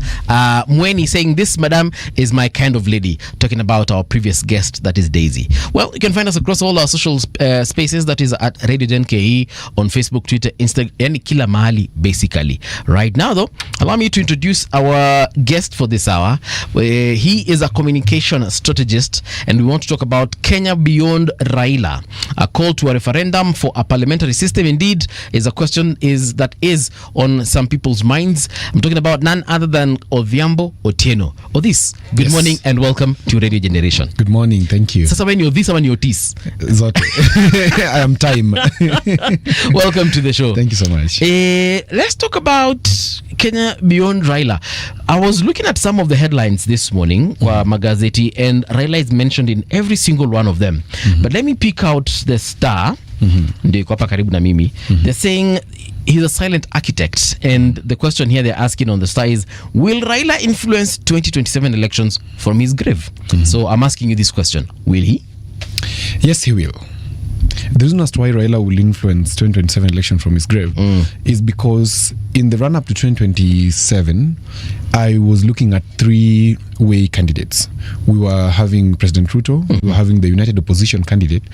Mweni saying this madam is my kind of lady, talking about our previous guest, that is Daisy. Well, you can find us across all our social spaces, that is at Radio NKE on Facebook, Twitter, Instagram, and kila mahali basically. Right now though, allow me to introduce our guest for this hour. He is a communication strategist and we want to talk about Kenya beyond Raila. A call to a referendum for a parliamentary system indeed is a question that is on some people's minds. I'm talking about none other than Odhiambo Otieno. Odhis, good morning and welcome to Radio Generation. Good morning, thank you. Sasa when you're this, when you're Otis. I am time. Welcome to the show. Thank you so much. Let's talk about Kenya beyond Raila. I was looking at some of the headlines this morning, magazeti, and Raila is mentioned in every single one of them. But let me pick out the Star. They're saying he's a silent architect, and the question here they're asking on the Star is, will Raila influence 2027 elections from his grave? So I'm asking you this question, will he? Yes, he will. The reason as to why Raila will influence 2027 election from his grave is because in the run-up to 2027, I was looking at three-way candidates. We were having President Ruto, we were having the United Opposition candidate,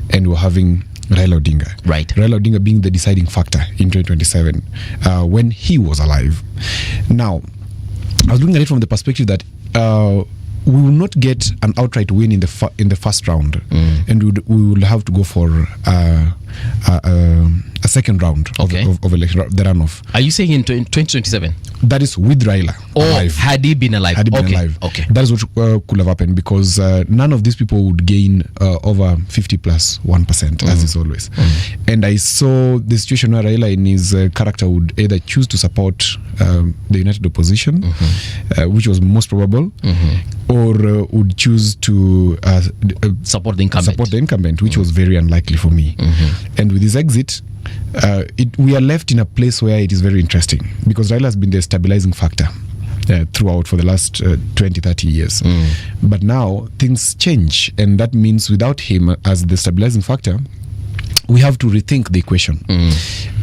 and we were having Raila Odinga. Right. Raila Odinga being the deciding factor in 2027 when he was alive. Now, I was looking at it from the perspective that we will not get an outright win in the first round, and we will have to go for a second round of election, the runoff. Are you saying in 2027? That is with Raila alive. Had he been alive? Had he been alive. Okay. That is what could have happened, because none of these people would gain over 50 plus 1%, as is always. And I saw the situation where Raila in his character would either choose to support the United Opposition, which was most probable, or would choose to support the incumbent, which was very unlikely for me. And with his exit, we are left in a place where it is very interesting, because Raila has been the stabilizing factor throughout for the last 20-30 years. But now things change, and that means without him as the stabilizing factor, we have to rethink the equation.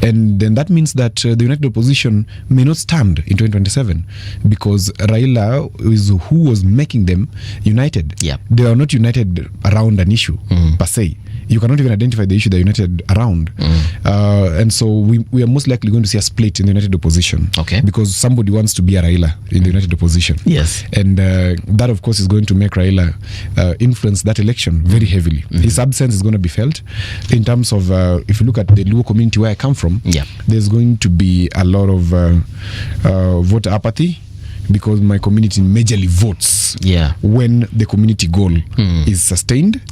And then that means that the United Opposition may not stand in 2027, because Raila is who was making them united. They are not united around an issue per se. You cannot even identify the issue they're united around. And so we are most likely going to see a split in the United Opposition. Because somebody wants to be a Raila in the United Opposition. Yes. And that, of course, is going to make Raila influence that election very heavily. His absence is going to be felt. In terms of, if you look at the Luo community where I come from, there's going to be a lot of voter apathy, because my community majorly votes when the community goal is sustained,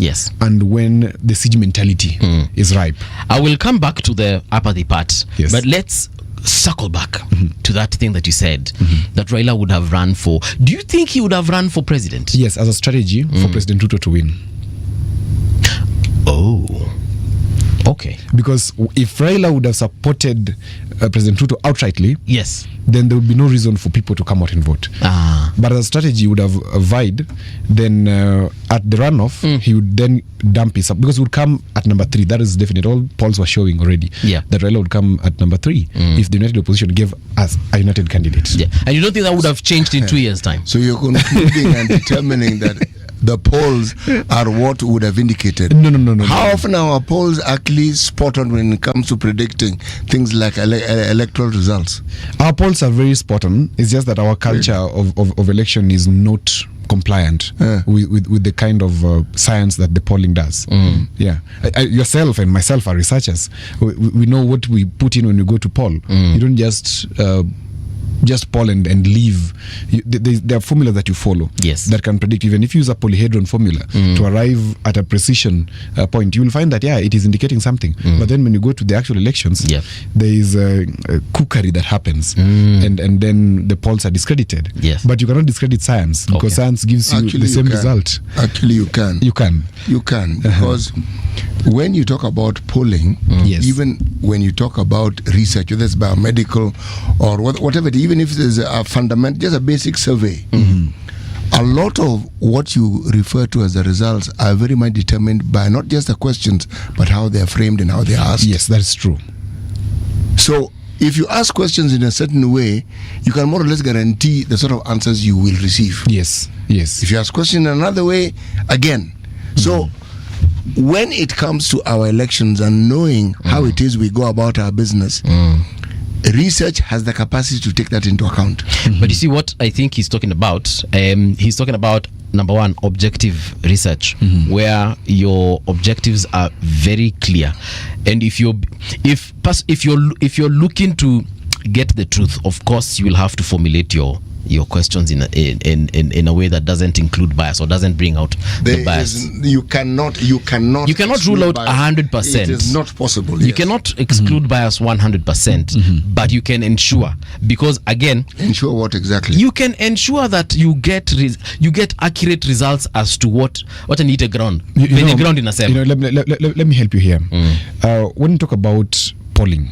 and when the siege mentality is ripe. I will come back to the apathy part, but let's circle back to that thing that you said, that Raila would have run for. Do you think he would have run for president? Yes, as a strategy for President Ruto to win. Okay. Because if Raila would have supported President Ruto outrightly, then there would be no reason for people to come out and vote. But as a strategy, he would have vied. Then at the runoff, he would then dump his, because he would come at number 3. That is definite. All polls were showing already that Raila would come at number 3 if the United Opposition gave us a united candidate. And you don't think that would have changed in 2 years' time? So you're concluding and determining that the polls are what would have indicated. No. How often are our polls actually spot on when it comes to predicting things like electoral results? Our polls are very spot on. It's just that our culture of election is not compliant with the kind of science that the polling does. Yeah, yourself and myself are researchers. We know what we put in when we go to poll. You don't just poll and leave. There are formulas that you follow that can predict. Even if you use a polyhedron formula to arrive at a precision point, you will find that it is indicating something. But then when you go to the actual elections, there is a cookery that happens, and then the polls are discredited. But you cannot discredit science, because science gives you the same result. Actually, you can. You can because when you talk about polling, even when you talk about research, whether it's biomedical or whatever, even if there's a fundamental, just a basic survey, a lot of what you refer to as the results are very much determined by not just the questions, but how they are framed and how they are asked. Yes, that's true. So if you ask questions in a certain way, you can more or less guarantee the sort of answers you will receive. Yes. If you ask questions in another way, again. So when it comes to our elections and knowing how it is we go about our business, research has the capacity to take that into account. But you see what I think he's talking about? He's talking about, number one, objective research, where your objectives are very clear. And if you're looking to get the truth, of course you will have to formulate your questions in a way that doesn't include bias or doesn't bring out the bias. You cannot rule out 100%. It is not possible. You cannot exclude bias 100%, but you can ensure, because again, ensure what exactly? You can ensure that you get accurate results as to what an eater ground ground in a cell. Let me help you here. When you talk about polling,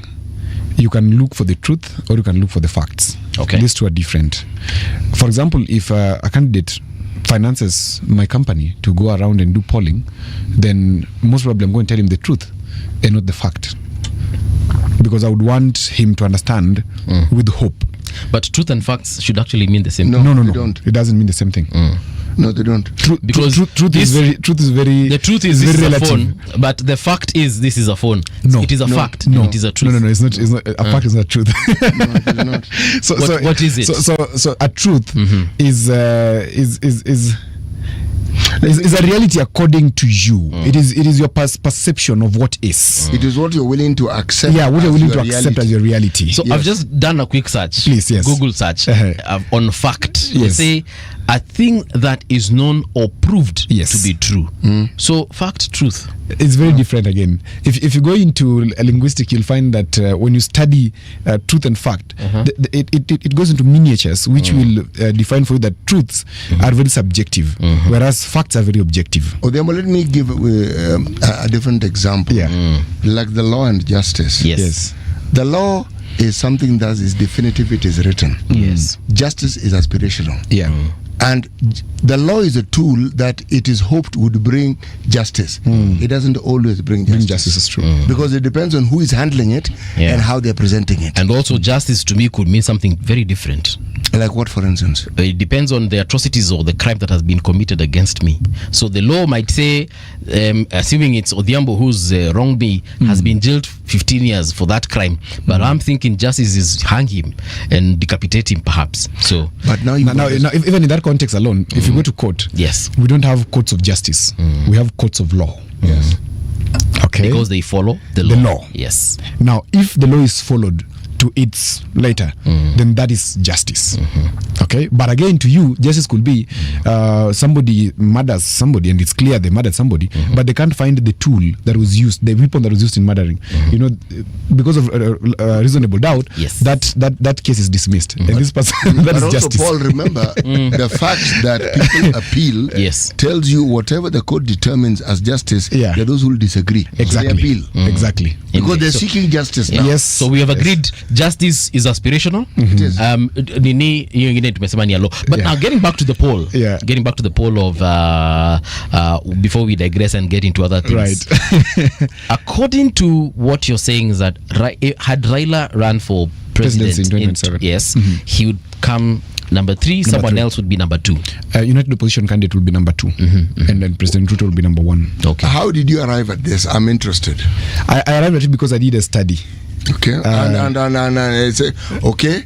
you can look for the truth or you can look for the facts. These two are different. For example, if a candidate finances my company to go around and do polling, then most probably I'm going to tell him the truth and not the fact, because I would want him to understand with hope. But truth and facts should actually mean the same thing. No, they don't. It doesn't mean the same thing. No, they don't. Because truth is very. The truth is this is a phone, but the fact is this is a phone. No, it is a fact. No, it is a truth. No, it's not. A fact is not truth. No, it is not. So what is it? So a truth is a reality according to you. It is your perception of what is. It is what you're willing to accept. Yeah, what you're willing to accept as your reality. So I've just done a quick search. Please, yes. Google search on fact. Yes. Say a thing that is known or proved to be true. So fact, truth. It's very different again. If you go into linguistic, you'll find that when you study truth and fact, it goes into miniatures, which will define for you that truths are very subjective, whereas facts are very objective. Odemo, let me give a different example. Like the law and justice. Yes. The law is something that is definitive, it is written. Yes. Justice is aspirational. And the law is a tool that it is hoped would bring justice. It doesn't always bring justice. Justice is true. Because it depends on who is handling it and how they're presenting it. And also justice to me could mean something very different. Like what, for instance? It depends on the atrocities or the crime that has been committed against me. So the law might say, assuming it's Odhiambo who's wronged me, has been jailed 15 years for that crime. But I'm thinking justice is hang him and decapitate him perhaps. So, but now even in that context alone, if you go to court, we don't have courts of justice. We have courts of law. Okay. Because they follow the law. Yes. Now, if the law is followed to its later, then that is justice. Okay, but again, to you, justice could be somebody murders somebody and it's clear they murdered somebody, but they can't find the tool that was used, the weapon that was used in murdering. Because of reasonable doubt, that case is dismissed, and this person that is also, justice. Paul, remember the fact that people appeal tells you whatever the court determines as justice, there are those who will disagree. Exactly. So they appeal. Exactly. Because they're seeking justice now. Yes. So we have agreed justice is aspirational. It is. But now getting back to the poll, of before we digress and get into other things, according to what you're saying is that had Raila run for president in 2027, he would come number 3, someone else would be number 2. United Opposition candidate will be number 2, and then President Ruto will be number 1. Okay. How did you arrive at this? I'm interested. I arrived at it because I did a study. Okay. And say, okay.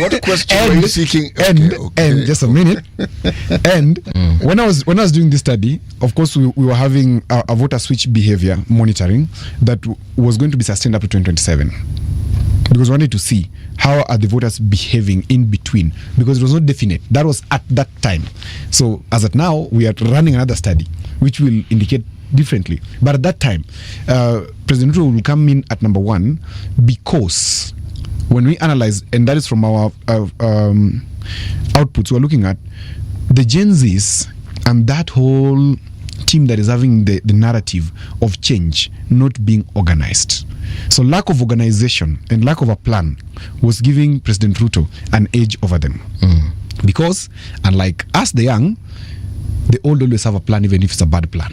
What question were you seeking? And just a minute. And when I was doing this study, of course, we were having a voter switch behavior monitoring that was going to be sustained up to 2027. Because we wanted to see how are the voters behaving in between, because it was not definite. That was at that time. So as at now, we are running another study which will indicate differently. But at that time, President Ruto will come in at number 1 because when we analyze, and that is from our outputs, we're looking at the Gen Zs and that whole team that is having the narrative of change not being organized. So lack of organization and lack of a plan was giving President Ruto an edge over them. Because unlike us, the young, the old always have a plan, even if it's a bad plan.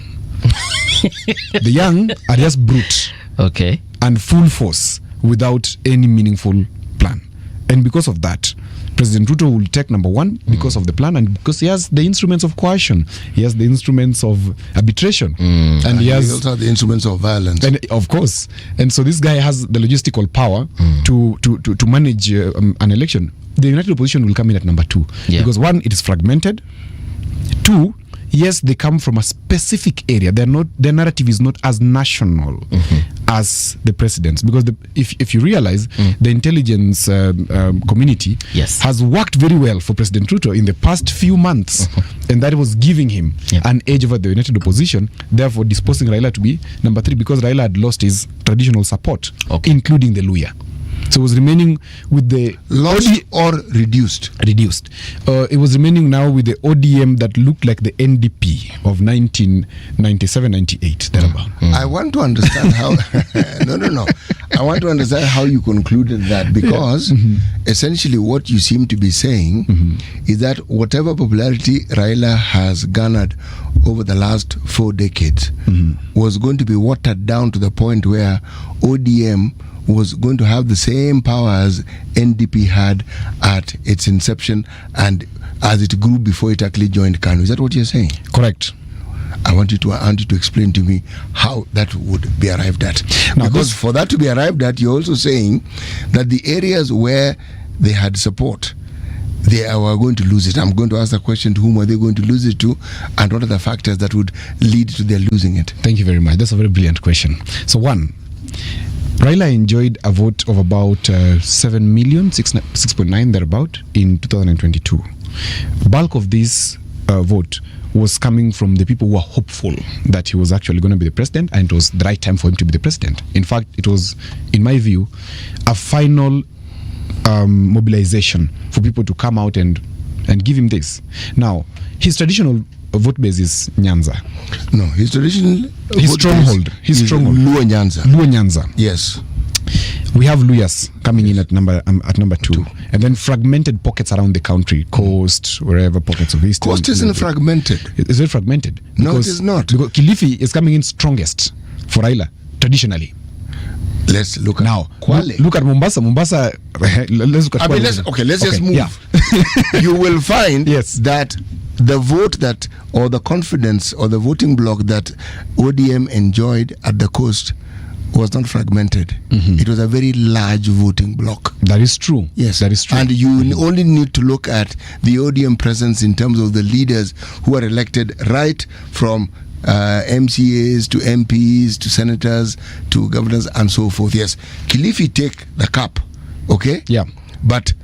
The young are just brute, okay, and full force without any meaningful plan. And because of that, President Ruto will take number 1 because of the plan, and because he has the instruments of coercion, he has the instruments of arbitration, and he also has the instruments of violence. And of course, and so this guy has the logistical power to manage an election. The United Opposition will come in at number 2 because 1, it is fragmented. 2, yes, they come from a specific area. Their narrative is not as national as the president's, because if you realize, the intelligence community has worked very well for President Ruto in the past few months, and that was giving him an edge over the United Opposition, therefore disposing Raila to be number 3, because Raila had lost his traditional support, including the Luya. So it was remaining with the lost or reduced. It was remaining now with the ODM that looked like the NDP of 1997-98. I want to understand how. No. I want to understand how you concluded that, because essentially what you seem to be saying is that whatever popularity Raila has garnered over the last 4 decades was going to be watered down to the point where ODM was going to have the same power as NDP had at its inception and as it grew before it actually joined KANU. Is that what you're saying? Correct. I want you to explain to me how that would be arrived at. Now, because for that to be arrived at, you're also saying that the areas where they had support, they are going to lose it. I'm going to ask the question, to whom are they going to lose it to, and what are the factors that would lead to their losing it? Thank you very much. That's a very brilliant question. So 1, Raila enjoyed a vote of about 7 million, 6.9 thereabout in 2022. Bulk of this vote was coming from the people who were hopeful that he was actually going to be the president, and it was the right time for him to be the president. In fact, it was, in my view, a final mobilization for people to come out and give him this. Now, his traditional vote base is Nyanza. No, his traditional stronghold. His stronghold. Luo Nyanza. Luo Nyanza. Yes. We have Luyas coming in at number 2, and then fragmented pockets around the country, coast, wherever pockets of east. Coast isn't fragmented. Is it fragmented? No, it is not. Because Kilifi is coming in strongest for Raila traditionally. Let's look at now. Kwale. Look at Mombasa. Let's look at Kwale. Let's just move. Yeah. You will find that the vote that, or the confidence, or the voting block that ODM enjoyed at the coast was not fragmented. It was a very large voting block. That is true. Yes, that is true. And you only need to look at the ODM presence in terms of the leaders who are elected, right from MCAs to MPs to senators to governors and so forth. Yes, Kilifi take the cup, okay? Yeah. But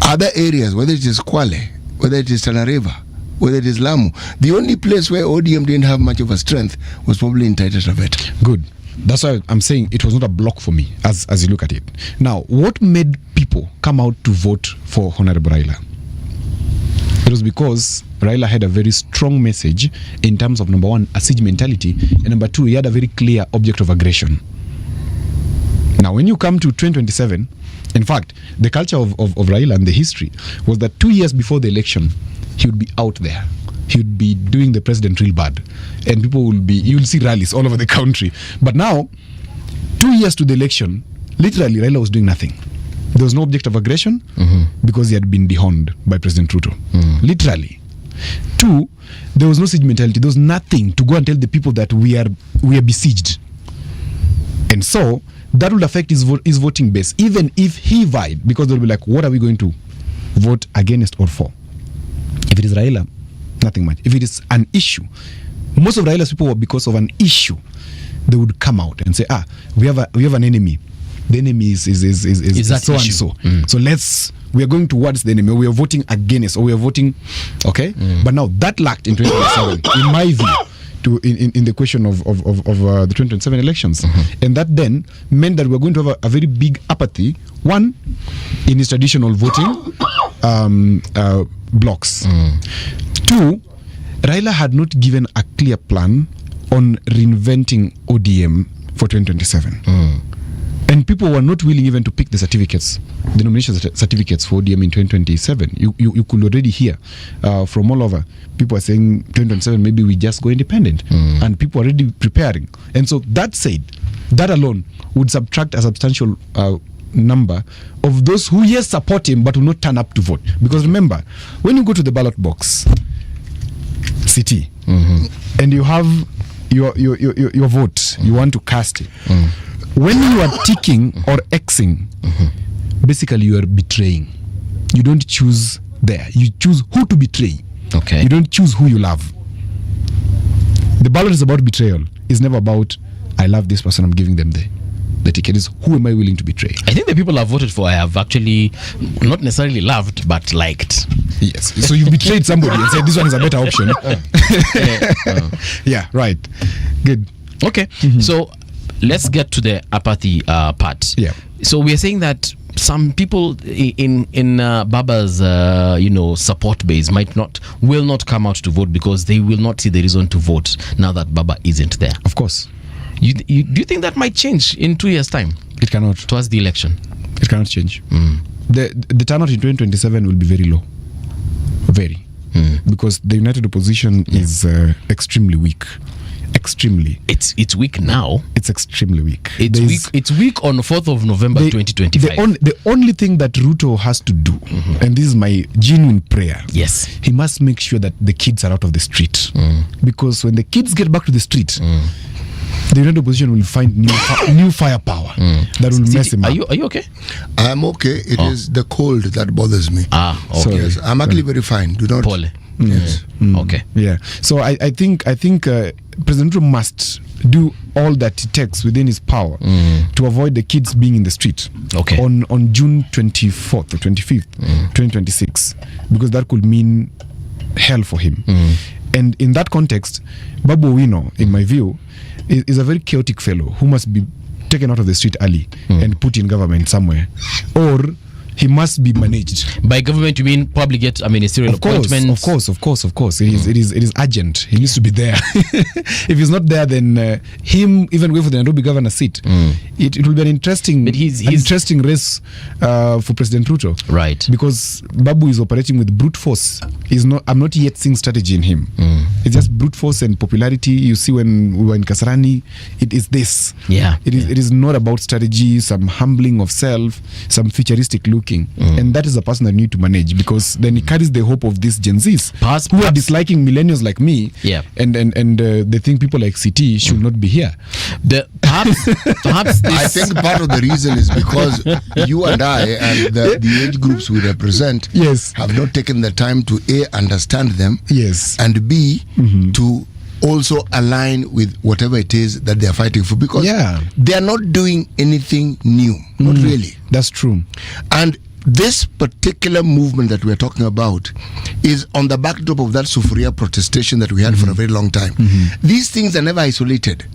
other areas, whether it is Kwale, whether it is Tana River, whether it is Lamu, the only place where ODM didn't have much of a strength was probably in Taita Taveta. Good. That's why I'm saying it was not a block for me as you look at it. Now, what made people come out to vote for Honorable Raila? It was because Raila had a very strong message in terms of, number 1, a siege mentality, and number 2, he had a very clear object of aggression. Now, when you come to 2027, in fact, the culture of Raila and the history was that 2 years before the election, he would be out there. He would be doing the president real bad, and you will see rallies all over the country. But now, 2 years to the election, literally Raila was doing nothing. There was no object of aggression because he had been dehoned by President Ruto. Literally. 2, there was no siege mentality. There was nothing to go and tell the people that we are besieged. And so that will affect his voting base, even if he vied, because they'll be like, what are we going to vote against or for? If it is Raila, nothing much. If it is an issue, most of Raila's people were because of an issue, they would come out and say, we have an enemy. The enemy is so and so. So we are going towards the enemy. We are voting against, or we are voting, okay? But now that lacked in 2027, in my view, in the question of the 2027 elections. And that then meant that we are going to have a very big apathy, one, in his traditional voting blocks. Two, Raila had not given a clear plan on reinventing ODM for 2027. And people were not willing even to pick the certificates, the nomination certificates for ODM in 2027. You could already hear from all over. People are saying 2027, maybe we just go independent. And people are already preparing. And so that said, that alone would subtract a substantial number of those who, yes, support him, but will not turn up to vote. Because remember, when you go to the ballot box, CT, and you have your vote, you want to cast it. When you are ticking or Xing, basically you are betraying. You don't choose there. You choose who to betray. Okay. You don't choose who you love. The ballot is about betrayal. It's never about, I love this person, I'm giving them the ticket. Is who am I willing to betray? I think the people I've voted for, I have actually not necessarily loved, but liked. Yes. So you betrayed somebody and said, this one is a better option. Yeah, right. Good. Okay. So let's get to the apathy part. Yeah. So we're saying that some people in Baba's support base will not come out to vote because they will not see the reason to vote now that Baba isn't there. Of course. Do you think that might change in 2 years' time? It cannot. Towards the election. It cannot change. The turnout in 2027 will be very low. Very. Because the united opposition is extremely weak. Extremely. It's weak now. It's extremely weak. It's weak on 4th of November 2025. The only thing that Ruto has to do, and this is my genuine prayer, yes, he must make sure that the kids are out of the street. Because when the kids get back to the street, the united opposition will find new firepower that will mess him up. Are you okay? I'm okay. It is the cold that bothers me. Okay. So, yes, I'm actually very fine. Do not. Pole. Yes. Okay. Yeah. So I think President Ruto must do all that it takes within his power to avoid the kids being in the street. Okay. On June 24th or 25th, 2026, because that could mean hell for him. And in that context, Babu Owino, in my view, is a very chaotic fellow who must be taken out of the street early and put in government somewhere, or he must be managed. By government, you mean probably get a ministerial appointment? Of course. It is urgent. He needs to be there. If he's not there, then him even going for the Nairobi governor seat, it will be an interesting, interesting race for President Ruto. Right. Because Babu is operating with brute force. I'm not yet seeing strategy in him. It's just brute force and popularity. You see, when we were in Kasarani, it is this. Yeah. It is not about strategy, some humbling of self, some futuristic look. And that is a person that you need to manage, because then he carries the hope of these Gen Zs who are disliking millennials like me, and they think people like CT should not be here. Perhaps I think part of the reason is because you and I and the age groups we represent have not taken the time to A, understand them, and B, to also align with whatever it is that they are fighting for, because they are not doing anything new. Not really. That's true. And this particular movement that we're talking about is on the backdrop of that Sufuria protestation that we had for a very long time. These things are never isolated.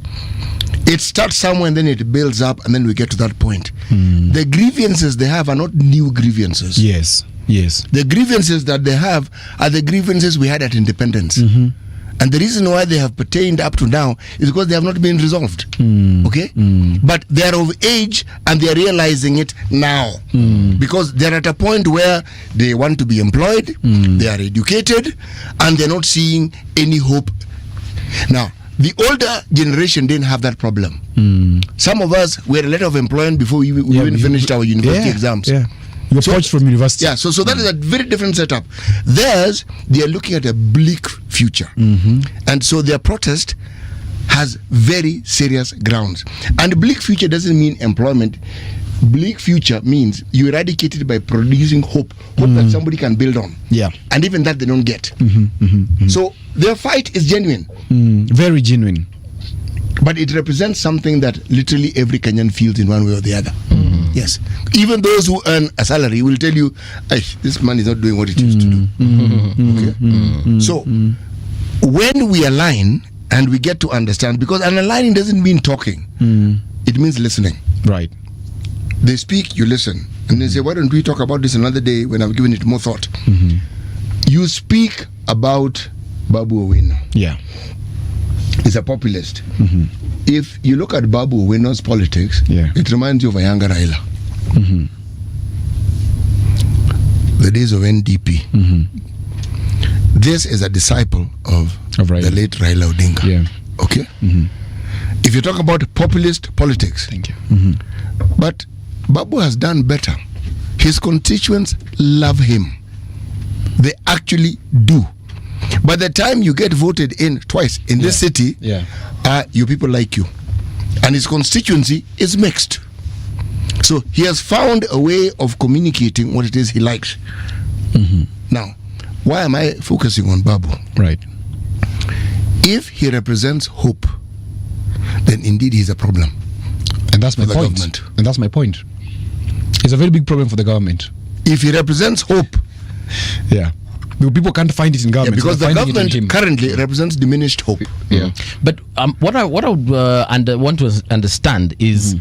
It starts somewhere and then it builds up, and then we get to that point. The grievances they have are not new grievances. Yes. The grievances that they have are the grievances we had at independence. And the reason why they have pertained up to now is because they have not been resolved. Okay? But they are of age and they are realizing it now. Because they're at a point where they want to be employed, they are educated, and they're not seeing any hope. Now, the older generation didn't have that problem. Some of us were a letter of employment before we even finished our university exams. You're poached from university. Yeah, so that is a very different setup. Theirs, they are looking at a bleak future. And so their protest has very serious grounds. And bleak future doesn't mean employment. Bleak future means you eradicate it by producing hope that somebody can build on. Yeah. And even that they don't get. So their fight is genuine. Very genuine. But it represents something that literally every Kenyan feels in one way or the other. Yes. Even those who earn a salary will tell you, this man is not doing what it used to do. Okay? So when we align and we get to understand, because an aligning doesn't mean talking, it means listening. Right. They speak, you listen. And they say, why don't we talk about this another day when I've given it more thought? You speak about Babu Owino. Yeah. He's a populist. If you look at Babu Owino's politics, it reminds you of a younger Raila. The days of NDP. This is a disciple of the late Raila Odinga. Yeah. Okay? If you talk about populist politics, thank you. But Babu has done better. His constituents love him. They actually do. By the time you get voted in twice in this city, your people like you. And his constituency is mixed. So he has found a way of communicating what it is he likes. Now, why am I focusing on Babu? Right. If he represents hope, then indeed he's a problem. And that's my for the point. government. And that's my point. It's a very big problem for the government. If he represents hope, people can't find it in government. because the government currently represents diminished hope. But what I would want to understand is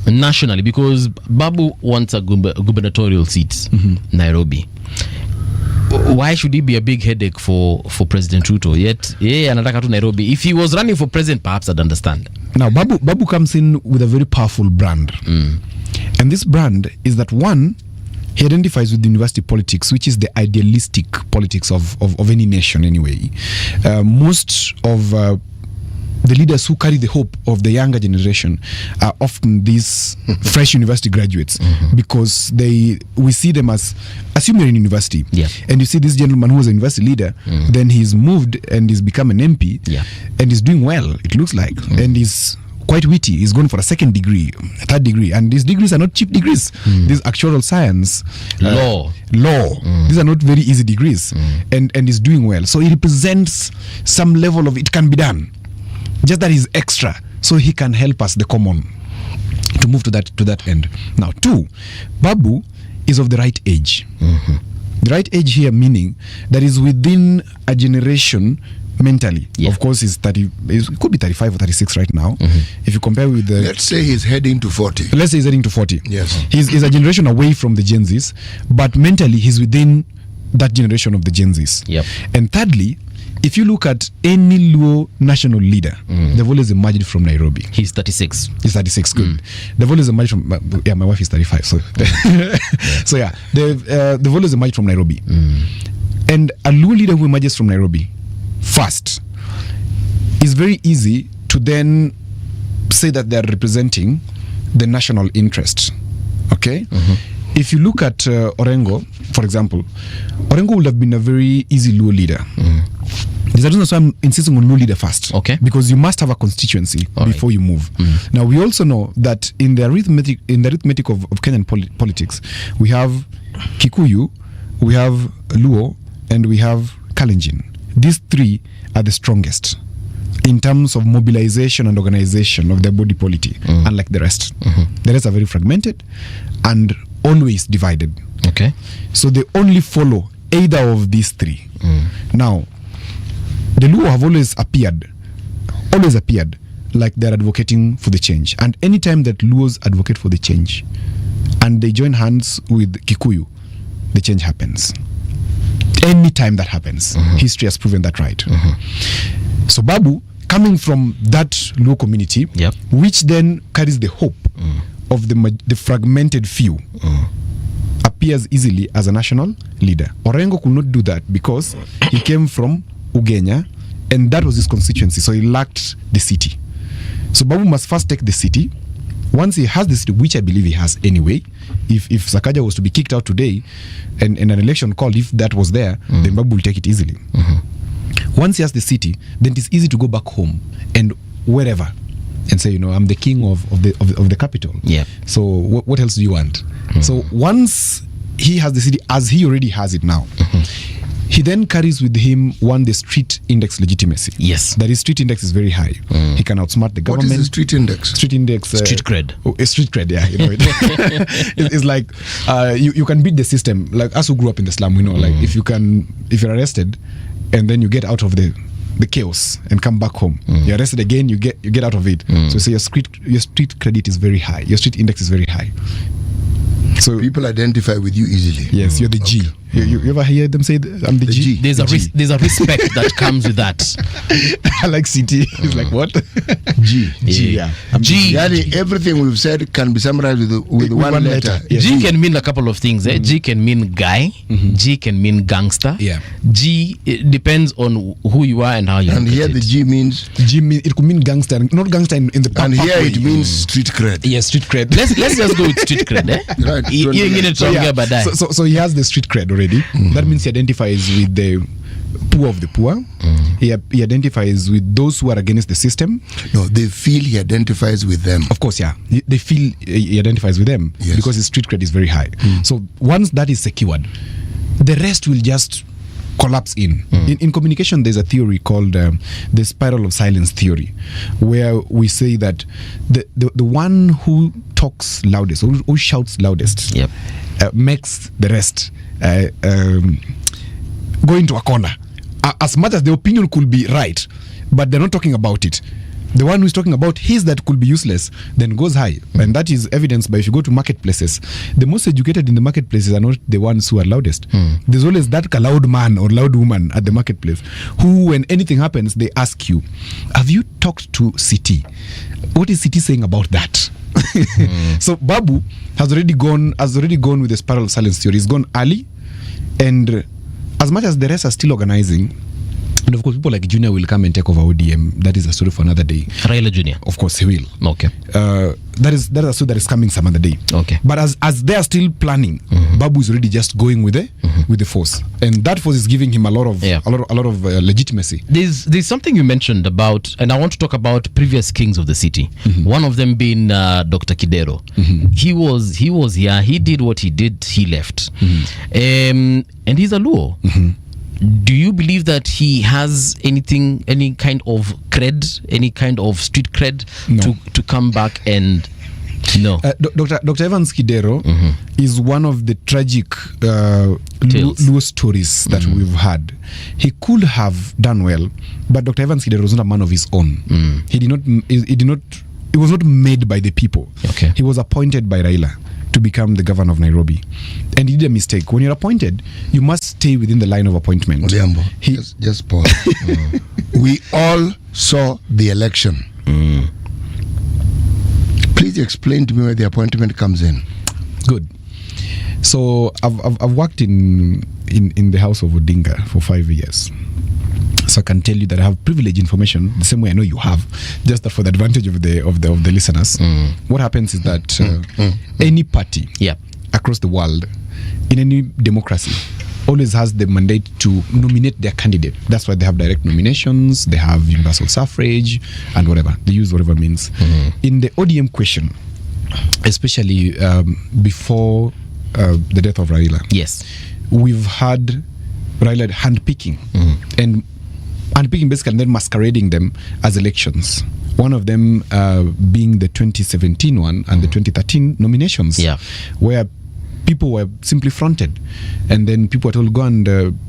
nationally, because Babu wants a gubernatorial seat, Nairobi. Why should he be a big headache for President Ruto? Yet, anataka to Nairobi. If he was running for president, perhaps I'd understand. Now, Babu comes in with a very powerful brand. And this brand is that, one, he identifies with the university politics, which is the idealistic politics of any nation anyway. Most of the leaders who carry the hope of the younger generation are often these fresh university graduates, because we see them as, assume you're in university, and you see this gentleman who was a university leader, then he's moved and he's become an MP, and he's doing well, it looks like, and he's quite witty. He's going for a second degree, a third degree, and these degrees are not cheap degrees. These actuarial science, law. These are not very easy degrees, and he's doing well. So he represents some level of it can be done. Just that he's extra, so he can help us, the common, to move to that end. Now, two, Babu is of the right age. The right age here meaning that is within a generation mentally. Of course, it could be 35 or 36 right now. If you compare with the... Let's say he's heading to 40. Let's say he's heading to 40. Yes. He's a generation away from the Gen Zs, but mentally he's within that generation of the Gen Zs. And thirdly, if you look at any Luo national leader, they've always emerged from Nairobi. He's 36. He's 36, good. They've always emerged from... my wife is 35, so... So they've always emerged from Nairobi. And a Luo leader who emerges from Nairobi first, it's very easy to then say that they're representing the national interest. Okay? If you look at Orengo, for example, Orengo would have been a very easy Luo leader. There's a reason why I'm insisting on Luo leader first. Okay. Because you must have a constituency before you move. Now, we also know that in the arithmetic of Kenyan politics, we have Kikuyu, we have Luo, and we have Kalenjin. These three are the strongest in terms of mobilization and organization of their body politic, unlike the rest. The rest are very fragmented and always divided. Okay. So they only follow either of these three. Now, the Luo have always appeared like they're advocating for the change. And anytime that Luos advocate for the change and they join hands with Kikuyu, the change happens. Anytime that happens, history has proven that right. So Babu, coming from that Luo community, which then carries the hope of the fragmented few, appears easily as a national leader. Orengo could not do that because he came from Ugenya, and that was his constituency, so he lacked the city. So Babu must first take the city. Once he has the city, which I believe he has anyway, if Sakaja was to be kicked out today and an election called, if that was there, then Babu will take it easily. Once he has the city, then it is easy to go back home and wherever and say, I'm the king of the capital. Yeah. So what else do you want? So once he has the city as he already has it now, he then carries with him the street index legitimacy. Yes. That his street index is very high. He can outsmart the government. What is the street index? Street index. Street cred. Street cred, yeah. It's like you can beat the system. Like us who grew up in the slum, like if you're arrested and then you get out of the chaos and come back home, you're arrested again, you get out of it. So your street credit is very high. Your street index is very high. So people identify with you easily. Yes, you're the G. You ever hear them say, I'm the G? There's a respect that comes with that. I like CT. It's like, what? G. Yeah. G. Yani, everything we've said can be summarized with one letter. Yes. G can mean a couple of things. G can mean guy. G can mean gangster. Yeah. G, it depends on who you are and how you And look here at the it. G means... It could mean gangster, not gangster in the And here way. it means street cred. Yes, street cred. Let's just go with street cred. Right. So he has the street cred already. That means he identifies with the poor of the poor. He identifies with those who are against the system. No, they feel he identifies with them. Of course, yeah. They feel he identifies with them because his street cred is very high. So once that is secured, the rest will just collapse in. In communication, there's a theory called the spiral of silence theory, where we say that the one who talks loudest, or who shouts loudest, makes the rest go into a corner. As much as the opinion could be right, but they're not talking about it. The one who's talking about his that could be useless then goes high. And that is evidenced by if you go to marketplaces, the most educated in the marketplaces are not the ones who are loudest. There's always that loud man or loud woman at the marketplace who, when anything happens, they ask you, have you talked to CT? What is CT saying about that? So Babu has already gone with the spiral of silence theory. He's gone early, and as much as the rest are still organizing, and of course people like Junior will come and take over ODM. That is a story for another day. Raila Junior. Of course he will. Okay. That is a story that is coming some other day. Okay. But as they are still planning, Babu is already just going with the force, and that force is giving him a lot of legitimacy. There's something you mentioned about, and I want to talk about previous kings of the city. One of them being Dr. Kidero. He was here. He did what he did. He left, and he's a Luo. Do you believe that he has any kind of cred, any kind of street cred to come back and no? Dr. Evans Kidero is one of the tragic Luo stories that we've had. He could have done well, but Dr. Evans Kidero was not a man of his own. He was not made by the people. Okay. He was appointed by Raila to become the governor of Nairobi, and he did a mistake. When you're appointed, you must stay within the line of appointment. Odhiambo, just pause. We all saw the election. Please explain to me where the appointment comes in. Good. So I've worked in the house of Odinga for 5 years. So I can tell you that I have privileged information the same way I know you have, just that for the advantage of the listeners. What happens is that any party across the world, in any democracy, always has the mandate to nominate their candidate. That's why they have direct nominations, they have universal suffrage, and whatever. They use whatever means. In the ODM question, especially before the death of Raila, we've had Raila handpicking. And handpicking basically and then masquerading them as elections. One of them being the 2017 one and the 2013 nominations, where people were simply fronted, and then people were told, go and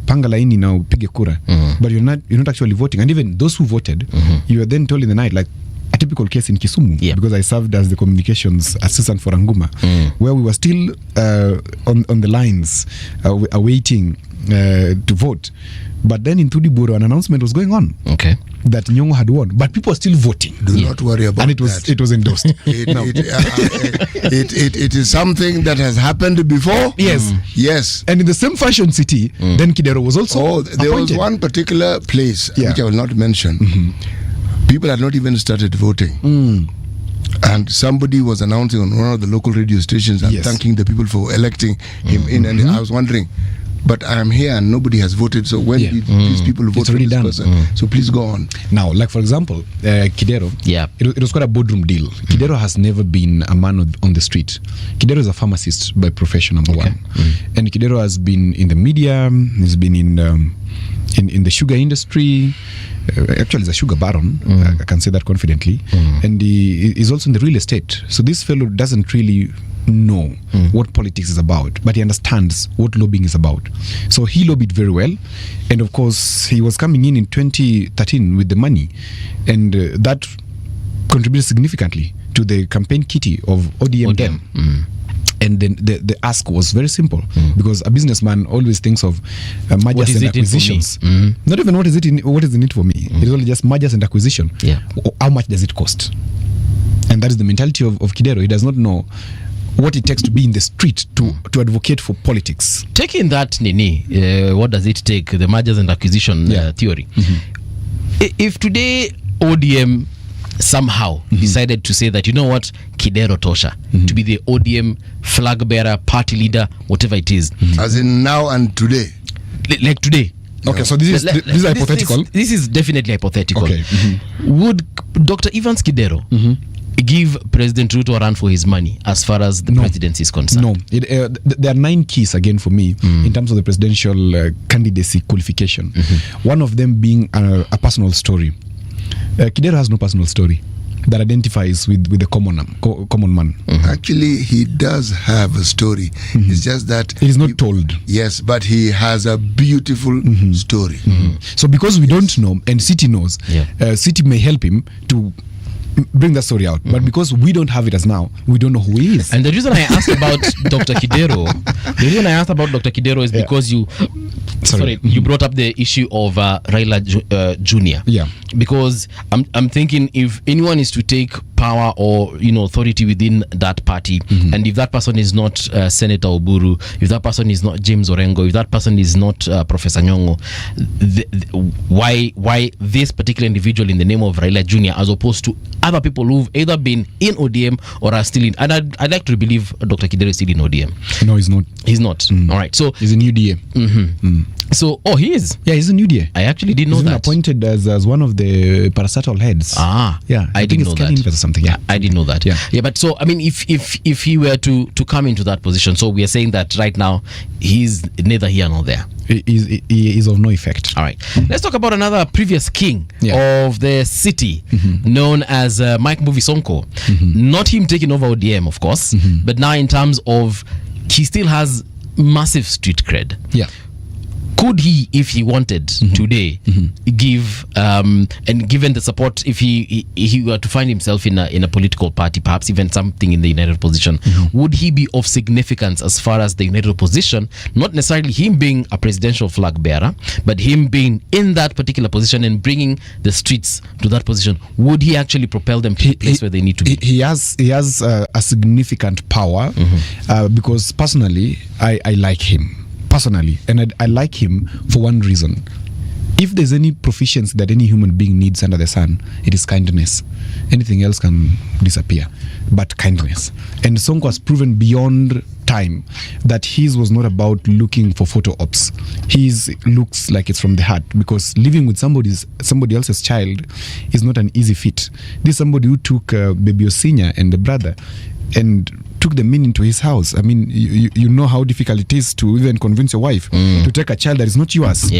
panga laini now pige kura, but you're not actually voting. And even those who voted, you were then told in the night, like a typical case in Kisumu, because I served as the communications assistant for Anguma, where we were still on the lines awaiting to vote. But then in Tudiburo, an announcement was going on that Nyong'o had won, but people were still voting. Do not worry about and it was endorsed. It is something that has happened before. Yes. And in the same fashion city, then Kidero was also there appointed. was one particular place which I will not mention. People had not even started voting. And somebody was announcing on one of the local radio stations and thanking the people for electing him in. And I was wondering, but I am here and nobody has voted. So when did these people vote It's for already this done. person? So please go on. Now, like for example, Kidero, it was quite a boardroom deal. Kidero has never been a man on the street. Kidero is a pharmacist by profession, number one. And Kidero has been in the media, he's been in the sugar industry. Actually, he's a sugar baron, I can say that confidently. And he is also in the real estate. So this fellow doesn't really know what politics is about, but he understands what lobbying is about. So he lobbied very well. And of course, he was coming in 2013 with the money. And that contributed significantly to the campaign kitty of ODM. Then. And then the ask was very simple, because a businessman always thinks of mergers and acquisitions. Not even what is in it for me. It's only just mergers and acquisition. How much does it cost? And that is the mentality of Kidero. He does not know what it takes to be in the street to advocate for politics. Taking that, Nini, what does it take, the mergers and acquisition theory? If today ODM somehow decided to say that, you know what, Kidero Tosha to be the ODM flag bearer, party leader, whatever it is, as in now and today, like today. Okay, so this is hypothetical. This is definitely hypothetical. Okay. Would Dr. Evans Kidero give President Ruto a run for his money as far as the presidency is concerned? No. There are 9 keys again for me in terms of the presidential candidacy qualification. One of them being a personal story. Kidero has no personal story that identifies with the common man. Actually, he does have a story. It's just that it is not told. Yes, but he has a beautiful story. So because we don't know, and City knows, City may help him to bring that story out, but because we don't have it as now, we don't know who he is. And the reason I asked about Dr. Kidero, is because you brought up the issue of Raila Jr. Because I'm thinking, if anyone is to take power or authority within that party, and if that person is not Senator Oburu, if that person is not James Orengo, if that person is not Professor Nyong'o, why this particular individual in the name of Raila Jr. as opposed to other people who've either been in ODM or are still in? And I'd like to believe Dr. Kidero is still in ODM. No, he's not. He's not. All right. So he's in UDA. So, he is. Yeah, he's in UDA. I actually didn't know he's that. Appointed as one of the parastatal heads. Yeah. I think it's Kenya or something. Yeah, I didn't know that. Yeah, but so I mean, if he were to come into that position, so we are saying that right now he's neither here nor there. He is of no effect. All right. Let's talk about another previous king of the city, known as Mike Mbuvi Sonko. Not him taking over ODM, of course, but now in terms of he still has massive street cred. Yeah. Could he, if he wanted today, give and given the support, if he were to find himself in a political party, perhaps even something in the United Opposition, would he be of significance as far as the United Opposition? Not necessarily him being a presidential flag bearer, but him being in that particular position and bringing the streets to that position. Would he actually propel them to the place where they need to be? He has a significant power because personally, I like him. Personally, and I like him for one reason. If there's any proficiency that any human being needs under the sun, it is kindness. Anything else can disappear, but kindness. And Sonko has proven beyond time that his was not about looking for photo ops. His looks like it's from the heart, because living with somebody else's child is not an easy feat. This is somebody who took baby Osinya and the brother and took them into his house. I mean, you know how difficult it is to even convince your wife to take a child that is not yours.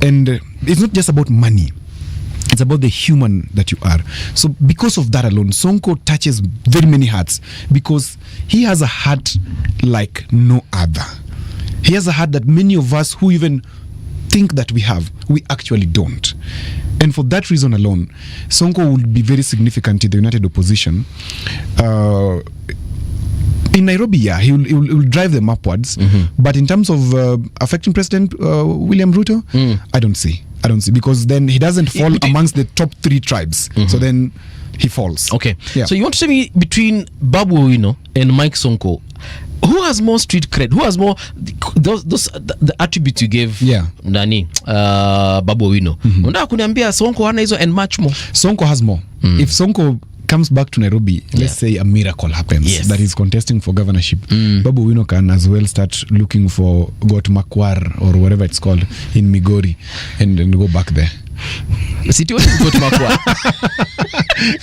And it's not just about money. It's about the human that you are. So because of that alone, Sonko touches very many hearts, because he has a heart like no other. He has a heart that many of us who even think that we have, we actually don't. And for that reason alone, Sonko will be very significant in the United Opposition. In Nairobi, he will drive them upwards. But in terms of affecting President William Ruto, I don't see, because then he doesn't fall amongst the top 3 tribes. So then he falls. Okay. So you want to say me between Babu Owino and Mike Sonko, who has more street cred? Who has more the attributes you gave? Nani Babu Owino. Unataka kuniambia Sonko hana hizo and much more? Sonko has more. If Sonko comes back to Nairobi, let's say a miracle happens that he's contesting for governorship, Babu Wino can as well start looking for Got Makwar or whatever it's called in Migori and go back there. City what is Got Makwar?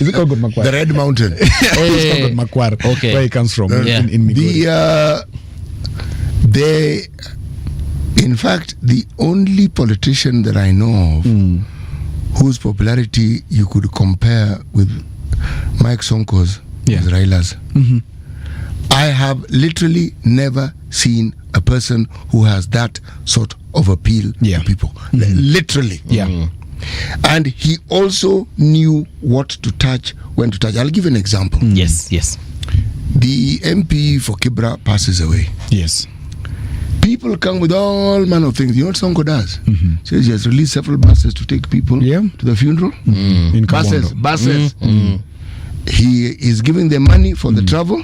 Is it called Got Makwar? The Red Mountain. It's called Got Makwar, Okay. where he comes from in Migori. In fact, the only politician that I know of whose popularity you could compare with Mike Sonko's is Raila's. I have literally never seen a person who has that sort of appeal to people. Literally. And he also knew what to touch, when to touch. I'll give you an example. Yes. The MP for Kibra passes away. Yes. People come with all manner of things. You know what Sonko does? Says he has released several buses to take people to the funeral. In Buses. Kabondo. He is giving them money for the travel.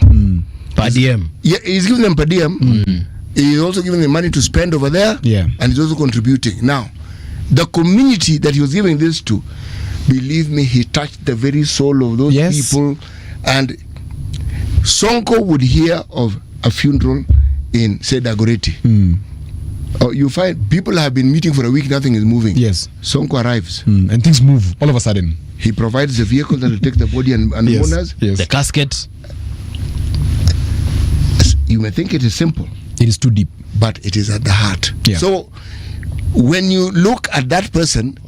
Per diem. Yeah, he's giving them per diem. He's also giving them money to spend over there. And he's also contributing. Now, the community that he was giving this to, believe me, he touched the very soul of those people. And Sonko would hear of a funeral in, say, Dagoretti. You find people have been meeting for a week, nothing is moving. Yes. Sonko arrives. And things move all of a sudden. He provides a vehicle that will take the body and mourners. The casket. You may think it is simple. It is too deep. But it is at the heart. Yeah. So when you look at that person,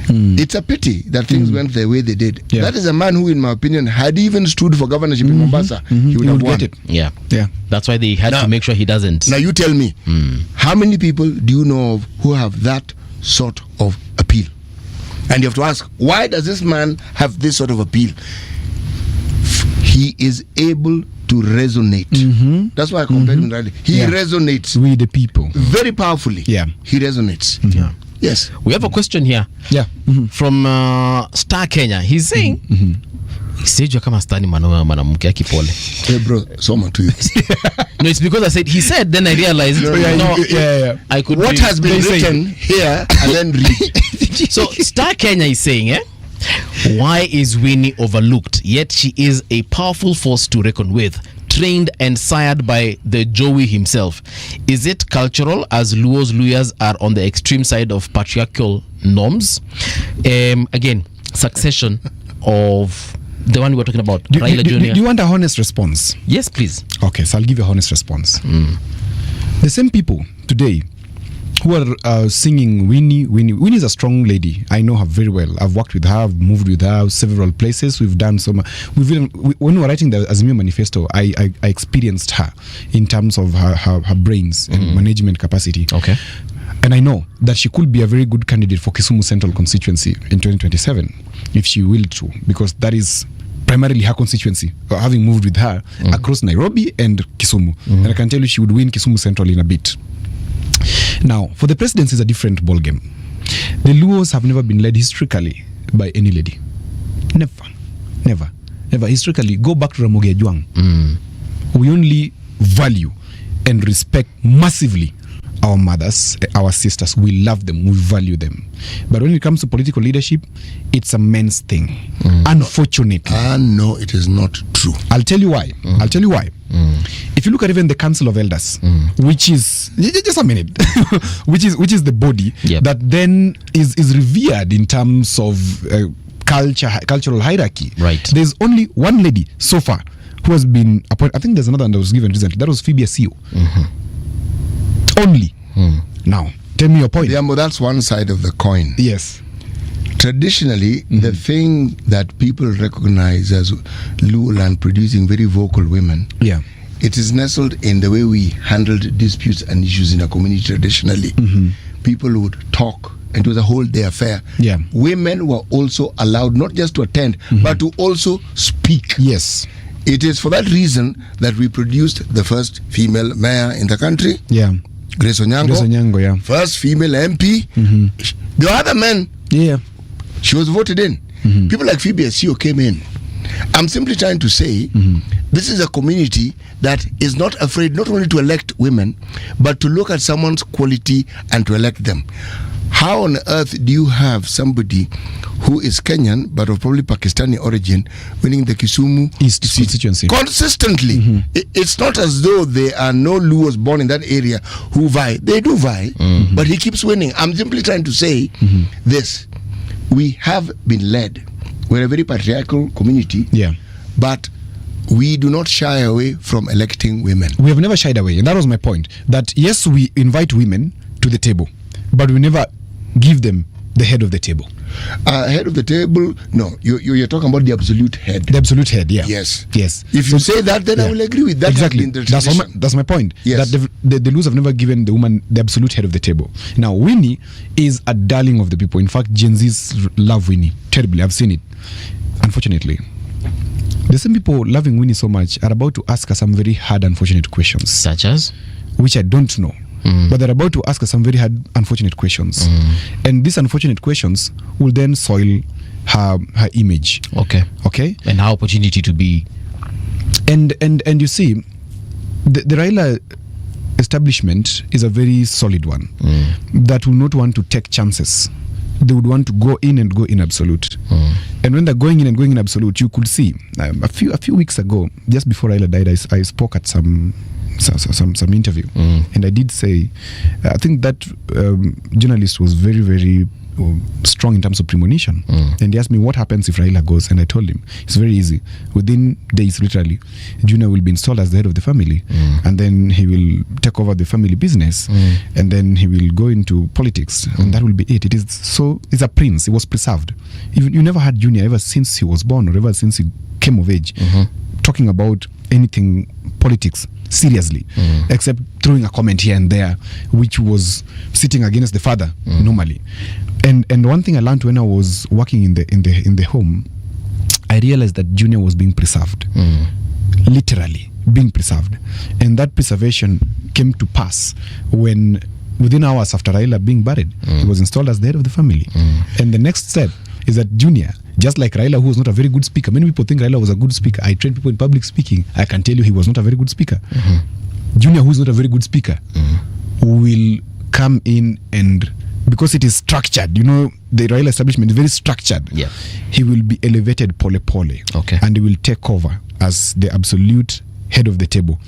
it's a pity that things went the way they did. That is a man who, in my opinion, had even stood for governorship in Mombasa, he would have won. Get it. Yeah. Yeah. That's why they had to make sure he doesn't. Now you tell me, how many people do you know of who have that sort of appeal? And you have to ask, why does this man have this sort of appeal? He is able to resonate. That's why I compared him rightly. He resonates with the people very powerfully. Yeah. He resonates. Yes. We have a question here. From Star Kenya. He's saying sijua kama stani mwanamke akipole. Hey bro, soma to you. No, it's because he said, then I realized I could what has been written here and then read. So Star Kenya is saying, why is Winnie overlooked, yet she is a powerful force to reckon with, trained and sired by the Joey himself? Is it cultural, as Luyas are on the extreme side of patriarchal norms? Again, succession of the one we were talking about, Raila Jr. Do you want a honest response? Yes, please. Okay, so I'll give you a honest response. The same people today who are singing Winnie. Winnie is a strong lady. I know her very well. I've worked with her. I've moved with her several places. We've done so much. When we were writing the Azimio Manifesto, I experienced her in terms of her brains and management capacity. Okay. And I know that she could be a very good candidate for Kisumu Central constituency in 2027 if she will to, because that is primarily her constituency, having moved with her across Nairobi and Kisumu. And I can tell you she would win Kisumu Central in a bit. Now, for the presidency, it's a different ballgame. The Luos have never been led historically by any lady. Never. Historically, go back to Ramogi Ajwang. We only value and respect massively our mothers, our sisters. We love them, we value them. But when it comes to political leadership, it's a men's thing. Unfortunately. No, it is not true. I'll tell you why. If you look at even the Council of Elders, which is just a minute, which is the body that then is revered in terms of cultural hierarchy. Right. There's only one lady so far who has been appointed. I think there's another one that was given recently. That was Phoebe Asio. Only. Now, tell me your point. Yeah, but that's one side of the coin. Yes. Traditionally, the thing that people recognize as Luoland producing very vocal women, it is nestled in the way we handled disputes and issues in a community traditionally. People would talk, and it was a whole day affair. Women were also allowed not just to attend, but to also speak. Yes. It is for that reason that we produced the first female mayor in the country. Grace Onyango, first female MP. The other men, she was voted in. People like Phoebe Asio came in. I'm simply trying to say this is a community that is not afraid not only to elect women, but to look at someone's quality and to elect them. How on earth do you have somebody who is Kenyan but of probably Pakistani origin winning the Kisumu East constituency consistently? It's not as though there are no Luos born in that area who vie. They do vie, but he keeps winning. I'm simply trying to say this. We have been led. We're a very patriarchal community. Yeah. But we do not shy away from electing women. We have never shied away, and that was my point. That yes, we invite women to the table, but we never give them the head of the table. Head of the table? No, you're talking about the absolute head. The absolute head, yeah. Yes. Yes. If you say that, then I will agree with that. Exactly. Has been the That's my point. Yes. That the Luos have never given the woman the absolute head of the table. Now, Winnie is a darling of the people. In fact, Gen Zs love Winnie terribly. I've seen it. Unfortunately, the same people loving Winnie so much are about to ask her some very hard, unfortunate questions. Such as? Which I don't know. But they're about to ask her some very hard, unfortunate questions. And these unfortunate questions will then soil her image. Okay. And her opportunity to be. And you see, the Raila establishment is a very solid one that will not want to take chances. They would want to go in and go in absolute. And when they're going in absolute, you could see a few weeks ago, just before Raila died, I spoke at some interview, and I did say, I think that journalist was very, very strong in terms of premonition. And he asked me what happens if Raila goes, and I told him it's very easy. Within days, literally, Junior will be installed as the head of the family, and then he will take over the family business, and then he will go into politics, and that will be it. It's a prince. He was preserved. You never had Junior ever since he was born or ever since he came of age talking about anything politics seriously, except throwing a comment here and there, which was sitting against the father normally. And one thing I learned when I was working in the home, I realized that Junior was being preserved, literally being preserved, and that preservation came to pass when within hours after Raila being buried, he was installed as the head of the family. And the next step is that Junior, just like Raila, who was not a very good speaker. Many people think Raila was a good speaker. I trained people in public speaking. I can tell you he was not a very good speaker. Junior, who is not a very good speaker, will come in, and because it is structured, the Raila establishment is very structured. Yeah. He will be elevated pole. Okay. And he will take over as the absolute head of the table.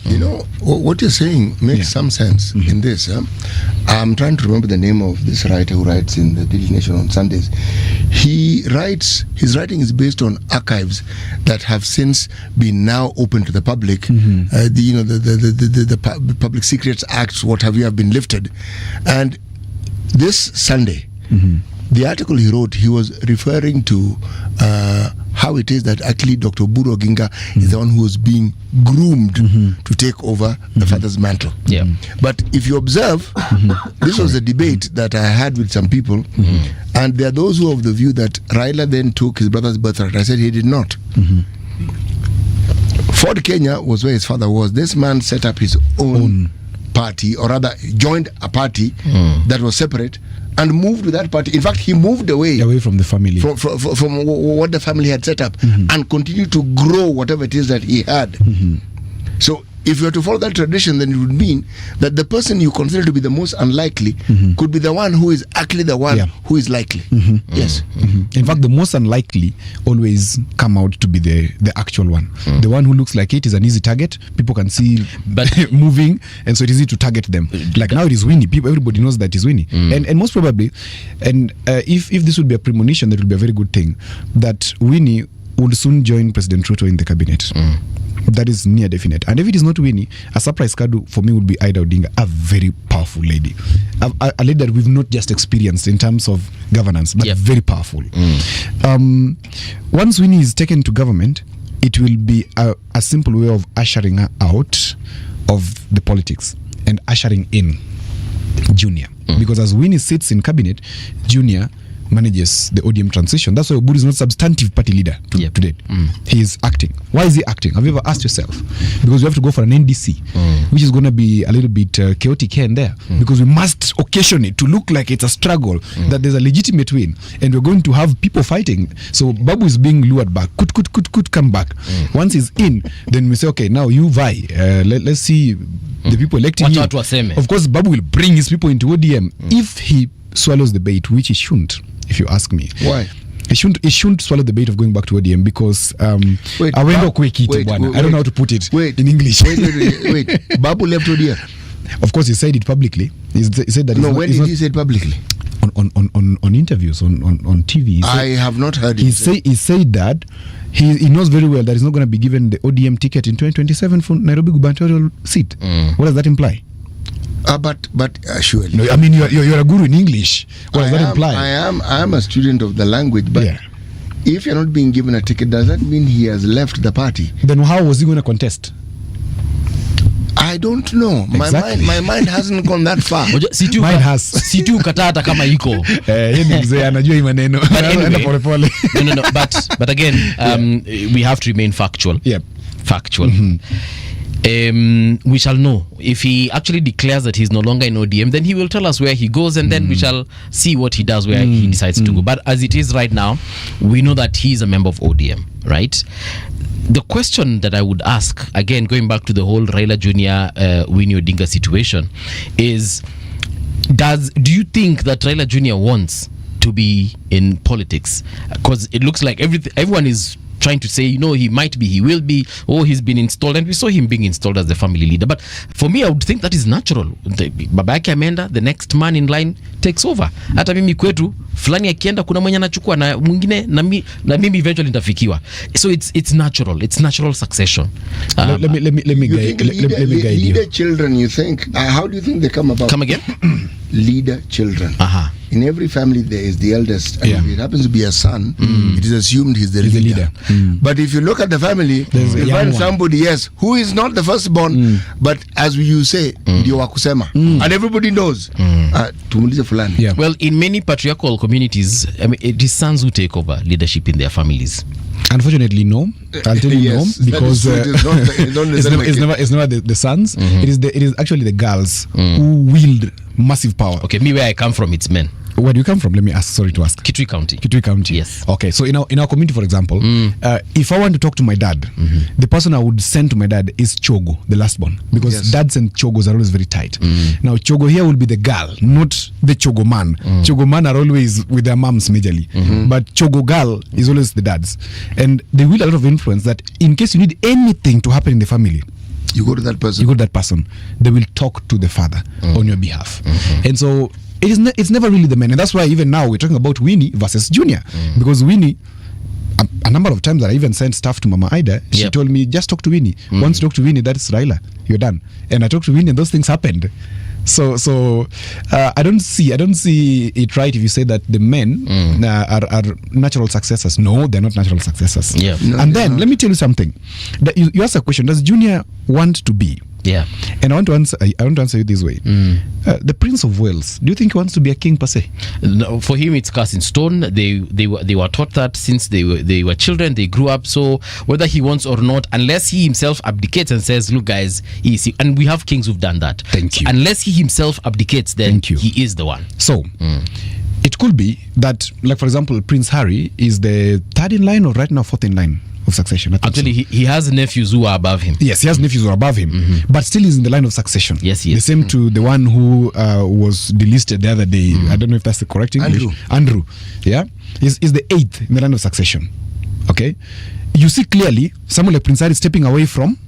What you're saying makes some sense in this. I'm trying to remember the name of this writer who writes in the Daily Nation on Sundays. His writing is based on archives that have since been now open to the public. The Public Secrets Acts, what have you, have been lifted. And this Sunday, the article he wrote, he was referring to how it is that actually Dr. Buru Oginga is the one who was being groomed to take over the father's mantle. Yeah. But if you observe, this was a debate that I had with some people, and there are those who are of the view that Raila then took his brother's birthright. I said he did not. Ford Kenya was where his father was. This man set up his own party, or rather joined a party that was separate and moved to that party. In fact, he moved away from the family, from what the family had set up, and continued to grow whatever it is that he had. So if you were to follow that tradition, then it would mean that the person you consider to be the most unlikely could be the one who is actually the one who is likely. Yes. In fact, the most unlikely always come out to be the actual one. The one who looks like it is an easy target. People can see moving, and so it is easy to target them. Like now it is Winnie. Everybody knows that it is Winnie. And most probably, and if this would be a premonition, that would be a very good thing, that Winnie would soon join President Ruto in the cabinet. That is near definite. And if it is not Winnie, a surprise card for me would be Ida Odinga, a very powerful lady. A lady that we've not just experienced in terms of governance, but very powerful. Once Winnie is taken to government, it will be a simple way of ushering her out of the politics and ushering in Junior. Because as Winnie sits in cabinet, Junior manages the ODM transition. That's why Oburu is not substantive party leader today. He is acting. Why is he acting? Have you ever asked yourself? Because we have to go for an NDC, which is going to be a little bit chaotic here and there, because we must occasion it to look like it's a struggle, that there's a legitimate win, and we're going to have people fighting. So Babu is being lured back. Could come back. Once he's in, then we say, okay, now you vie. Let's see the people electing him. Of course, Babu will bring his people into ODM. If he swallows the bait, which he shouldn't, if you ask me. Why? He shouldn't swallow the bait of going back to ODM because Wait, awendo kwekite bwana. I don't know how to put it in English. Wait. Babu left ODM. Of course, he said it publicly. He said that. No, when did he say it publicly? On interviews on TV. I have not heard him. He said that he knows very well that he's not going to be given the ODM ticket in 2027 for Nairobi gubernatorial seat. What does that imply? But surely. No, I mean you're a guru in English. What does that imply? I am a student of the language, but if you're not being given a ticket, does that mean he has left the party? Then how was he going to contest? I don't know. Exactly. My mind hasn't gone that far. Mine has. Situ ukatata kama iko. Mzee anajua hii maneno. No. But again, we have to remain factual. Yep. Factual. We shall know if he actually declares that he's no longer in ODM. Then he will tell us where he goes, and then we shall see what he does where he decides to go. But as it is right now, we know that he's a member of ODM, right? The question that I would ask, again, going back to the whole Raila Jr. Winnie Odinga situation, is do you think that Raila Jr. wants to be in politics? Because it looks like everyone is trying to say, he might be, he will be, he's been installed, and we saw him being installed as the family leader. But for me, I would think that is natural. Baba yake ameenda, the next man in line takes over. Hata mimi kwetu fulani akienda kuna mwenye anachukua na mwingine na mimi eventually nitafikiwa. So it's natural succession. Let me guide you. Leader children, you think, how do you think they come about? Come again? Leader children. In every family there is the eldest, and if it happens to be a son, it is assumed he's the leader. But if you look at the family, you find somebody who is not the firstborn, but as you say, ndio wakusema, and everybody knows. Tumulize fulani. Well, in many patriarchal communities, I mean, it is sons who take over leadership in their families. Unfortunately, no. I'll tell you no, because it's never the sons. It is actually the girls who wield massive power. Okay, me where I come from, it's men. Where do you come from? Let me ask. Sorry to ask. Kitui County. Kitui County. Yes. Okay. So in our community, for example, if I want to talk to my dad, the person I would send to my dad is Chogo, the last born, because dads and Chogos are always very tight. Now Chogo here will be the girl, not the Chogo man. Chogo man are always with their moms majorly, but Chogo girl is always the dads, and they wield a lot of influence. That in case you need anything to happen in the family, you go to that person. They will talk to the father on your behalf, and so. It's never really the men, and that's why even now we're talking about Winnie versus Junior, because Winnie, a number of times that I even sent stuff to Mama Ida, she told me just talk to Winnie. Once you talk to Winnie, that's Raila, you're done. And I talked to Winnie, and those things happened. So I don't see it right if you say that the men are natural successors. No, they're not natural successors. And then let me tell you something. You asked a question: does Junior want to be? And I want to answer you this way. The Prince of Wales, do you think he wants to be a king per se? No, for him it's cast in stone. They were taught that since they were children, they grew up. So whether he wants or not, unless he himself abdicates and says, look guys, and we have kings who've done that. Thank you. Unless he himself abdicates, then he is the one. So it could be that, like for example, Prince Harry is the third in line or right now fourth in line of succession. Actually, he has nephews who are above him. Yes, he has nephews who are above him, but still is in the line of succession. Yes, he is. The same to the one who was delisted the other day. I don't know if that's the correct English. Andrew. Yeah, is the 8th in the line of succession. Okay, you see clearly someone like Prince Harry stepping away from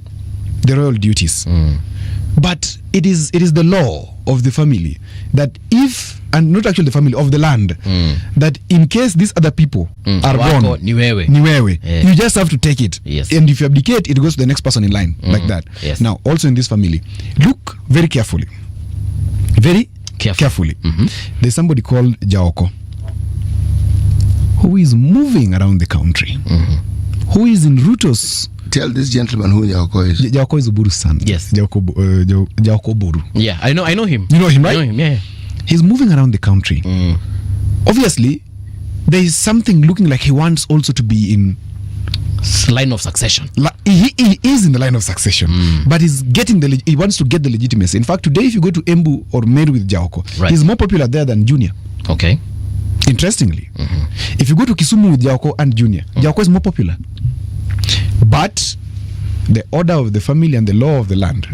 the royal duties. But it is the law of the family that if, and not actually the family, of the land, that in case these other people are gone, niwewe, you just have to take it. And if you abdicate, it goes to the next person in line, like that. Now, also in this family, look very carefully. Very carefully. There's somebody called Jaoko who is moving around the country, who is in Ruto's. Tell this gentleman who Jaoko is. Jaoko is Uburu's son. Yes. Jaoko Buru. Yeah, I know him. You know him, right? I know him, yeah. He's moving around the country. Obviously, there is something looking like he wants also to be in line of succession. He is in the line of succession, but he wants to get the legitimacy. In fact, today if you go to Embu or Meru with Jaoko, he's more popular there than Junior. Okay. Interestingly, if you go to Kisumu with Jaoko and Junior, Jaoko is more popular. But the order of the family and the law of the land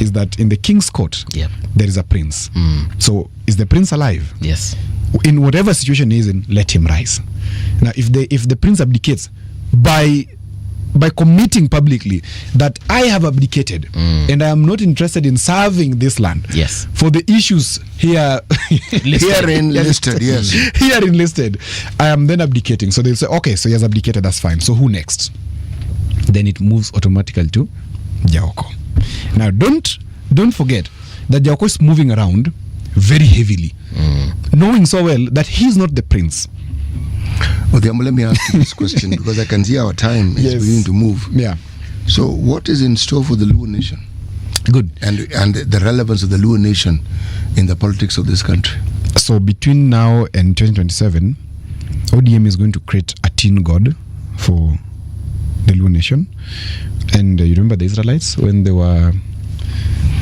is that in the king's court there is a prince. So is the prince alive? Yes. in whatever situation he is in, let him rise. Now, if the prince abdicates by committing publicly that I have abdicated and I am not interested in serving this land, yes, for the issues here herein listed, yes, herein listed, I am then abdicating. So they'll say, okay, so he has abdicated, that's fine. So who next? Then it moves automatically to Jaoko. Now, don't forget that Jaoko is moving around very heavily, knowing so well that he's not the prince. Odhiambo, let me ask you this question because I can see our time is beginning to move. Yeah. So what is in store for the Luo nation? Good. And the relevance of the Luo nation in the politics of this country? So between now and 2027, ODM is going to create a teen god for the Luo nation. And you remember the Israelites when they were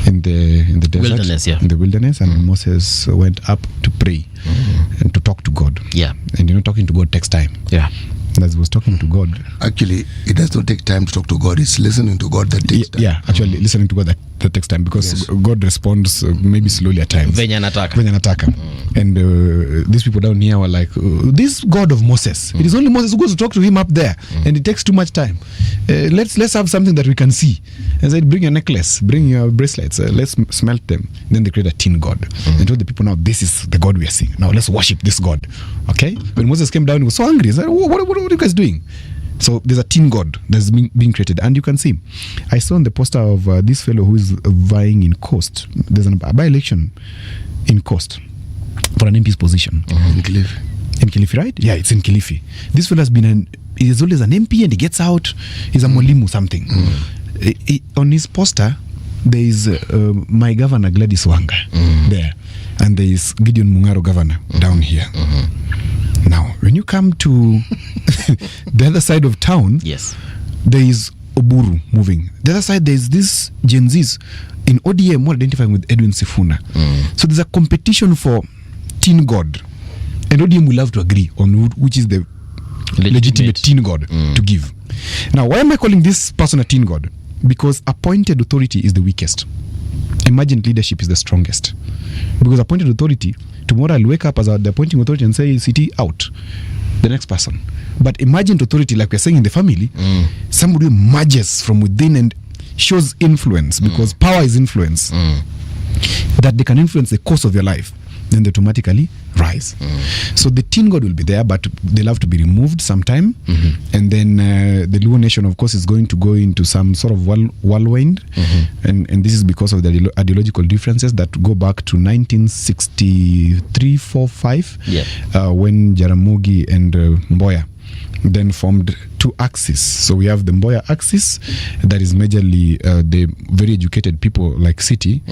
in the desert, wilderness, in the wilderness, and Moses went up to pray and to talk to God. Yeah. And talking to God takes time. Yeah. As he was talking to God. Actually, it does not take time to talk to God. It's listening to God that takes time. Yeah, actually, listening to God that takes time because God responds maybe slowly at times. Venye anataka. And these people down here were like, this God of Moses, it is only Moses who goes to talk to him up there, and it takes too much time. Let's have something that we can see. And said, bring your necklace, bring your bracelets, let's smelt them. Then they create a teen God and told the people, now this is the God we are seeing. Now let's worship this God. Okay? When Moses came down, he was so angry. He said, what are you guys doing? So there's a teen god that's being created, and you can see. I saw on the poster of this fellow who is vying in Coast. There's a by-election in Coast for an MP's position. In Kilifi. In Kilifi, right? Yeah, it's in Kilifi. This fellow is always an MP and he gets out. He's a Molimu something. On his poster, there is my governor Gladys Wanga there, and there is Gideon Mungaro governor down here. Now, when you come to the other side of town, yes, there is Oburu moving. The other side, there is this Gen Zs in ODM who are identifying with Edwin Sifuna. So there's a competition for teen god, and ODM will have to agree on which is the legitimate teen god to give. Now, why am I calling this person a teen god? Because appointed authority is the weakest. Emergent leadership is the strongest. Because appointed authority, tomorrow I'll wake up as the appointing authority and say, city out, the next person. But emergent authority, like we're saying in the family, somebody who emerges from within and shows influence, because power is influence, that they can influence the course of your life, then they automatically rise. So the teen god will be there, but they'll have to be removed sometime. And then the Luo nation, of course, is going to go into some sort of whirlwind. And this is because of the ideological differences that go back to 1963, 4, 5, when Jaramogi and Mboya then formed two axes. So we have the Mboya axis, that is majorly the very educated people like City,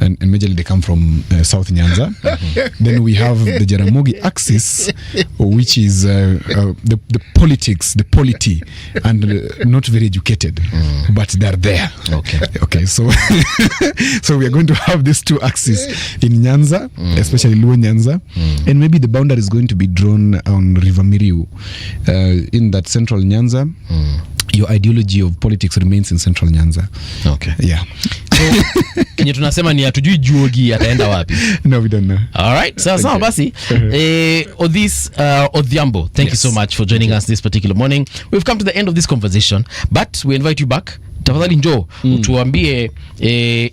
and majorly they come from South Nyanza. Then we have the Jaramogi axis, which is the politics, the polity, and not very educated, but they're there. Okay. So so we are going to have these two axes in Nyanza, especially Luo Nyanza, and maybe the boundary is going to be drawn on River Miriu. In that central Nyanza, your ideology of politics remains in central Nyanza. Okay. Yeah. So, kenye tunasema ni hatujui Juogi ataenda wapi. No, we don't know. All right. So basi, Odhiambo, thank you so much for joining us this particular morning. We've come to the end of this conversation, but we invite you back. Tafadhali njoo utuambie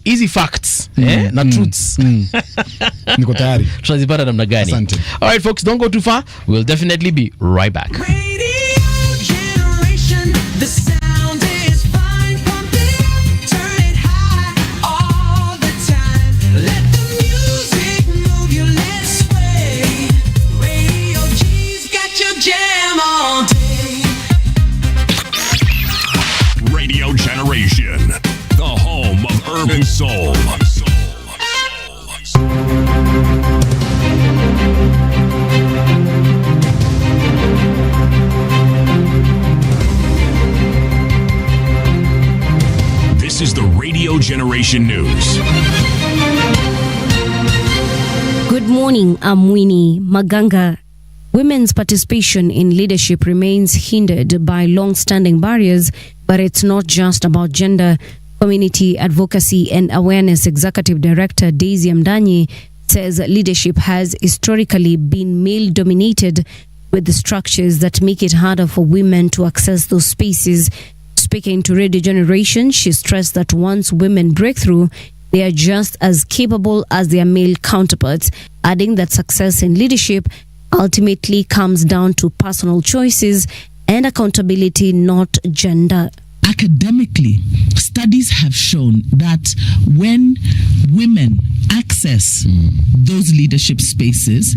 easy facts na truths. Niko tayari. Tutazipata namna gani? Asante. All right, folks, don't go too far. We'll definitely be right back. The sound is fine, pump it up, turn it high, all the time. Let the music move you, let's sway. Radio G's got your jam all day. Radio Generation, the home of urban soul. This is the Radio Generation News. Good morning, I'm Winnie Maganga. Women's participation in leadership remains hindered by long-standing barriers, but it's not just about gender. Community Advocacy and Awareness Executive Director Daisy Amdanyi says leadership has historically been male-dominated, with the structures that make it harder for women to access those spaces. Speaking to Radio Generation, she stressed that once women break through, they are just as capable as their male counterparts, adding that success in leadership ultimately comes down to personal choices and accountability, not gender. Academically, studies have shown that when women access those leadership spaces,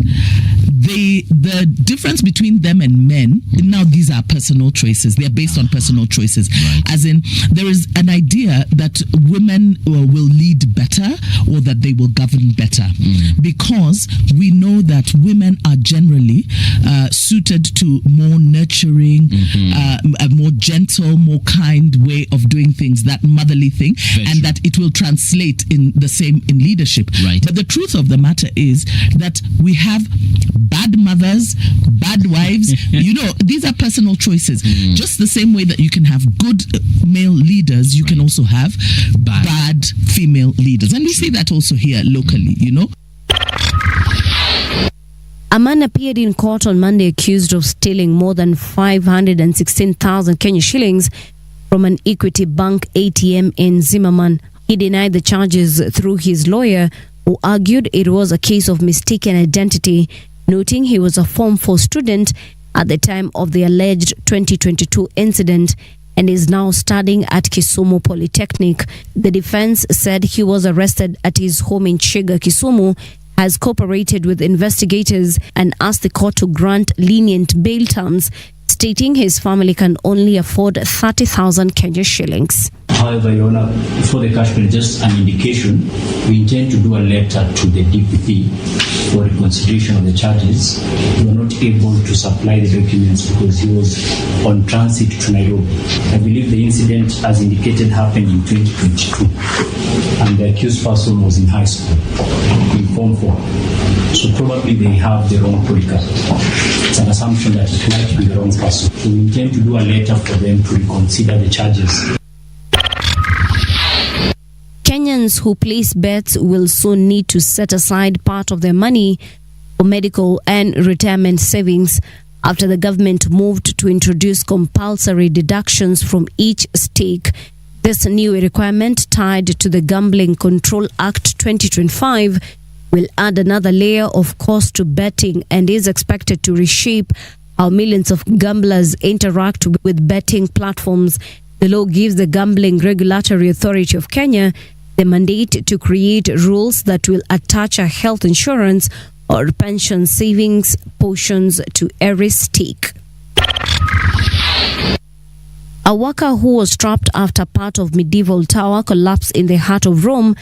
the difference between them and men, now these are personal choices. They are based on personal choices. As in, there is an idea that women will lead better or that they will govern better, because we know that women are generally suited to more nurturing, a more gentle, more kind way of doing things, that motherly thing, and that it will translate in the same in leadership. But the truth of the matter is that we have bad mothers, bad wives. These are personal choices. Just the same way that you can have good male leaders, you can also have bad female leaders. And we see that also here locally, A man appeared in court on Monday accused of stealing more than 516,000 Kenya shillings from an Equity Bank ATM in Zimmerman. He denied the charges through his lawyer, who argued it was a case of mistaken identity, noting he was a Form 4 student at the time of the alleged 2022 incident and is now studying at Kisumu Polytechnic. The defense said he was arrested at his home in Chiga, Kisumu, has cooperated with investigators and asked the court to grant lenient bail terms, stating his family can only afford 30,000 Kenya shillings. However, Your Honor, before the cash bill, just an indication, we intend to do a letter to the DPP for reconsideration of the charges. We were not able to supply the documents because he was on transit to Nairobi. I believe the incident, as indicated, happened in 2022, and the accused person was in high school, in Form 4. So probably they have the wrong polygraph. It's an assumption that it might be the wrong person. So we intend to do a letter for them to reconsider the charges. Kenyans who place bets will soon need to set aside part of their money for medical and retirement savings after the government moved to introduce compulsory deductions from each stake. This new requirement, tied to the Gambling Control Act 2025, will add another layer of cost to betting and is expected to reshape how millions of gamblers interact with betting platforms. The law gives the Gambling Regulatory Authority of Kenya the mandate to create rules that will attach a health insurance or pension savings portions to every stake. A worker who was trapped after part of medieval tower collapsed in the heart of Rome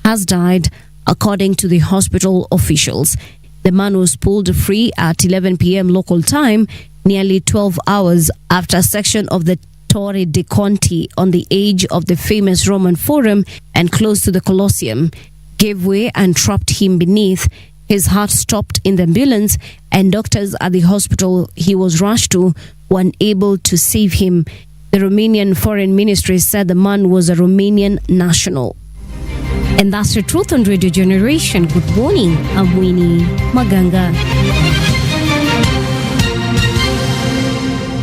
has died, according to the hospital officials. The man was pulled free at 11 p.m. local time, nearly 12 hours after a section of the Torre de Conti on the edge of the famous Roman Forum and close to the Colosseum gave way and trapped him beneath. His heart stopped in the ambulance, and doctors at the hospital he was rushed to were unable to save him. The Romanian Foreign Ministry said the man was a Romanian national. And that's the truth on Radio Generation. Good morning. I'm Winnie Maganga.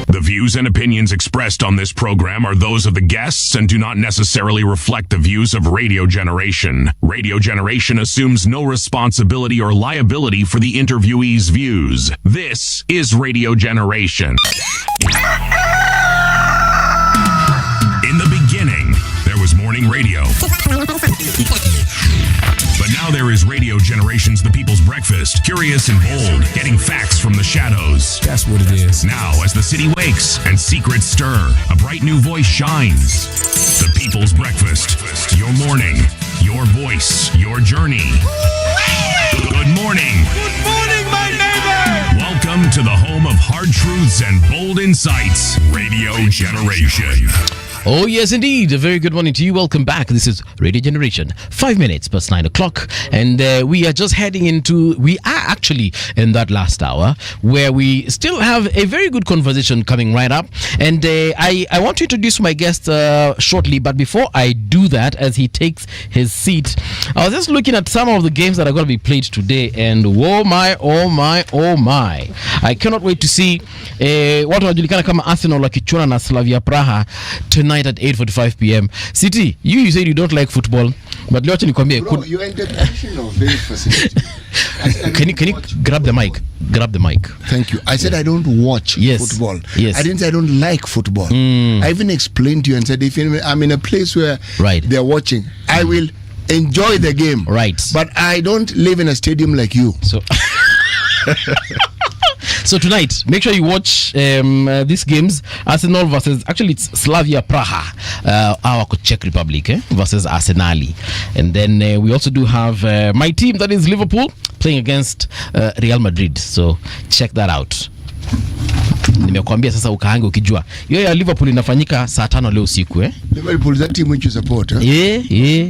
The views and opinions expressed on this program are those of the guests and do not necessarily reflect the views of Radio Generation. Radio Generation assumes no responsibility or liability for the interviewee's views. This is Radio Generation. In the beginning, there was morning radio. But now there is Radio Generation's The People's Breakfast. Curious and bold, getting facts from the shadows. That's what it is. Now, as the city wakes and secrets stir, a bright new voice shines. The People's Breakfast. Your morning, your voice, your journey. Good morning. Good morning, my neighbor. Welcome to the home of hard truths and bold insights. Radio Generation. Oh, yes, indeed. A very good morning to you. Welcome back. This is Radio Generation. 5 minutes past 9 o'clock. And we are just heading into, we are actually in that last hour where we still have a very good conversation coming right up. And I want to introduce my guest shortly. But before I do that, as he takes his seat, I was just looking at some of the games that are going to be played today. And oh my. I cannot wait to see watu wanajulikana kama Arsenal wakichuana na Slavia Praha tonight at 8:45 p.m. City, you said you don't like football, but leo nikwambie you are in the position of very fascinating. Can you grab the mic? Grab the mic. Thank you. I said I don't watch football. Yes. I didn't say I don't like football. I even explained to you and said if I'm in a place where they're watching, I will enjoy the game. Right. But I don't live in a stadium like you. So tonight, make sure you watch these games. Arsenal versus, actually it's Slavia Praha, our Czech Republic versus Arsenali. And then we also do have my team, that is Liverpool, playing against Real Madrid. So check that out. Nimekuambia sasa ukaange ukijua. Hiyo ya Liverpool inafanyika saa 5 leo usiku Liverpool is that team which you support, huh?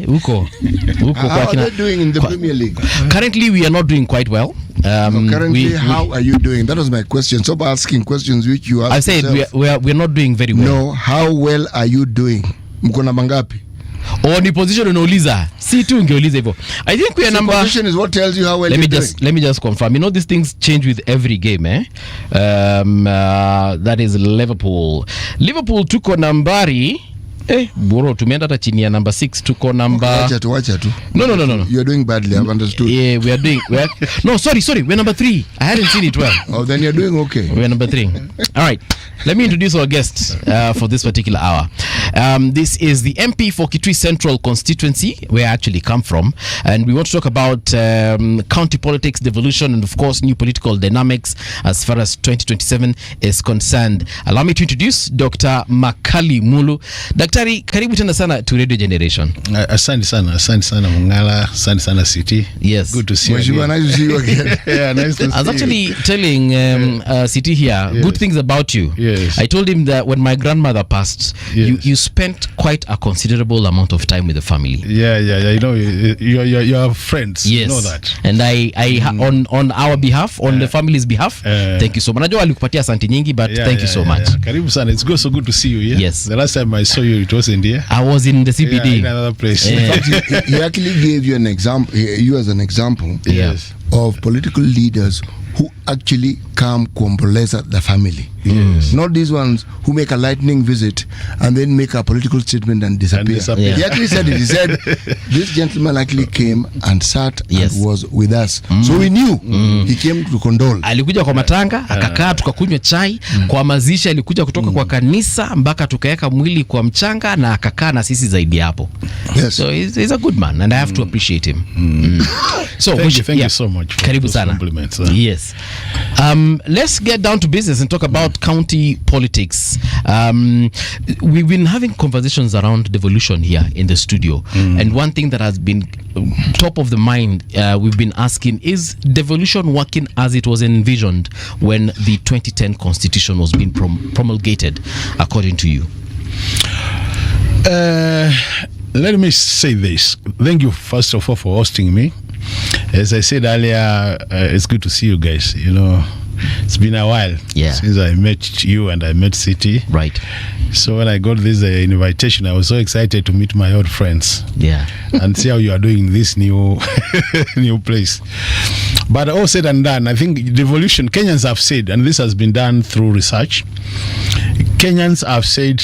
Huko How are they doing in the Premier League? Currently we are not doing quite well. How are you doing? That was my question. Stop asking questions which you ask. I said we are not doing very well. No, how well are you doing? Mko na mangapi? Ni position unauliza. Si tu ungeuliza hivyo. I think we are number. Position is what tells you how well you're doing. Let me just confirm. You know these things change with every game, that is Liverpool. Liverpool tuko nambari bro, tumeenda hata chini ya number 6, tuko number. Wacha tu. No. You're doing badly, I've understood. Yeah, no, sorry, we're number 3. I hadn't seen it well. Oh, then you're doing okay. We're number 3. All right. Let me introduce our guest for this particular hour. This is the MP for Kitui Central constituency, where I actually come from. And we want to talk about county politics, devolution, and of course, new political dynamics as far as 2027 is concerned. Allow me to introduce Dr. Makali Mulu. Daktari, karibu tena sana to Radio Generation. Asante sana Mungala, asante sana City. Yes. Good to see you. Nice to see you again. Yeah, nice to see you. I was actually telling City here good things about you. Yes. I told him that when my grandmother passed, you spent quite a considerable amount of time with the family. Yeah. You know, you're friends. Yes. You know that. And I on our behalf, on the family's behalf, thank you so much. Najua alikupatia asante nyingi, but thank you so much. Karibu sana. It's so good to see you here. Yes. The last time I saw you, it was in India. I was in the CBD. In another place. In fact, he actually gave you an example. You as an example of political leaders who actually come kuomboleza the family. Yes. Not these ones who make a lightning visit and then make a political statement and disappear. Yeah. He actually said it. He said, this gentleman actually came and sat and was with us. So we knew he came to condole. Alikuja kwa matanga, akakaa tukakunywa chai, kwa mazishi alikuja kutoka kwa kanisa mpaka tukaweka mwili kwa mchanga na akakaa na sisi zaidi hapo. Yes. So he's a good man and I have to appreciate him. So thank you so much for karibu those sana. compliments. Yes. Let's get down to business and talk about county politics. We've been having conversations around devolution here in the studio, and one thing that has been top of the mind we've been asking, is devolution working as it was envisioned when the 2010 constitution was being promulgated, according to you? Let me say this. Thank you first of all for hosting me. As I said earlier, it's good to see you guys. You know, it's been a while since I met you and I met City. Right. So when I got this invitation, I was so excited to meet my old friends. Yeah. And see how you are doing this new place. But all said and done, I think devolution, Kenyans have said, and this has been done through research, Kenyans have said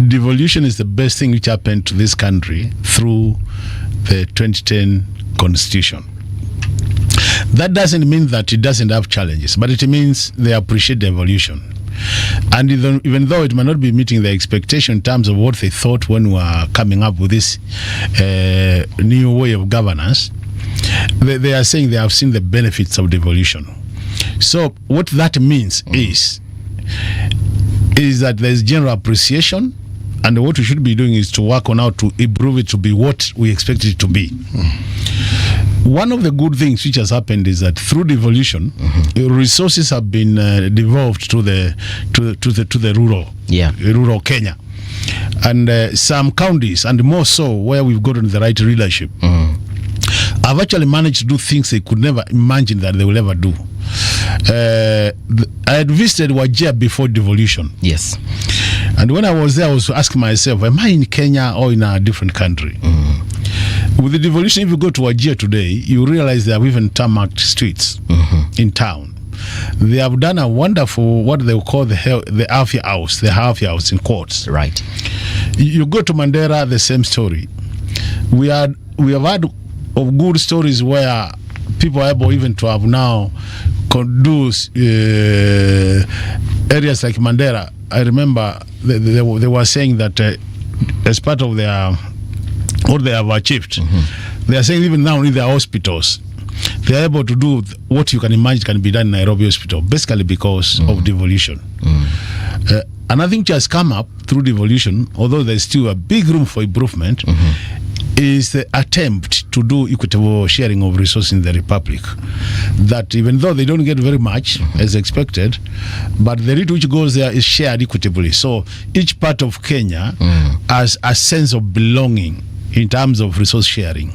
devolution is the best thing which happened to this country through the 2010 constitution. That doesn't mean that it doesn't have challenges, but it means they appreciate the evolution. And even though it might not be meeting the expectation in terms of what they thought when we were coming up with this new way of governance, they are saying they have seen the benefits of devolution. So what that means is that there's general appreciation, and what we should be doing is to work on how to improve it to be what we expect it to be. One of the good things which has happened is that through devolution, resources have been devolved to the rural Kenya. and some counties, and more so where we've gotten the right leadership, have actually managed to do things they could never imagine that they will ever do. I had visited Wajir before devolution. Yes. And when I was there, I was asking myself, am I in Kenya or in a different country? With the devolution, if you go to Wajir today, you realize they have even tarmacked streets in town. They have done a wonderful, what they call the halfway house in courts. Right. You go to Mandera, the same story. We have had of good stories where people are able even to have now conduce areas like Mandera. I remember they were saying that as part of what they have achieved, they are saying even now in their hospitals, they are able to do what you can imagine can be done in Nairobi hospital, basically because of devolution. Another thing which has come up through devolution, although there's still a big room for improvement, is the attempt to do equitable sharing of resources in the Republic. That even though they don't get very much as expected, but the rate which goes there is shared equitably. So each part of Kenya has a sense of belonging in terms of resource sharing.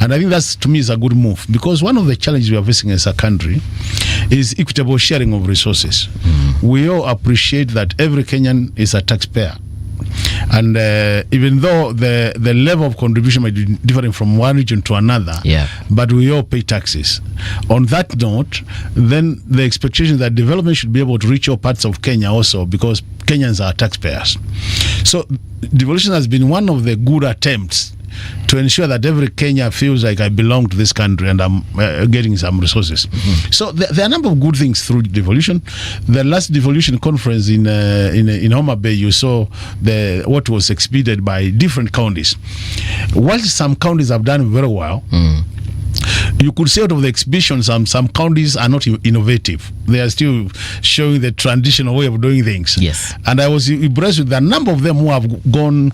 And I think that's, to me, is a good move, because one of the challenges we are facing as a country is equitable sharing of resources. We all appreciate that every Kenyan is a taxpayer. And even though the level of contribution might be different from one region to another, but we all pay taxes. On that note, then the expectation that development should be able to reach all parts of Kenya also, because Kenyans are taxpayers. So devolution has been one of the good attempts to ensure that every Kenya feels like I belong to this country and I'm getting some resources. So there are a number of good things through devolution. The last devolution conference in Homa Bay, you saw what was expeded by different counties. While some counties have done very well, you could say out of the exhibition, some counties are not innovative. They are still showing the traditional way of doing things. Yes. And I was impressed with a number of them who have gone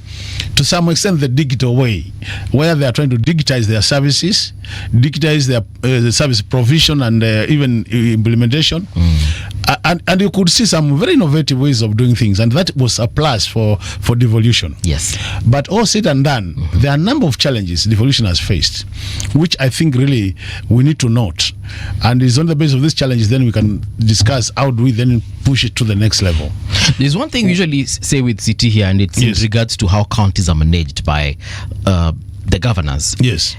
to some extent the digital way, where they are trying to digitize their services, digitize their service provision and even implementation. And you could see some very innovative ways of doing things, and that was a plus for devolution. Yes. But all said and done, there are a number of challenges devolution has faced, which I think really we need to note. And it's on the basis of these challenges then we can discuss how do we then push it to the next level. There's one thing we usually say with CT here, and it's in regards to how counties are managed by the governors. Yes.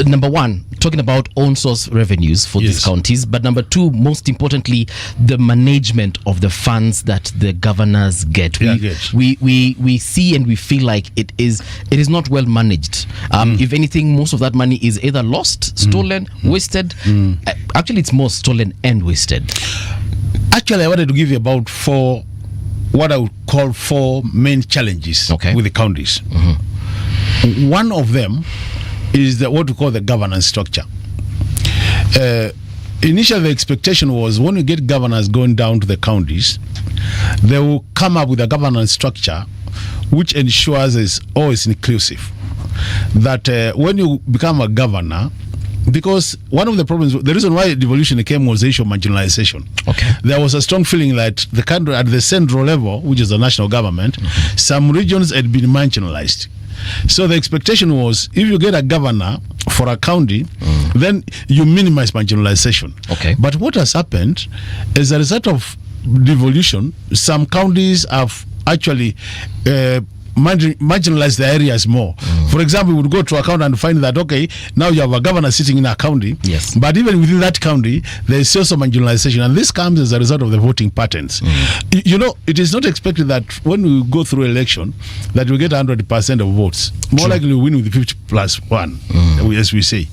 Number one, talking about own source revenues for these counties, but number two, most importantly, the management of the funds that the governors get. We see and we feel like it is not well managed. If anything, most of that money is either lost, stolen, wasted. Actually, it's more stolen and wasted. Actually, I wanted to give you about what I would call four main challenges with the counties. One of them is what we call the governance structure. Initially, the expectation was when you get governors going down to the counties, they will come up with a governance structure which ensures it's always inclusive. That when you become a governor, because one of the problems, the reason why devolution came was the issue of marginalization. There was a strong feeling that the country at the central level, which is the national government, some regions had been marginalized. So the expectation was, if you get a governor for a county, then you minimize marginalization. But what has happened is, as a result of devolution, some counties have actually marginalize the areas more. For example, we would go to a county and find that, okay, now you have a governor sitting in a county, but even within that county, there is also marginalization, and this comes as a result of the voting patterns. You know, it is not expected that when we go through election, that we get 100% of votes. More likely we win with 50+1, as we say.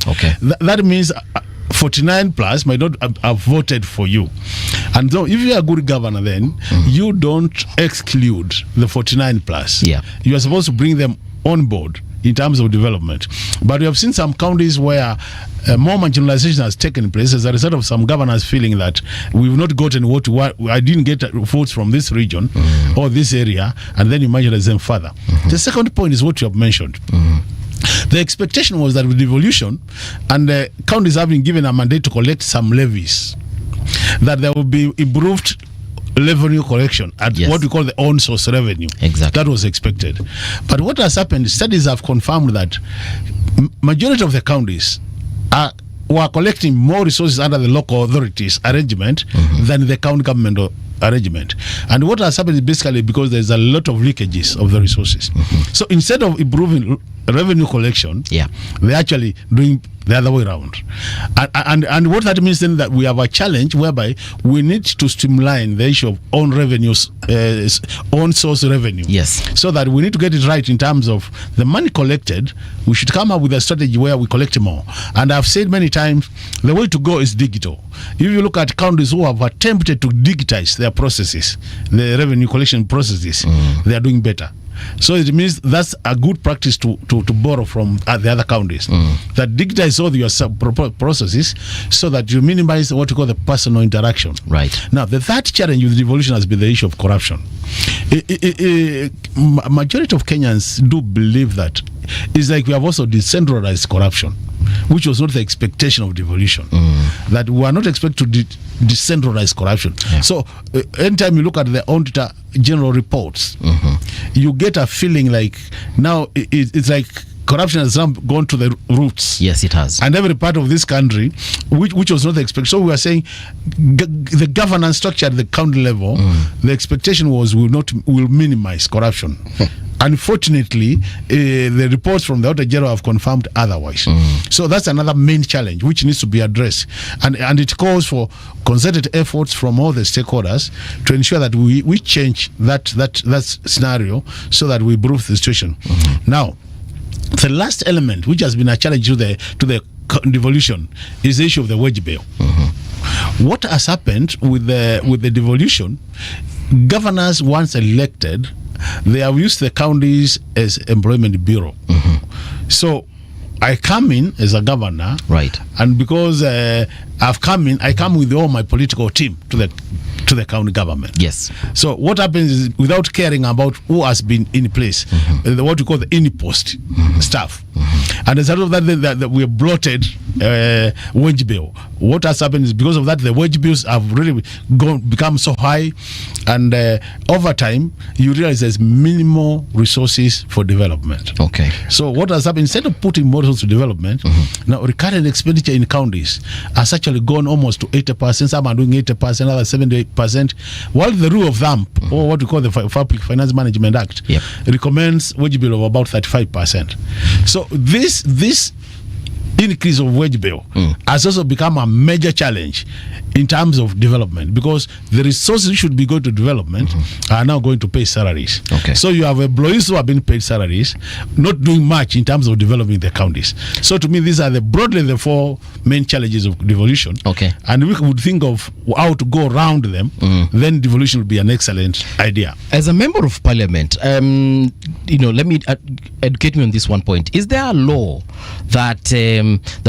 That means 49 plus might not have voted for you. And so if you're a good governor, then you don't exclude the 49 plus. You are supposed to bring them on board in terms of development. But we have seen some counties where more marginalization has taken place as a result of some governors feeling that we've not gotten what I didn't get votes from this region or this area, and then you marginalize them further. The second point is what you have mentioned. The expectation was that with devolution and the counties have been given a mandate to collect some levies, that there will be improved revenue collection at what we call the own source revenue. Exactly. That was expected. But what has happened, studies have confirmed that majority of the counties were collecting more resources under the local authorities arrangement than the county government arrangement. And what has happened is basically because there's a lot of leakages of the resources. So instead of improving revenue collection, they're actually doing the other way around. And what that means then that we have a challenge whereby we need to streamline the issue of own revenues, own source revenue. Yes. So that we need to get it right in terms of the money collected. We should come up with a strategy where we collect more. And I've said many times, the way to go is digital. If you look at counties who have attempted to digitize their processes, the revenue collection processes, they are doing better. So it means that's a good practice to borrow from the other counties. That digitize all your processes so that you minimize what you call the personal interaction. Right. Now, the third challenge with devolution has been the issue of corruption. Majority of Kenyans do believe that it's like we have also decentralized corruption, which was not the expectation of devolution. That we are not expected to decentralize corruption. So anytime you look at the Auditor General reports, you get a feeling like now it's like corruption has gone to the roots. Yes, it has. And every part of this country, which was not the expectation. So we are saying the governance structure at the county level, the expectation was will minimize corruption. Unfortunately, the reports from the Auditor General have confirmed otherwise. So that's another main challenge which needs to be addressed, and it calls for concerted efforts from all the stakeholders to ensure that we change that scenario so that we improve the situation. Now, the last element which has been a challenge to the devolution is the issue of the wage bill. What has happened with the devolution? Governors once elected, they have used the counties as employment bureau. So I come in as a governor, right? And because I come with all my political team to the county government. Yes. So what happens is, without caring about who has been in place, what we call the in-post staff, and as a result of that we have bloated wage bill. What has happened is, because of that, the wage bills have really become so high, and over time you realize there's minimal resources for development. Okay. So what has happened, instead of putting more resources to development, now recurrent expenditure in counties has actually gone almost to 80%. Some are doing 80%, others 78%. While the rule of thumb, or what we call the Public Finance Management Act, recommends wage bill of about 35%. So this increase of wage bill has also become a major challenge in terms of development, because the resources which should be going to development are now going to pay salaries. Okay. So you have employees who have been paid salaries, not doing much in terms of developing the counties. So to me, these are broadly the four main challenges of devolution. Okay. And we would think of how to go around them, then devolution would be an excellent idea. As a member of parliament, let me educate me on this one point. Is there a law that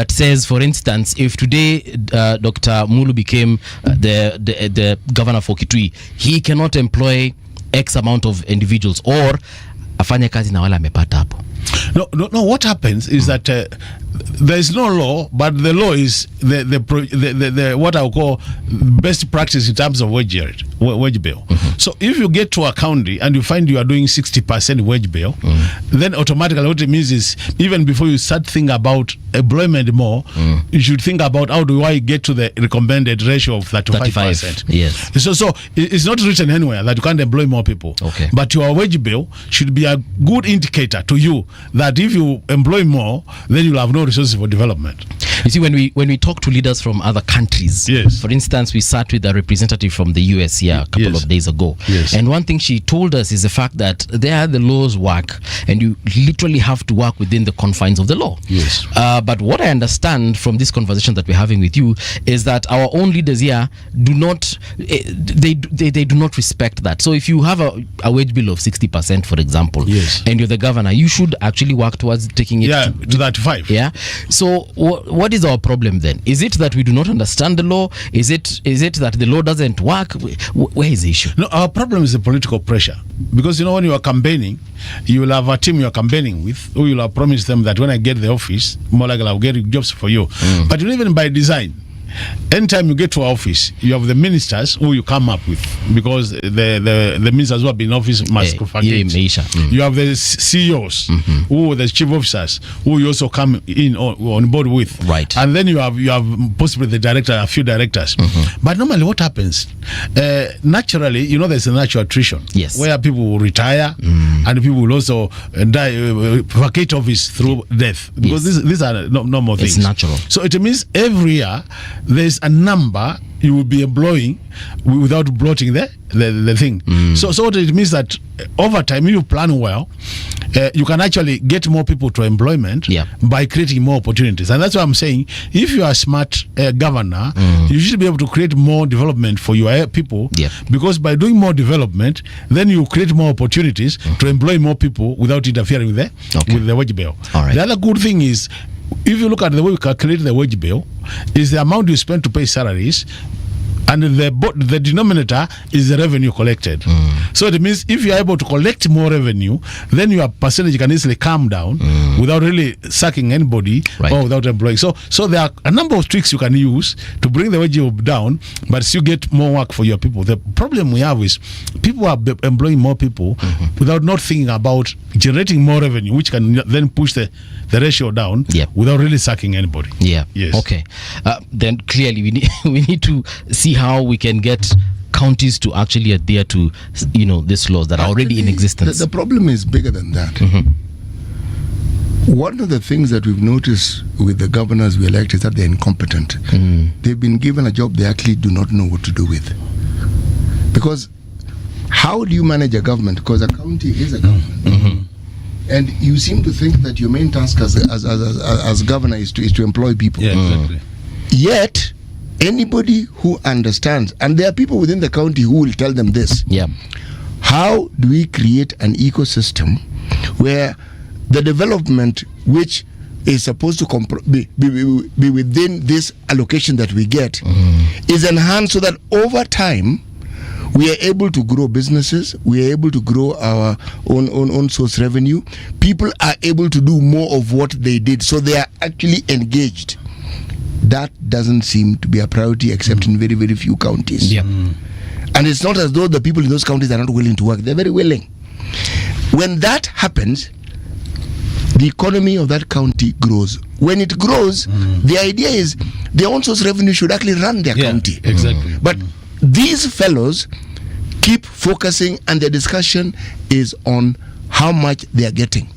says, for instance, if today Dr. Mulu became the governor for Kitui, he cannot employ X amount of individuals, or afanye kazi na wala amepata hapo? No. What happens is that there is no law, but the law is the what I would call best practice in terms of wage bill. So if you get to a county and you find you are doing 60% wage bill, then automatically what it means is, even before you start thinking about employment more, you should think about how do I get to the recommended ratio of 35%. Yes. So it's not written anywhere that you can't employ more people. Okay. But your wage bill should be a good indicator to you that if you employ more, then you'll have no resources for development. You see, when we talk to leaders from other countries, for instance, we sat with a representative from the US here a couple of days ago, and one thing she told us is the fact that there the laws work, and you literally have to work within the confines of the law. Yes. But what I understand from this conversation that we're having with you is that our own leaders here do not respect that. So if you have a wage bill of 60%, for example, and you're the governor, you should actually work towards taking it to 35. Yeah. So what is our problem then? Is it that we do not understand the law? Is it that the law doesn't work? Where is the issue? No, our problem is the political pressure. Because when you are campaigning, you will have a team you are campaigning with, who you will have promised them that when I get the office, more likely I'll get jobs for you. But even by design, anytime you get to office, you have the ministers who you come up with, because the ministers who have been in office must forget. You have the CEOs, who are the chief officers, who you also come in on board with. Right. And then you have possibly the director, a few directors. But normally what happens, naturally, you know, there's a natural attrition. Yes. Where people will retire and people will also die, vacate office through death. Because these are normal things. It's natural. So it means every year there's a number you will be employing without bloating the thing. So what it means that over time, if you plan well, you can actually get more people to employment by creating more opportunities. And that's why I'm saying, if you are a smart governor, you should be able to create more development for your people, because by doing more development, then you create more opportunities to employ more people without interfering with the wage bill. The other good thing is, if you look at the way we calculate the wage bill, is the amount you spend to pay salaries, and the denominator is the revenue collected. So it means if you are able to collect more revenue, then your percentage can easily come down without really sucking anybody or without employing. So there are a number of tricks you can use to bring the wage down, but still get more work for your people. The problem we have is people are employing more people without not thinking about generating more revenue, which can then push the ratio down without really sucking anybody. Yes. Okay. Then clearly we need to see how we can get counties to actually adhere to, these laws that are already in existence. The problem is bigger than that. One of the things that we've noticed with the governors we elect is that they're incompetent. They've been given a job they actually do not know what to do with. Because how do you manage a government? Because a county is a government. And you seem to think that your main task as governor is to employ people. Exactly. Yet, anybody who understands, and there are people within the county who will tell them this. How do we create an ecosystem where the development which is supposed to be within this allocation that we get is enhanced, so that over time we are able to grow businesses, we are able to grow our own source revenue, people are able to do more of what they did, so they are actually engaged. That doesn't seem to be a priority except in very, very few counties. And it's not as though the people in those counties are not willing to work. They're very willing. When that happens, the economy of that county grows. When it grows, the idea is their own source revenue should actually run their county. Exactly. But these fellows keep focusing, and their discussion is on how much they are getting.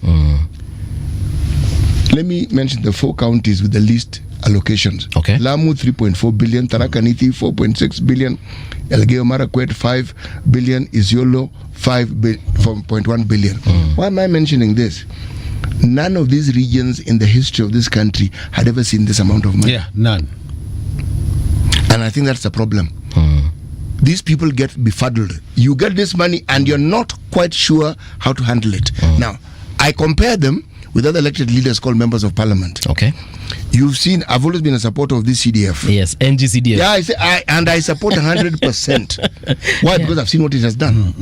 Let me mention the 4 counties with the least allocations. Lamu 3.4 billion, Tharaka Nithi 4.6 billion, Elgeyo Marakwet 5 billion, Isiolo 4.1 billion. Why am I mentioning this? None of these regions in the history of this country had ever seen this amount of money. None. And I think that's the problem. These people get befuddled. You get this money and you're not quite sure how to handle it. Now, I compare them with other elected leaders called members of parliament. You've seen, I've always been a supporter of this CDF. Yes, NGCDF. Yeah, I support 100%. Why? Because I've seen what it has done.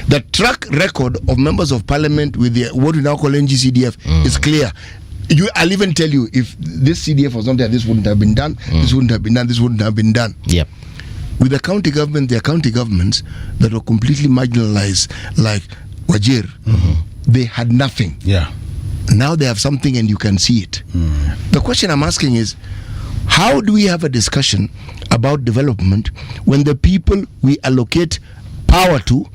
The track record of members of parliament with what we now call NGCDF is clear. I'll even tell you, if this CDF was not there, this wouldn't have been done, this wouldn't have been done, this wouldn't have been done. With the county government, there are county governments that were completely marginalized, like Wajir. They had nothing. Now they have something and you can see it. The question I'm asking is, how do we have a discussion about development when the people we allocate power to,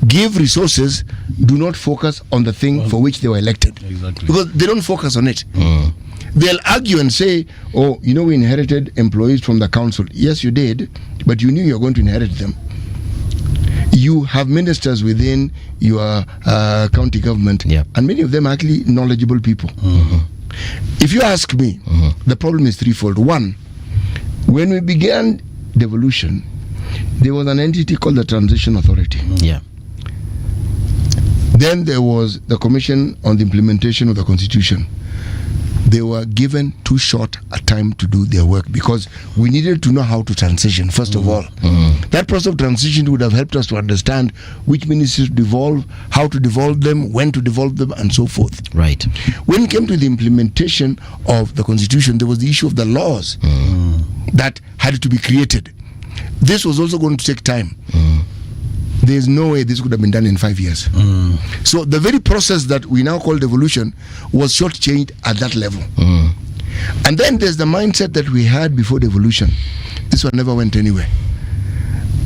give resources, do not focus on the thing for which they were elected? Because they don't focus on it. They'll argue and say, oh, we inherited employees from the council. Yes, you did, but you knew you were going to inherit them. You have ministers within your county government, and many of them are actually knowledgeable people. If you ask me, the problem is threefold. One, when we began devolution, there was an entity called the Transition Authority. Then there was the Commission on the Implementation of the Constitution. They were given too short a time to do their work because we needed to know how to transition, first of all. That process of transition would have helped us to understand which ministries to devolve, how to devolve them, when to devolve them, and so forth. When it came to the implementation of the Constitution, there was the issue of the laws. that had to be created. This was also going to take time. There's no way this could have been done in 5 years. So the very process that we now call devolution was shortchanged at that level. And then there's the mindset that we had before devolution. This one never went anywhere.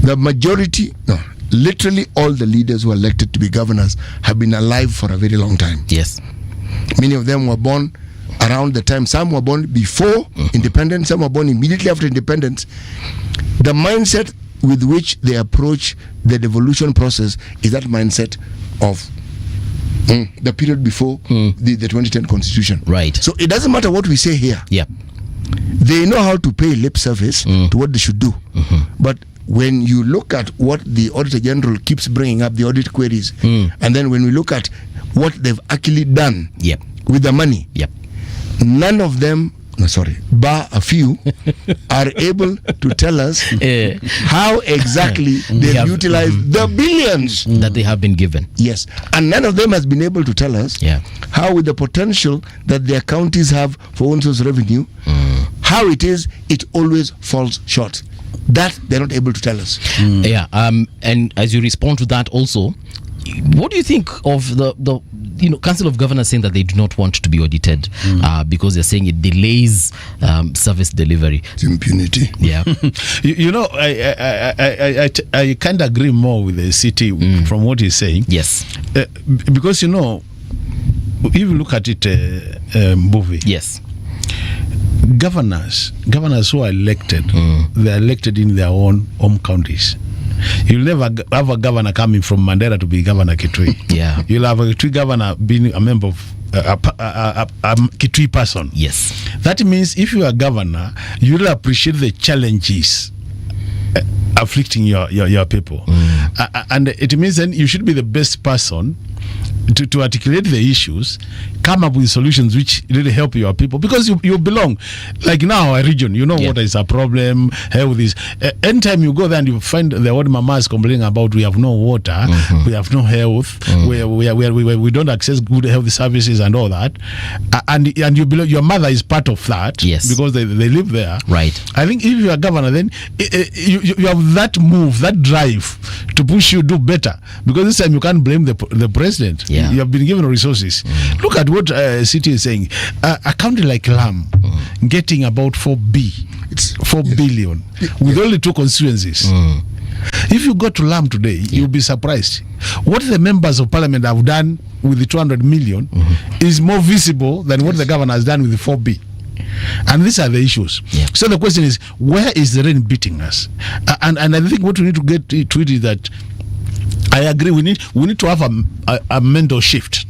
The majority, no, literally all the leaders who are elected to be governors have been alive for a very long time. Yes. Many of them were born around the time. Some were born before independence, some were born immediately after independence. The mindset with which they approach the devolution process is that mindset of the period before the 2010 constitution. Right. So it doesn't matter what we say here. Yep. They know how to pay lip service to what they should do. But when you look at what the Auditor General keeps bringing up, the audit queries, and then when we look at what they've actually done with the money, none of them, bar a few, are able to tell us how exactly they've utilized the billions that they have been given. Yes. And none of them has been able to tell us how, with the potential that their counties have for own source revenue, how it is, it always falls short. That they're not able to tell us. And as you respond to that also, what do you think of the Council of Governors saying that they do not want to be audited because they're saying it delays service delivery? It's impunity. Yeah. I can't agree more with the city from what he's saying. Yes. Because if you look at it, Mbuvi. Yes. Governors who are elected, they're elected in their own home counties. You'll never have a governor coming from Mandera to be Governor Kitui. Yeah. You'll have a Kitui governor being a member of a Kitui person. Yes. That means if you are governor, you'll appreciate the challenges afflicting your people. And it means then you should be the best person to articulate the issues, come up with solutions which really help your people, because you belong. Like now, a region, what is a problem, health is. Anytime you go there and you find the old mamas complaining about we have no water, we have no health, we don't access good health services and all that, and you belong. Your mother is part of that, because they live there. Right. I think if you are governor, then you have that move, that drive to push you do better, because this time you can't blame the president. You have been given resources. Look at what city is saying. A county like Lamu getting about 4 billion with only 2 constituencies. If you go to Lamu today, you'll be surprised. What the members of parliament have done with the 200 million is more visible than what the governor has done with the 4B. And these are the issues. So the question is, where is the rain beating us? And I think what we need to get to it is that I agree. We need to have a mental shift,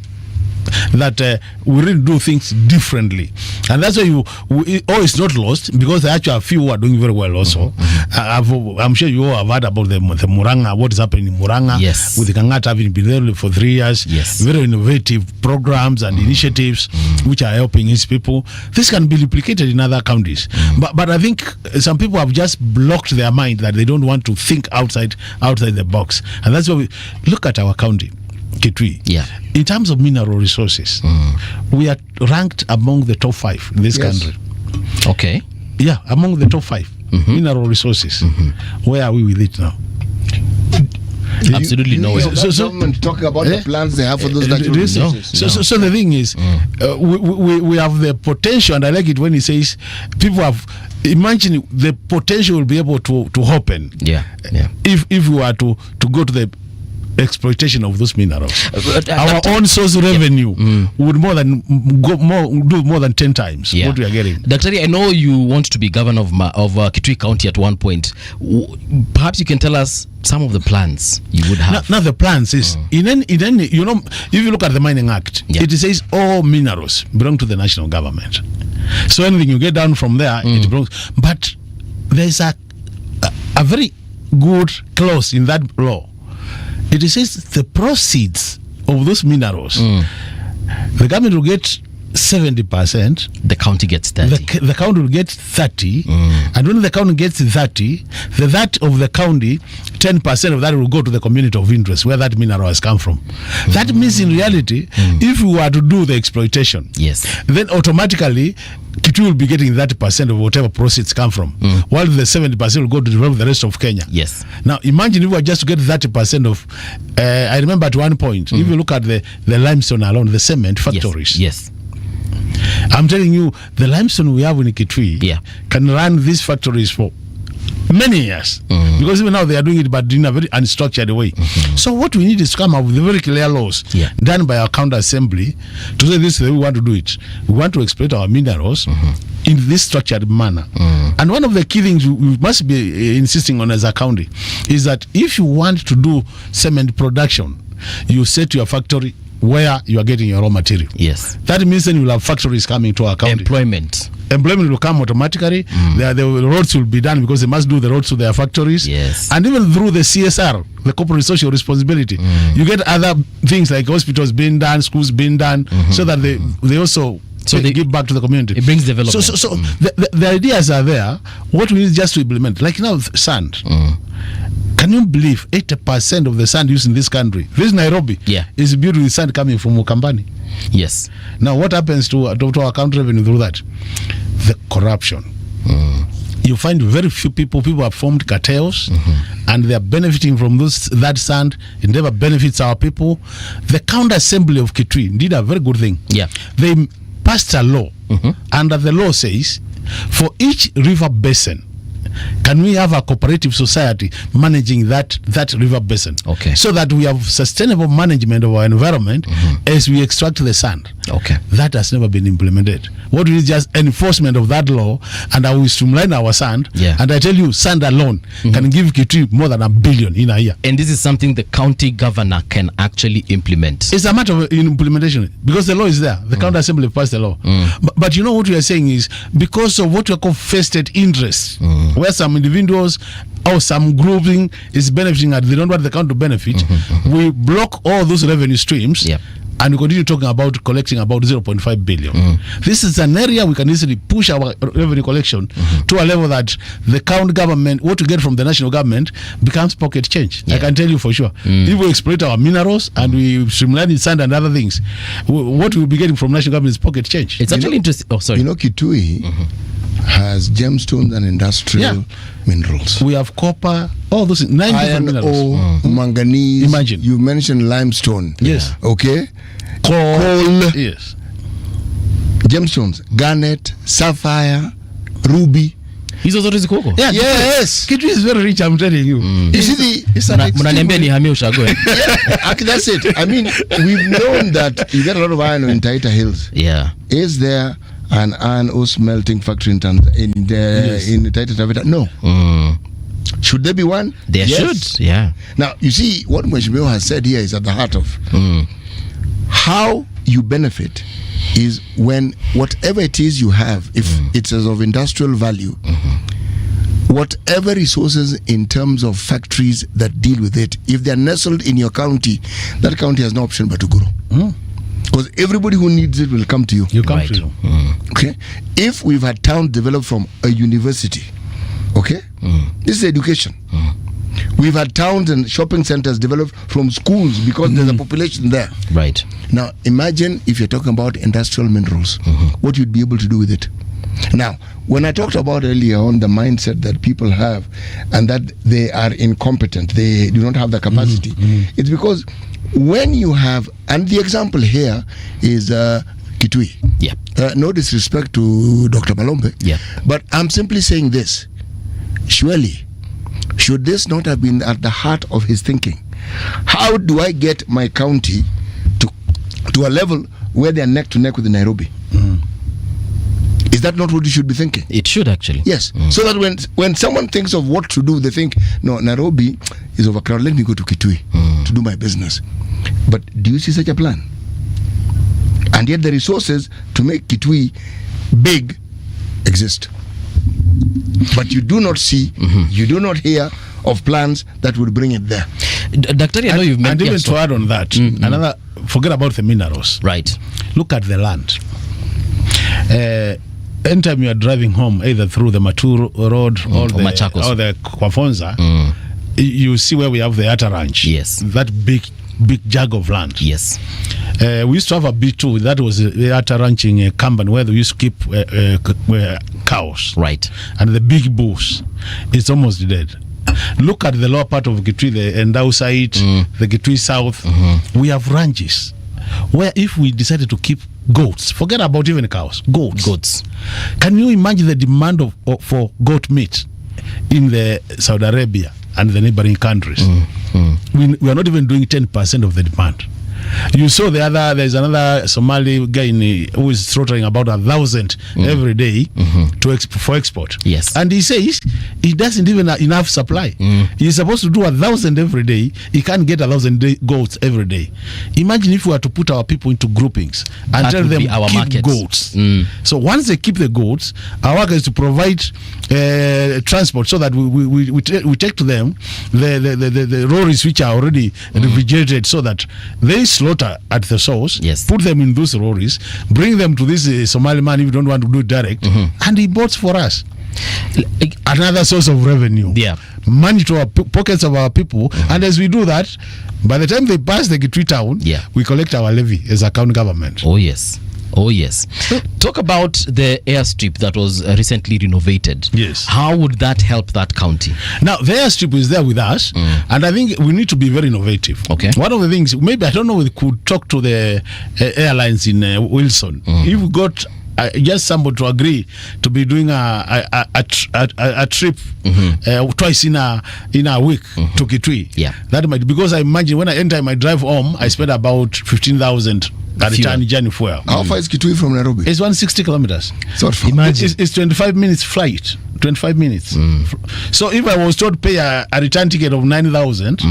that we really do things differently, and that's why it's not lost, because there are actually a few who are doing very well also. I'm sure you all have heard about the Muranga, what is happening in Muranga, with the Kangata having been there for 3 years. Very innovative programs and initiatives which are helping his people. This can be replicated in other counties, but I think some people have just blocked their mind, that they don't want to think outside the box, and that's why we look at our county, Kitui. In terms of mineral resources, we are ranked among the top 5 in this country. Okay. Yeah, among the top 5 mineral resources. Where are we with it now? Absolutely nowhere. So talking about the plans they have for those natural resources. So the thing is, we have the potential, and I like it when he says people have. Imagine the potential will be able to open. If we were to go to the exploitation of those minerals, our own source revenue would do more than 10 times what we are getting. Dr. I know you want to be governor of Kitui County at one point. Perhaps you can tell us some of the plans you would have. Now the plans is in any if you look at the Mining Act, it says all minerals belong to the national government. So anything you get down from there, it belongs. But there's a very good clause in that law. It says the proceeds of those minerals, the government will get 70%, the county gets 30. the county will get 30, and when the county gets 30, that of the county, 10% of that will go to the community of interest where that mineral has come from. That means in reality, if we were to do the exploitation, yes, then automatically Kitui will be getting 30% of whatever proceeds come from, while the 70% will go to develop the rest of Kenya. Yes. Now imagine if we were just to get 30% of, I remember at one point, if you look at the limestone alone, the cement factories. Yes. I'm telling you, the limestone we have in Kitui can run these factories for many years, because even now they are doing it, but in a very unstructured way. So what we need is to come up with very clear laws done by our county assembly to say this is the way we want to do it. We want to exploit our minerals in this structured manner. And one of the key things we must be insisting on as a county is that if you want to do cement production, you say to your factory where you are getting your raw material. Yes. That means then you will have factories coming to our county. Employment will come automatically. The roads will be done because they must do the roads to their factories. Yes. And even through the CSR, the corporate social responsibility, you get other things like hospitals being done, schools being done, so that they also they give back to the community. It brings development. So the ideas are there. What we need is just to implement. Like now, sand. Can you believe 80% of the sand used in this country, this Nairobi, is built with sand coming from Mukambani? Yes. Now, what happens to our county revenue through that? The corruption. You find very few people have formed cartels, and they are benefiting from that sand. It never benefits our people. The county assembly of Kitui did a very good thing. Yeah. They passed a law, and the law says, for each river basin, can we have a cooperative society managing that river basin? Okay. So that we have sustainable management of our environment as we extract the sand. Okay. That has never been implemented. What is just enforcement of that law, and I will streamline our sand. Yeah. And I tell you, sand alone can give Kitui more than $1 billion in a year. And this is something the county governor can actually implement. It's a matter of implementation, because the law is there. The county assembly passed the law. But you know what we are saying is, because of what we call vested interests, where some individuals or some grouping is benefiting and they don't want the county to benefit, we block all those revenue streams. And we continue talking about collecting about 0.5 billion. This is an area we can easily push our revenue collection to a level that the county government, what we get from the national government, becomes pocket change. I can tell you for sure. If we exploit our minerals and we streamline the sand and other things, what we'll be getting from national government is pocket change. It's actually interesting. Oh, sorry. You know, Kitui has gemstones and industrial minerals. We have copper, all those 9 different minerals. Iron ore, manganese. Imagine. You mentioned limestone. Yes. Okay. Coal. Yes. Gemstones, garnet, sapphire, ruby. Hizo zote ziko huko? Yeah, yes. Kitui is very rich, I'm telling you. You see mnaniambia nihamie ushago. That's it. I mean, we've known that you get a lot of iron in Taita Hills. Yeah. Is there an iron ore smelting factory in Taita Taveta? No. Should there be one? There should. Yeah. Now, you see, what Mheshimiwa has said here is at the heart of how you benefit is when whatever it is you have, if it's of industrial value, whatever resources in terms of factories that deal with it, if they're nestled in your county, that county has no option but to grow. Because everybody who needs it will come to you. Come to you. Okay? If we've had towns developed from a university, okay? This is education. We've had towns and shopping centers developed from schools because there's a population there. Right. Now, imagine if you're talking about industrial minerals, what you'd be able to do with it. Now, when I talked about earlier on the mindset that people have and that they are incompetent, they do not have the capacity, it's because when you have, and the example here is Kitui. Yeah. No disrespect to Dr. Malombe. Yeah. But I'm simply saying this. Surely, should this not have been at the heart of his thinking? How do I get my county to a level where they are neck to neck with Nairobi? Is that not what you should be thinking? It should actually. Yes. So that when someone thinks of what to do, they think, no, Nairobi is overcrowded. Let me go to Kitui to do my business. But do you see such a plan? And yet the resources to make Kitui big exist. But you do not see, you do not hear of plans that would bring it there. Dr. I know you've mentioned. And even to add on that, forget about the minerals. Right. Look at the land. anytime you are driving home, either through the Maturu Road or the Kwafonza, you see where we have the Atta Ranch. Yes. That big jug of land. Yes. We used to have a B2. That was the Atta Ranching company where they used to keep cows. Right. And the big bulls. It's almost dead. Look at the lower part of Kitui, the Endau side, the Kitui South. We have ranches where if we decided to keep goats, forget about even cows, goats. Can you imagine the demand for goat meat in the Saudi Arabia and the neighboring countries? We are not even doing 10% of the demand. You saw there's another Somali guy who is slaughtering about 1,000 every day for export. Yes. And he says he doesn't even have enough supply. He's supposed to do 1,000 every day. He can't get 1,000 goats every day. Imagine if we were to put our people into groupings and tell them our keep markets. goats. So once they keep the goats, our work is to provide transport so that we take to them the lorries which are already refrigerated, so that they slaughter at the source, put them in those lorries, bring them to this Somali man if you don't want to do it direct, and he boats for us. Another source of revenue. Money to our pockets of our people. And as we do that, by the time they pass the Kitui town, we collect our levy as a county government. Oh yes. Talk about the airstrip that was recently renovated. Yes. How would that help that county? Now, the airstrip is there with us, and I think we need to be very innovative. Okay. One of the things, maybe, I don't know, we could talk to the airlines in Wilson. If we got just somebody to agree to be doing a trip twice in a week to Kitui. That might, because I imagine when I enter my drive home, I spend about 15,000 at return journey fuel. How far is Kitui from Nairobi? It's 160 kilometers. Imagine. It's 25 minutes flight. 25 minutes. So if I was told to pay a return ticket of 9,000,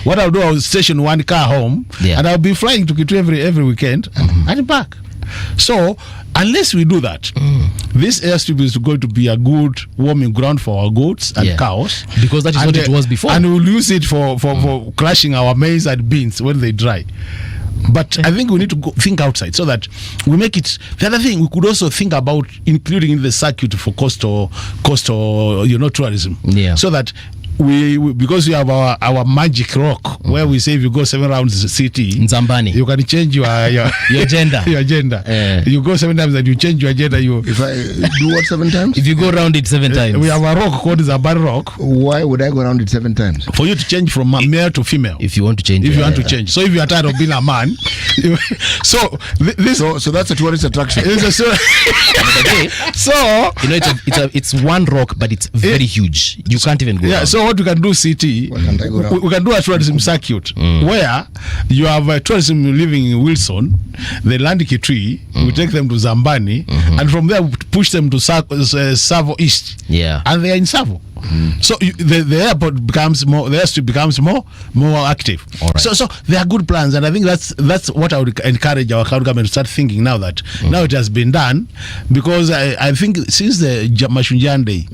what I'll do, I'll station one car home, and I'll be flying to Kitui every weekend and back. So unless we do that, this airstrip is going to be a good warming ground for our goats and cows, because that is what it was before, and we'll use it for crushing our maize and beans when they dry. But I think we need to think outside so that we make it. The other thing, we could also think about including in the circuit for coastal tourism. So that we because we have our magic rock where we say if you go 7 rounds the city Nzambani, you can change your agenda. Your agenda. You go 7 times and you change your agenda. If I do what 7 times? If you go around it 7 times. We have a rock called Nzambani rock. Why would I go around it 7 times? For you to change from male to female. If you want to change. So if you are tired of being a man, so that's a tourist attraction. So it's one rock, but it's very huge. You can't even go. So what we can do, CT, we can do a tourism circuit where you have a tourism living in Wilson, they land Kitui, we take them to Zambani, and from there we push them to Savo East. And they are in Savo. So the airport becomes more, the airstrip becomes more active. So there are good plans, and I think that's what I would encourage our county government to start thinking now that now it has been done, because I think since the Mashunjan day,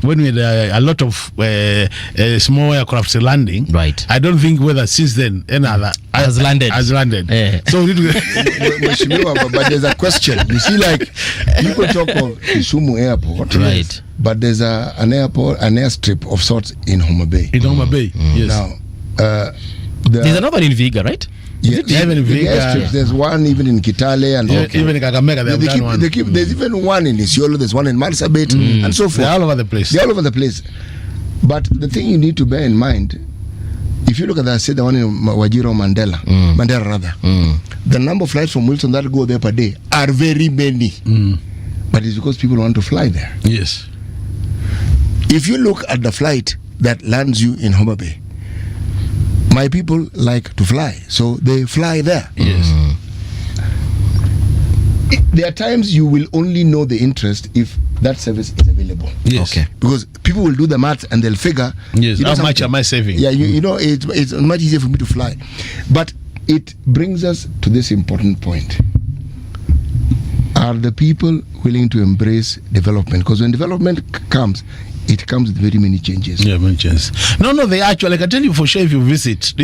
when we had a lot of small aircraft landing, I don't think whether since then another has landed. So we need to but there's a question. You see, like people talk of Kisumu Airport, but there's an airstrip of sorts in Homa Bay. Yes. Now, there's another in Viga, right? Yes, there's one even in Kitale and even in Kakamega. There's even one in Isiolo. There's one in Marsabit and so forth. They're all over the place. But the thing you need to bear in mind, if you look at the one in Wajiro Mandela rather, the number of flights from Wilson that go there per day are very many. But it's because people want to fly there. Yes. If you look at the flight that lands you in Homa Bay, my people like to fly, so they fly there. Yes. There are times you will only know the interest if that service is available. Yes. Okay. Because people will do the maths and they'll figure. Yes. How much am I saving? Yeah, it's much easier for me to fly. But it brings us to this important point. Are the people willing to embrace development? Because when development comes, it comes with very many changes. Yeah, many changes. No, they actually, I can tell you for sure, if you visited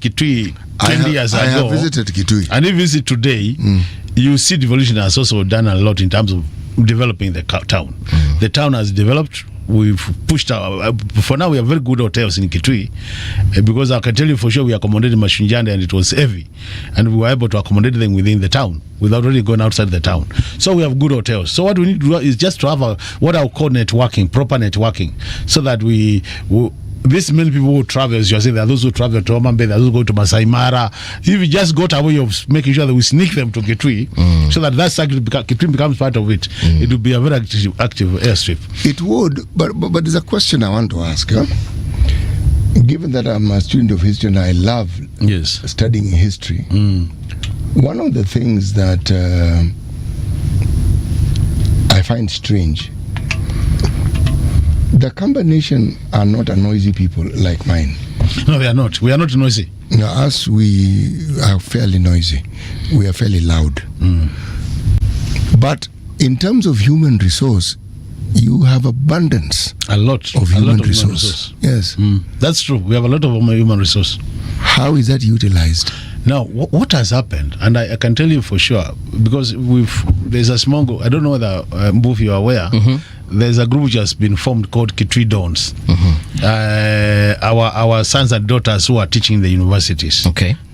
Kitui 20 years ago. I have visited Kitui. And if you visit today, you see devolution has also done a lot in terms of developing the town. The town has developed. We've pushed our, for now we have very good hotels in Kitui, because I can tell you for sure we accommodated Mashunjande and it was heavy, and we were able to accommodate them within the town without really going outside the town. So we have good hotels. So what we need to do is just to have what I would call networking, proper networking, so that these many people who travel, as you are saying, there are those who travel to Omambe, there are those who go to Masai Mara. If we just got a way of making sure that we sneak them to Kitui, so that Kitui becomes part of it, it would be a very active airstrip. It would, but there's a question I want to ask. Huh? Given that I'm a student of history and I love studying history, one of the things that I find strange, the Kamba Nation are not a noisy people like mine. No, they are not. We are not noisy. No, us, we are fairly noisy. We are fairly loud. But in terms of human resource, you have abundance. A lot of human resource. Yes. That's true. We have a lot of human resource. How is that utilized? Now, what has happened, and I can tell you for sure, because there's a small group, I don't know whether, Mbufi, you are aware, there's a group which has been formed called Kitui Dons. Our sons and daughters who are teaching in the universities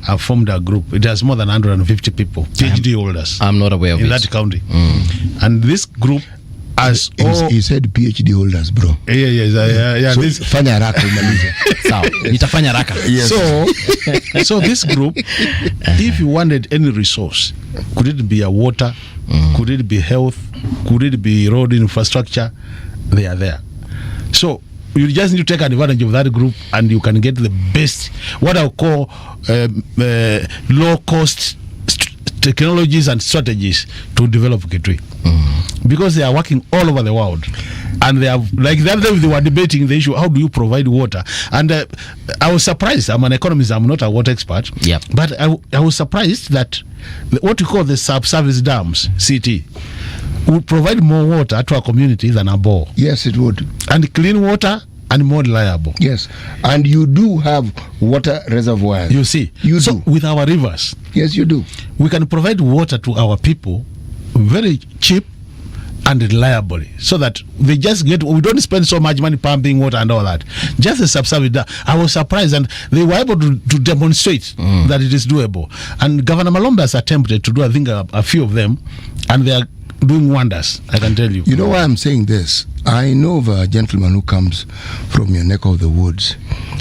have formed a group. It has more than 150 people, PhD holders. I'm not aware of in that county. And this group has he said PhD holders, bro. Yeah. So, fanya haraka umalize. Sawa. Nitafanya haraka. Yes. So this group, if you wanted any resource, could it be a water, could it be health, could it be road infrastructure, they are there. So you just need to take advantage of that group and you can get the best, what I'll call low cost technologies and strategies to develop Kitui. Because they are working all over the world, and they have, like the other day they were debating the issue, how do you provide water? And I was surprised. I'm an economist, I'm not a water expert, but I was surprised that what we call the sub-service dams, CT, would provide more water to our community than a bore. Yes, it would. And clean water and more reliable. Yes, and you do have water reservoirs. You see, do. With our rivers. Yes, you do. We can provide water to our people very cheap and reliably, so that we don't spend so much money pumping water and all that. Just a sub-service dam. I was surprised, and they were able to demonstrate that it is doable. And Governor Malombe has attempted to do, I think, a few of them, and they are doing wonders, I can tell you. You know why I'm saying this? I know of a gentleman who comes from your neck of the woods.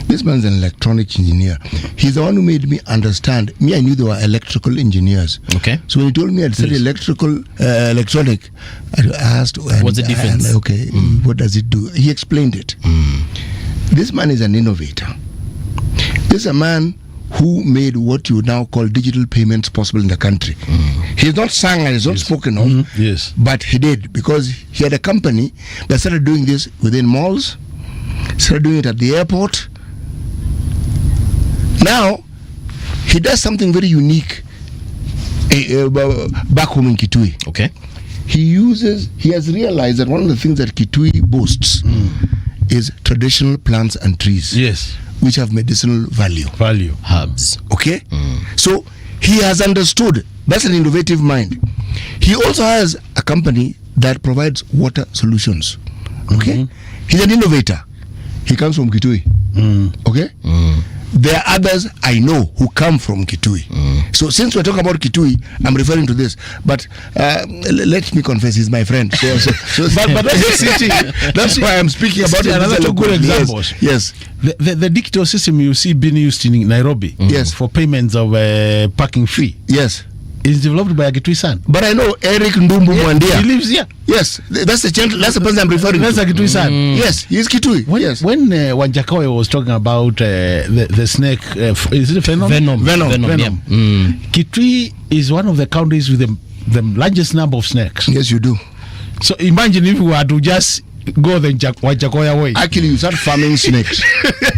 This man's an electronic engineer. He's the one who made me understand. Me, I knew they were electrical engineers. Okay. So when he told me I'd study electronic, I asked, what's the difference? What does it do? He explained it. This man is an innovator. This is a man who made what you now call digital payments possible in the country. He's not sung and he's not spoken of, but he did, because he had a company that started doing this within malls, started doing it at the airport. Now, he does something very unique back home in Kitui. Okay. He has realized that one of the things that Kitui boasts is traditional plants and trees. Yes. Which have medicinal value. Herbs. Okay? So he has understood. That's an innovative mind. He also has a company that provides water solutions. Okay? He's an innovator. He comes from Kitui. Okay? There are others I know who come from Kitui. So since we're talking about Kitui, I'm referring to this. But let me confess, he's my friend. But that's why I'm speaking about another two good examples. Yes. The digital system you see being used in Nairobi for payments of parking fee. Yes. Is developed by a Kitui son. But I know Eric Ndumbu Mwandia. He lives here. Yes, that's the person I'm referring to. That's a Kitui son. Yes, he's Kitui. When Wanjakawe was talking about the snake, is it venom? Venom. Kitui is one of the counties with the largest number of snakes. Yes, you do. So imagine if we were to just go the Wanjakawe way. Actually, you start farming snakes.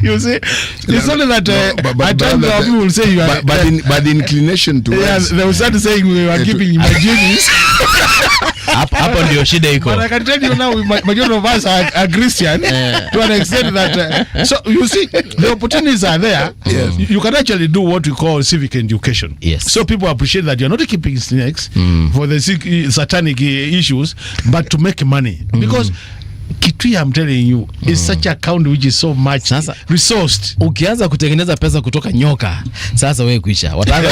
You see, it's only that at times people will say you are. But the inclination to they will start saying we are keeping images. Hapo ndio shida iko. But I can tell you now, majority of us are Christian to an extent that so you see the opportunities are there. Yes. You can actually do what we call civic education. Yes. So people appreciate that you're not keeping snakes for the satanic issues, but to make money because. Kitui, I'm telling you, is such a county which is so much resourced. Ukianza kutengeneza pesa kutoka nyoka, sasa wewe kuisha. Wataanza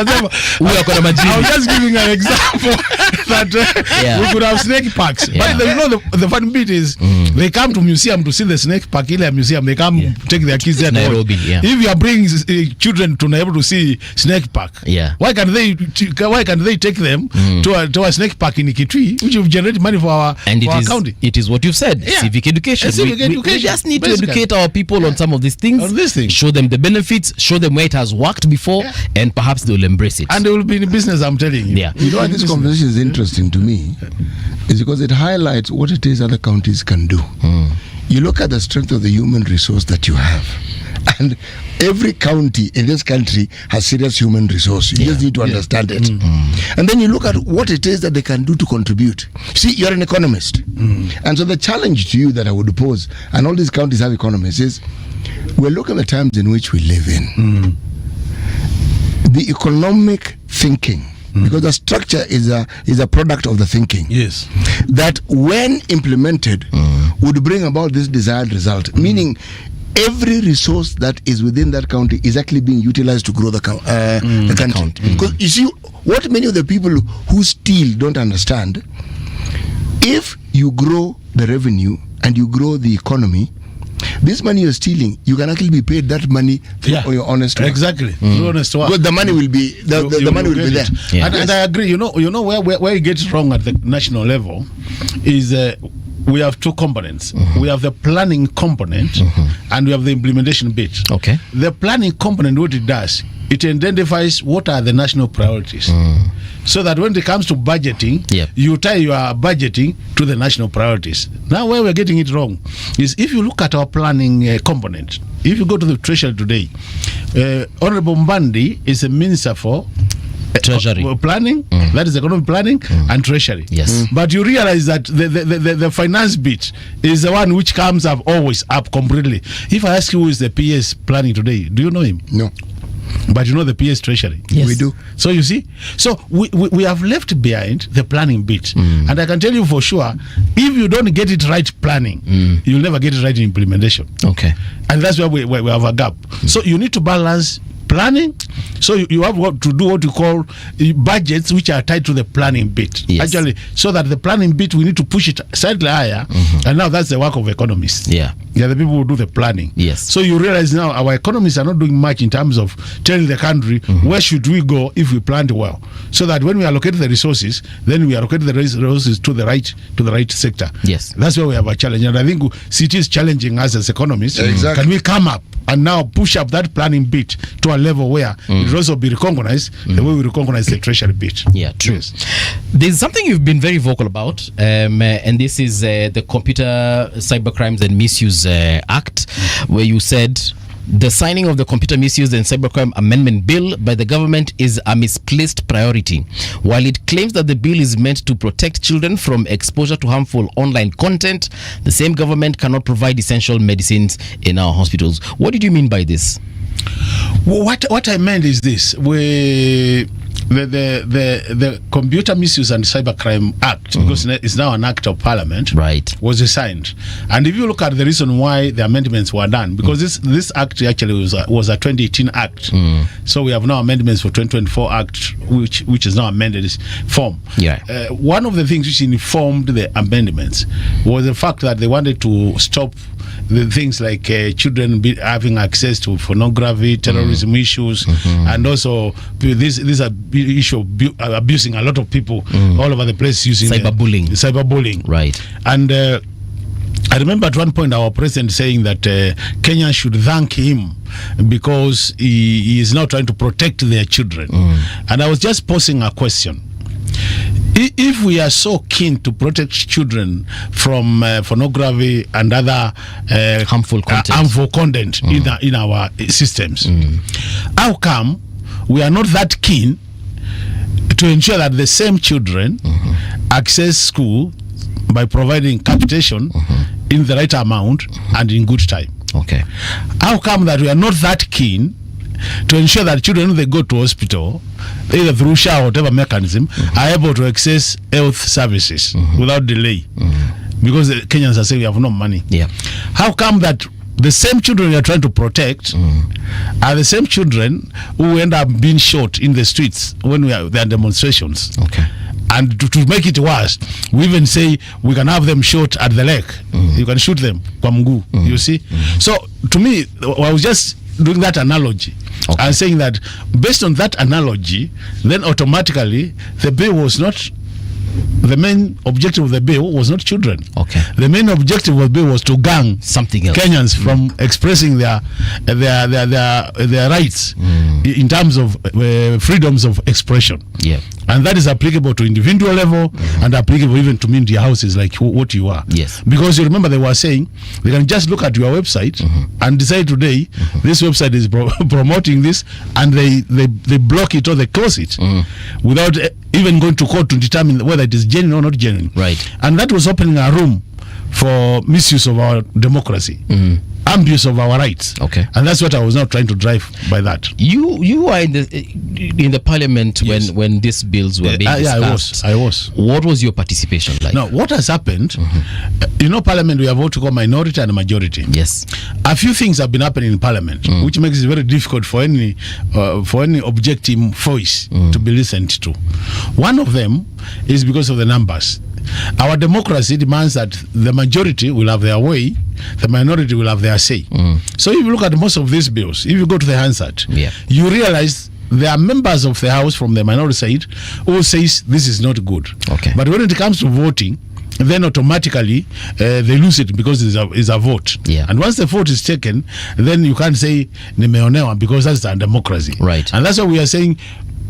kusema huyu akona majini. I was just giving an example that we could have snake parks. But you know the fun bit is they come to museum to see the snake park. Ile museum they come take their kids there. Nairobi, If you are bringing children to Nairobi to see snake park, why can't they take them to a snake park in Kitui, which will generate money for our county? It is what you've said. Civic education. We just need to educate our people on some of these things. Show them the benefits, show them where it has worked before, and perhaps they will embrace it. And they will be in business, I'm telling you. You know why this conversation is interesting to me? Is because it highlights what it is other counties can do. You look at the strength of the human resource that you have. And every county in this country has serious human resource. You just need to understand it. And then you look at what it is that they can do to contribute. See, you're an economist. And so the challenge to you that I would pose, and all these counties have economists, is we're looking at the times in which we live in. The economic thinking, because the structure is a product of the thinking. Yes. That when implemented would bring about this desired result. Meaning every resource that is within that county is actually being utilized to grow the country. Because you see, what many of the people who steal don't understand, if you grow the revenue and you grow the economy, this money you're stealing, you can actually be paid that money through your honest work. Exactly. Through honest work. Because the money will be the money will be there. And I agree. You know where it gets wrong at the national level is we have two components. We have the planning component and we have the implementation bit. Okay. The planning component, what it does, it identifies what are the national priorities. So that when it comes to budgeting, you tie your budgeting to the national priorities. Now where we're getting it wrong is if you look at our planning component, if you go to the Treasury today, Honorable Mbandi is a minister for Treasury planning, that is economic planning and treasury. Yes. But you realize that the finance bit is the one which comes up always up completely. If I ask you who is the PS planning today, do you know him? No. But you know the PS treasury. Yes. We do. So you see, so we have left behind the planning bit. And I can tell you for sure, if you don't get it right planning, you'll never get it right in implementation. Okay. And that's where we have a gap. So you need to balance planning, so you have to do what you call budgets which are tied to the planning bit. Actually, so that the planning bit we need to push it slightly higher, and now that's the work of economists. The people who do the planning. So you realize now our economists are not doing much in terms of telling the country where should we go if we plant well, so that when we allocate the resources, then we allocate the resources to the right sector. That's where we have a challenge, and I think it is challenging us as economists. Can we come up and now push up that planning bit to a level where it will also be recognized the way we recognize the treasury bit. True. There's something you've been very vocal about, and this is the Computer Cybercrimes and Misuse Act, where you said the signing of the Computer Misuse and Cybercrime Amendment Bill by the government is a misplaced priority. While it claims that the bill is meant to protect children from exposure to harmful online content, the same government cannot provide essential medicines in our hospitals. What did you mean by this? Well, what I meant is this: the Computer Misuse and Cybercrime Act, because it's now an act of Parliament, was signed. And if you look at the reason why the amendments were done, because this act actually was a 2018 act, so we have now amendments for 2024 act, which is now amended its form. One of the things which informed the amendments was the fact that they wanted to stop the things like children having access to pornography, terrorism issues, and also this issue of abusing a lot of people all over the place using cyberbullying. Right. And I remember at one point our president saying that Kenya should thank him because he is now trying to protect their children. And I was just posing a question. If we are so keen to protect children from pornography and other harmful content in our systems, how come we are not that keen to ensure that the same children access school by providing capitation in the right amount and in good time. Okay. How come that we are not that keen to ensure that children, when they go to hospital, either through SHA or whatever mechanism, are able to access health services without delay? Because the Kenyans are saying we have no money. Yeah. How come that the same children we are trying to protect are the same children who end up being shot in the streets when there are demonstrations? Okay. And to make it worse, we even say we can have them shot at the lake. You can shoot them kwa mguu. You see? So to me, I was just doing that analogy and saying that based on that analogy, then automatically the bill was not, the main objective of the bill was not children. Okay. The main objective of the bill was to gang something else. Kenyans from expressing their rights in terms of freedoms of expression. Yeah. And that is applicable to individual level and applicable even to media houses like what you are. Yes. Because you remember they were saying they can just look at your website and decide today this website is promoting this, and they block it or they close it without even going to court to determine whether it is genuine or not genuine. Right. And that was opening a room for misuse of our democracy. Abuse of our rights. Okay. And that's what I was now trying to drive by that. You were in the parliament when these bills were being discussed. I was. What was your participation like? Now, what has happened, you know, parliament, we have what we call minority and majority. Yes. A few things have been happening in parliament, which makes it very difficult for any objective voice to be listened to. One of them is because of the numbers. Our democracy demands that the majority will have their way, the minority will have their say. So if you look at most of these bills, if you go to the Hansard, you realize there are members of the House from the minority side who says this is not good. Okay. But when it comes to voting, then automatically they lose it because it's a vote. Yeah. And once the vote is taken, then you can't say nimeonewa because that's a democracy. Right. And that's why we are saying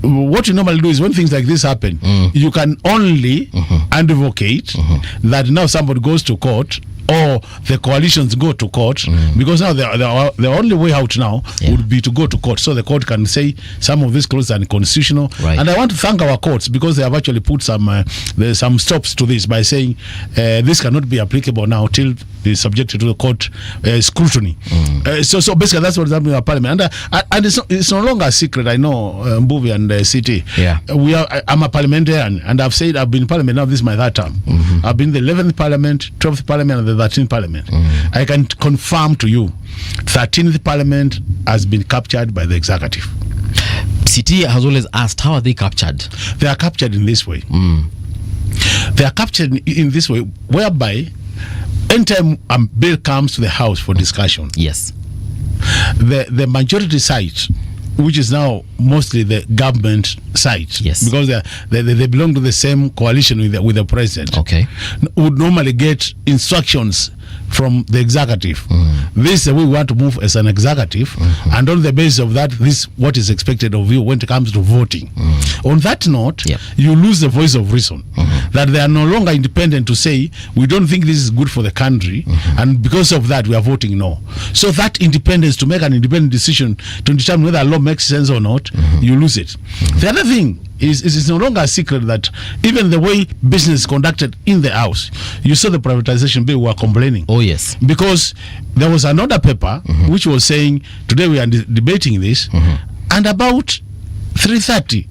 what you normally do is when things like this happen, you can only advocate that now somebody goes to court or the coalitions go to court, because now the only way out now would be to go to court, so the court can say some of these clauses are unconstitutional. Right. And I want to thank our courts because they have actually put some stops to this by saying this cannot be applicable now till it's subjected to the court scrutiny. So basically that's what's happening in our parliament, and it's no longer a secret. I know Mbuvi and CT. Yeah. I'm a parliamentarian, and I've said I've been in parliament now. This is my third term. I've been in the 11th parliament, 12th parliament, and the 13th parliament. I can confirm to you 13th parliament has been captured by the executive. CT has always asked, how are they captured? They are captured in this way. They are captured in this way, whereby anytime a bill comes to the House for discussion, yes, the majority side, which is now mostly the government side, yes, because they belong to the same coalition with the president, okay, would normally get instructions from the executive. This is the way we want to move as an executive, and on the basis of that, this is what is expected of you when it comes to voting. On that note, you lose the voice of reason, that they are no longer independent to say we don't think this is good for the country, and because of that we are voting no. So that independence to make an independent decision to determine whether a law makes sense or not, you lose it. The other thing is it's no longer a secret that even the way business is conducted in the House, you saw the privatization bill, we were complaining. Oh yes. Because there was another paper which was saying today we are debating this, and about 3:30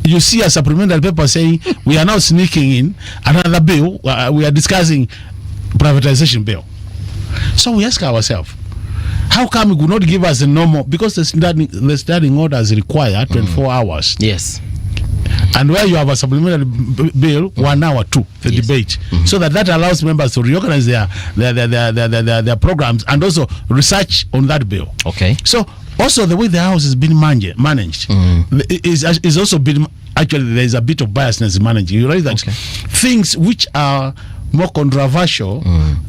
you see a supplemental paper saying we are now sneaking in another bill, we are discussing privatization bill. So we ask ourselves, how come we could not give us the normal, because the standing orders require 24 hours. Yes. And where you have a supplementary bill, 1 hour to the debate, so that allows members to reorganize their programs and also research on that bill. Okay. So also the way the House has been managed is also been, actually there is a bit of biasness in managing. You realize that things which are more controversial,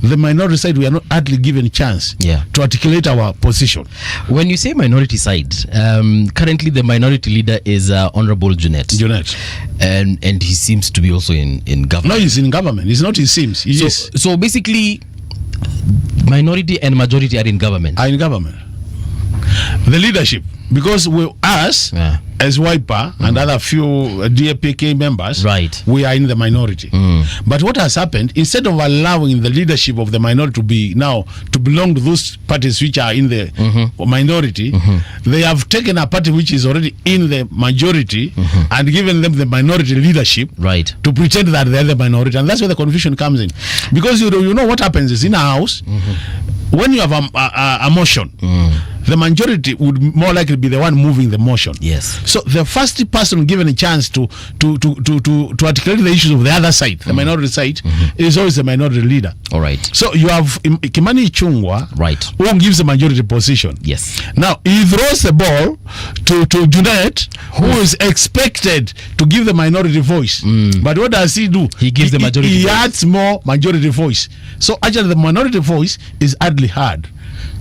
the minority side, we are not hardly given a chance to articulate our position. When you say minority side, currently the minority leader is Honorable Junet, and he seems to be also in government. No, he's in government. It's not. He seems. He is. So basically, minority and majority are in government. Are in government. The leadership because us as Wiper and other few DAPK members, we are in the minority. But what has happened, instead of allowing the leadership of the minority to be now to belong to those parties which are in the minority, they have taken a party which is already in the majority and given them the minority leadership to pretend that they're the minority, and that's where the confusion comes in. Because you know what happens is in a house, when you have a motion, the majority would more likely be the one moving the motion. Yes. So the first person given a chance to articulate the issues of the other side, the minority side, is always the minority leader. All right. So you have Kimani Ichung'wah, who gives the majority position. Yes. Now he throws the ball to Junet, who is expected to give the minority voice. But what does he do? He gives the majority He voice. adds more majority voice. So actually the minority voice is hardly heard.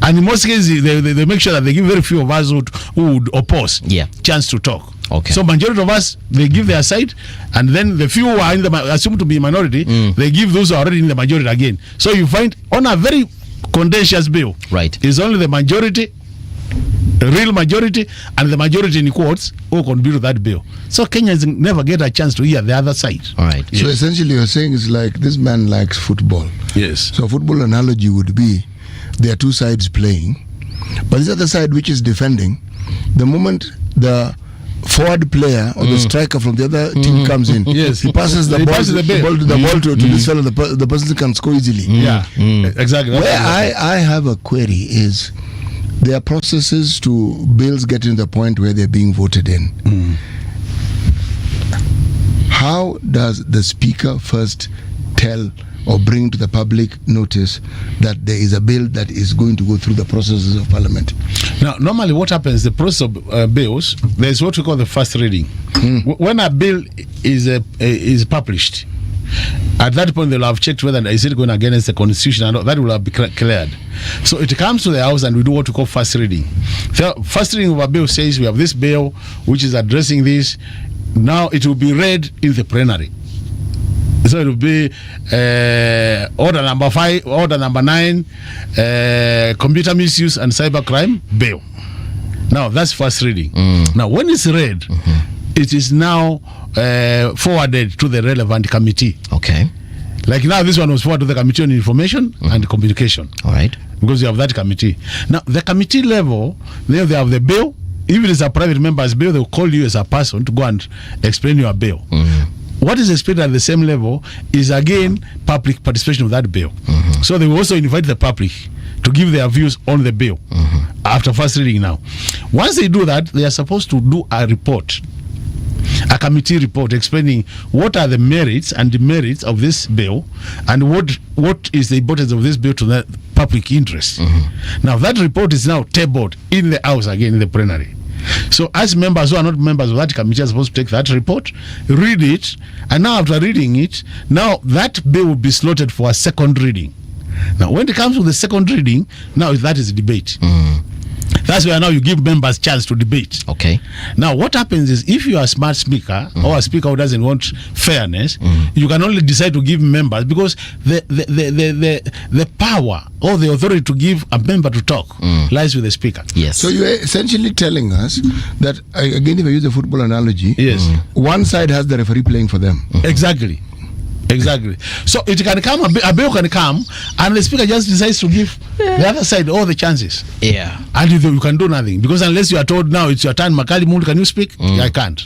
And in most cases, they make sure that they give very few of us who would oppose chance to talk. Okay. So majority of us, they give their side, and then the few who are in the assumed to be minority, they give those who are already in the majority again. So you find on a very contentious bill, is only the majority, the real majority, and the majority in quotes who contribute to that bill. So Kenyans never get a chance to hear the other side. All right. So essentially, you're saying it's like this man likes football. Yes. So football analogy would be there are two sides playing, but this other side which is defending, the moment the forward player or the striker from the other team comes in, he passes the ball to this fellow, the person can score easily. Exactly. Where I have a query is there are processes to bills getting to the point where they're being voted in. How does the speaker first tell or bring to the public notice that there is a bill that is going to go through the processes of parliament? Now, normally what happens, the process of bills, there's what we call the first reading. When a bill is published, at that point they'll have checked whether is it going against the constitution, and that will have been cleared. So it comes to the house and we do what we call first reading. The first reading of a bill says we have this bill which is addressing this. Now it will be read in the plenary. So it will be order number 5, order number 9, computer misuse and cybercrime bill. Now that's first reading. Now when it's read, it is now forwarded to the relevant committee. Okay. Like now this one was forwarded to the Committee on Information and Communication. All right. Because you have that committee. Now the committee level, they have the bill. Even if it's a private member's bill, they'll call you as a person to go and explain your bill. What is expected at the same level is again public participation of that bill. So they will also invite the public to give their views on the bill after first reading. Now, once they do that, they are supposed to do a report, a committee report explaining what are the merits and demerits of this bill and what is the importance of this bill to the public interest. Now that report is now tabled in the house again in the plenary. So as members who are not members of that committee are supposed to take that report, read it, and now after reading it, now that bill will be slotted for a second reading. Now when it comes to the second reading, now that is a debate. That's where now you give members chance to debate. Okay. Now what happens is if you are a smart speaker or a speaker who doesn't want fairness, you can only decide to give members, because the power or the authority to give a member to talk lies with the speaker. Yes. So you're essentially telling us that, again, if I use a football analogy, one side has the referee playing for them. Exactly. So it can come, a bill can come, and the speaker just decides to give the other side all the chances. Yeah. And you can do nothing, because unless you are told now it's your turn, Makali Mulu, can you speak? I can't.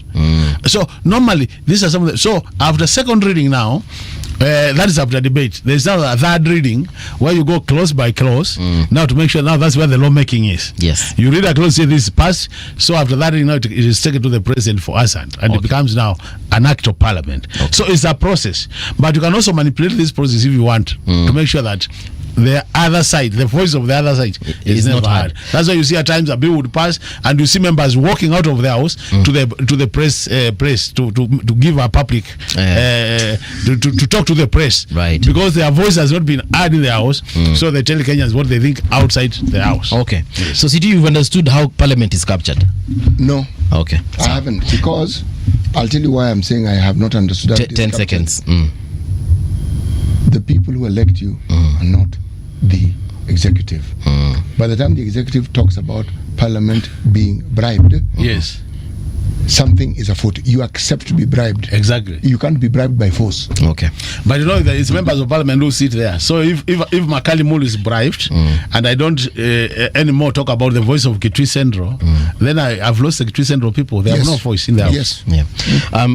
So normally these are some of the, so after second reading now, that is after debate. There's now a third reading where you go clause by clause now to make sure now that's where the lawmaking is. Yes. You read a clause, say this is passed. So after that, now it is taken to the president for assent, and it becomes now an act of parliament. So it's a process, but you can also manipulate this process if you want to make sure that the other side, the voice of the other side is never heard. That's why you see at times a bill would pass and you see members walking out of the house to the press to give a public to talk to the press, because their voice has not been heard in the house, so they tell Kenyans what they think outside the house. Okay. So City, you've understood how parliament is captured? No. Okay. I haven't, because I'll tell you why I'm saying I have not understood how it is 10 captured. seconds. The people who elect you are not the executive. By the time the executive talks about parliament being bribed, yes, something is afoot. You accept to be bribed. Exactly. You can't be bribed by force. Okay. But you know, there is members of parliament who sit there. So if Makali Mulu is bribed, and I don't anymore talk about the voice of Kitui Central, then I've lost the Kitui Central people. They have no voice in there. Yes. Yeah.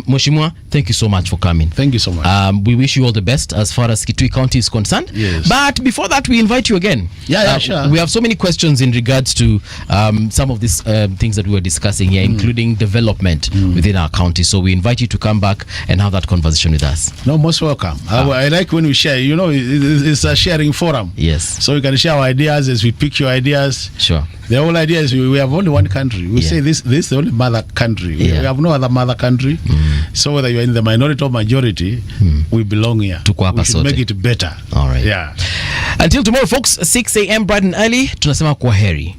Mheshimiwa, thank you so much for coming. Thank you so much. We wish you all the best as far as Kitui County is concerned. Yes. But before that, we invite you again. Yeah, sure. We have so many questions in regards to some of these things that we were discussing here, including development within our county. So we invite you to come back and have that conversation with us. No, most welcome. I like when we share. You know, it's a sharing forum. Yes. So we can share our ideas as we pick your ideas. Sure. The whole idea is we have only one country. We say this is the only mother country. We have no other mother country. So whether you're in the minority or majority, we belong here. We should make it better. All right. Yeah. Until tomorrow, folks, 6 a.m. bright and early, tunasema kwa heri.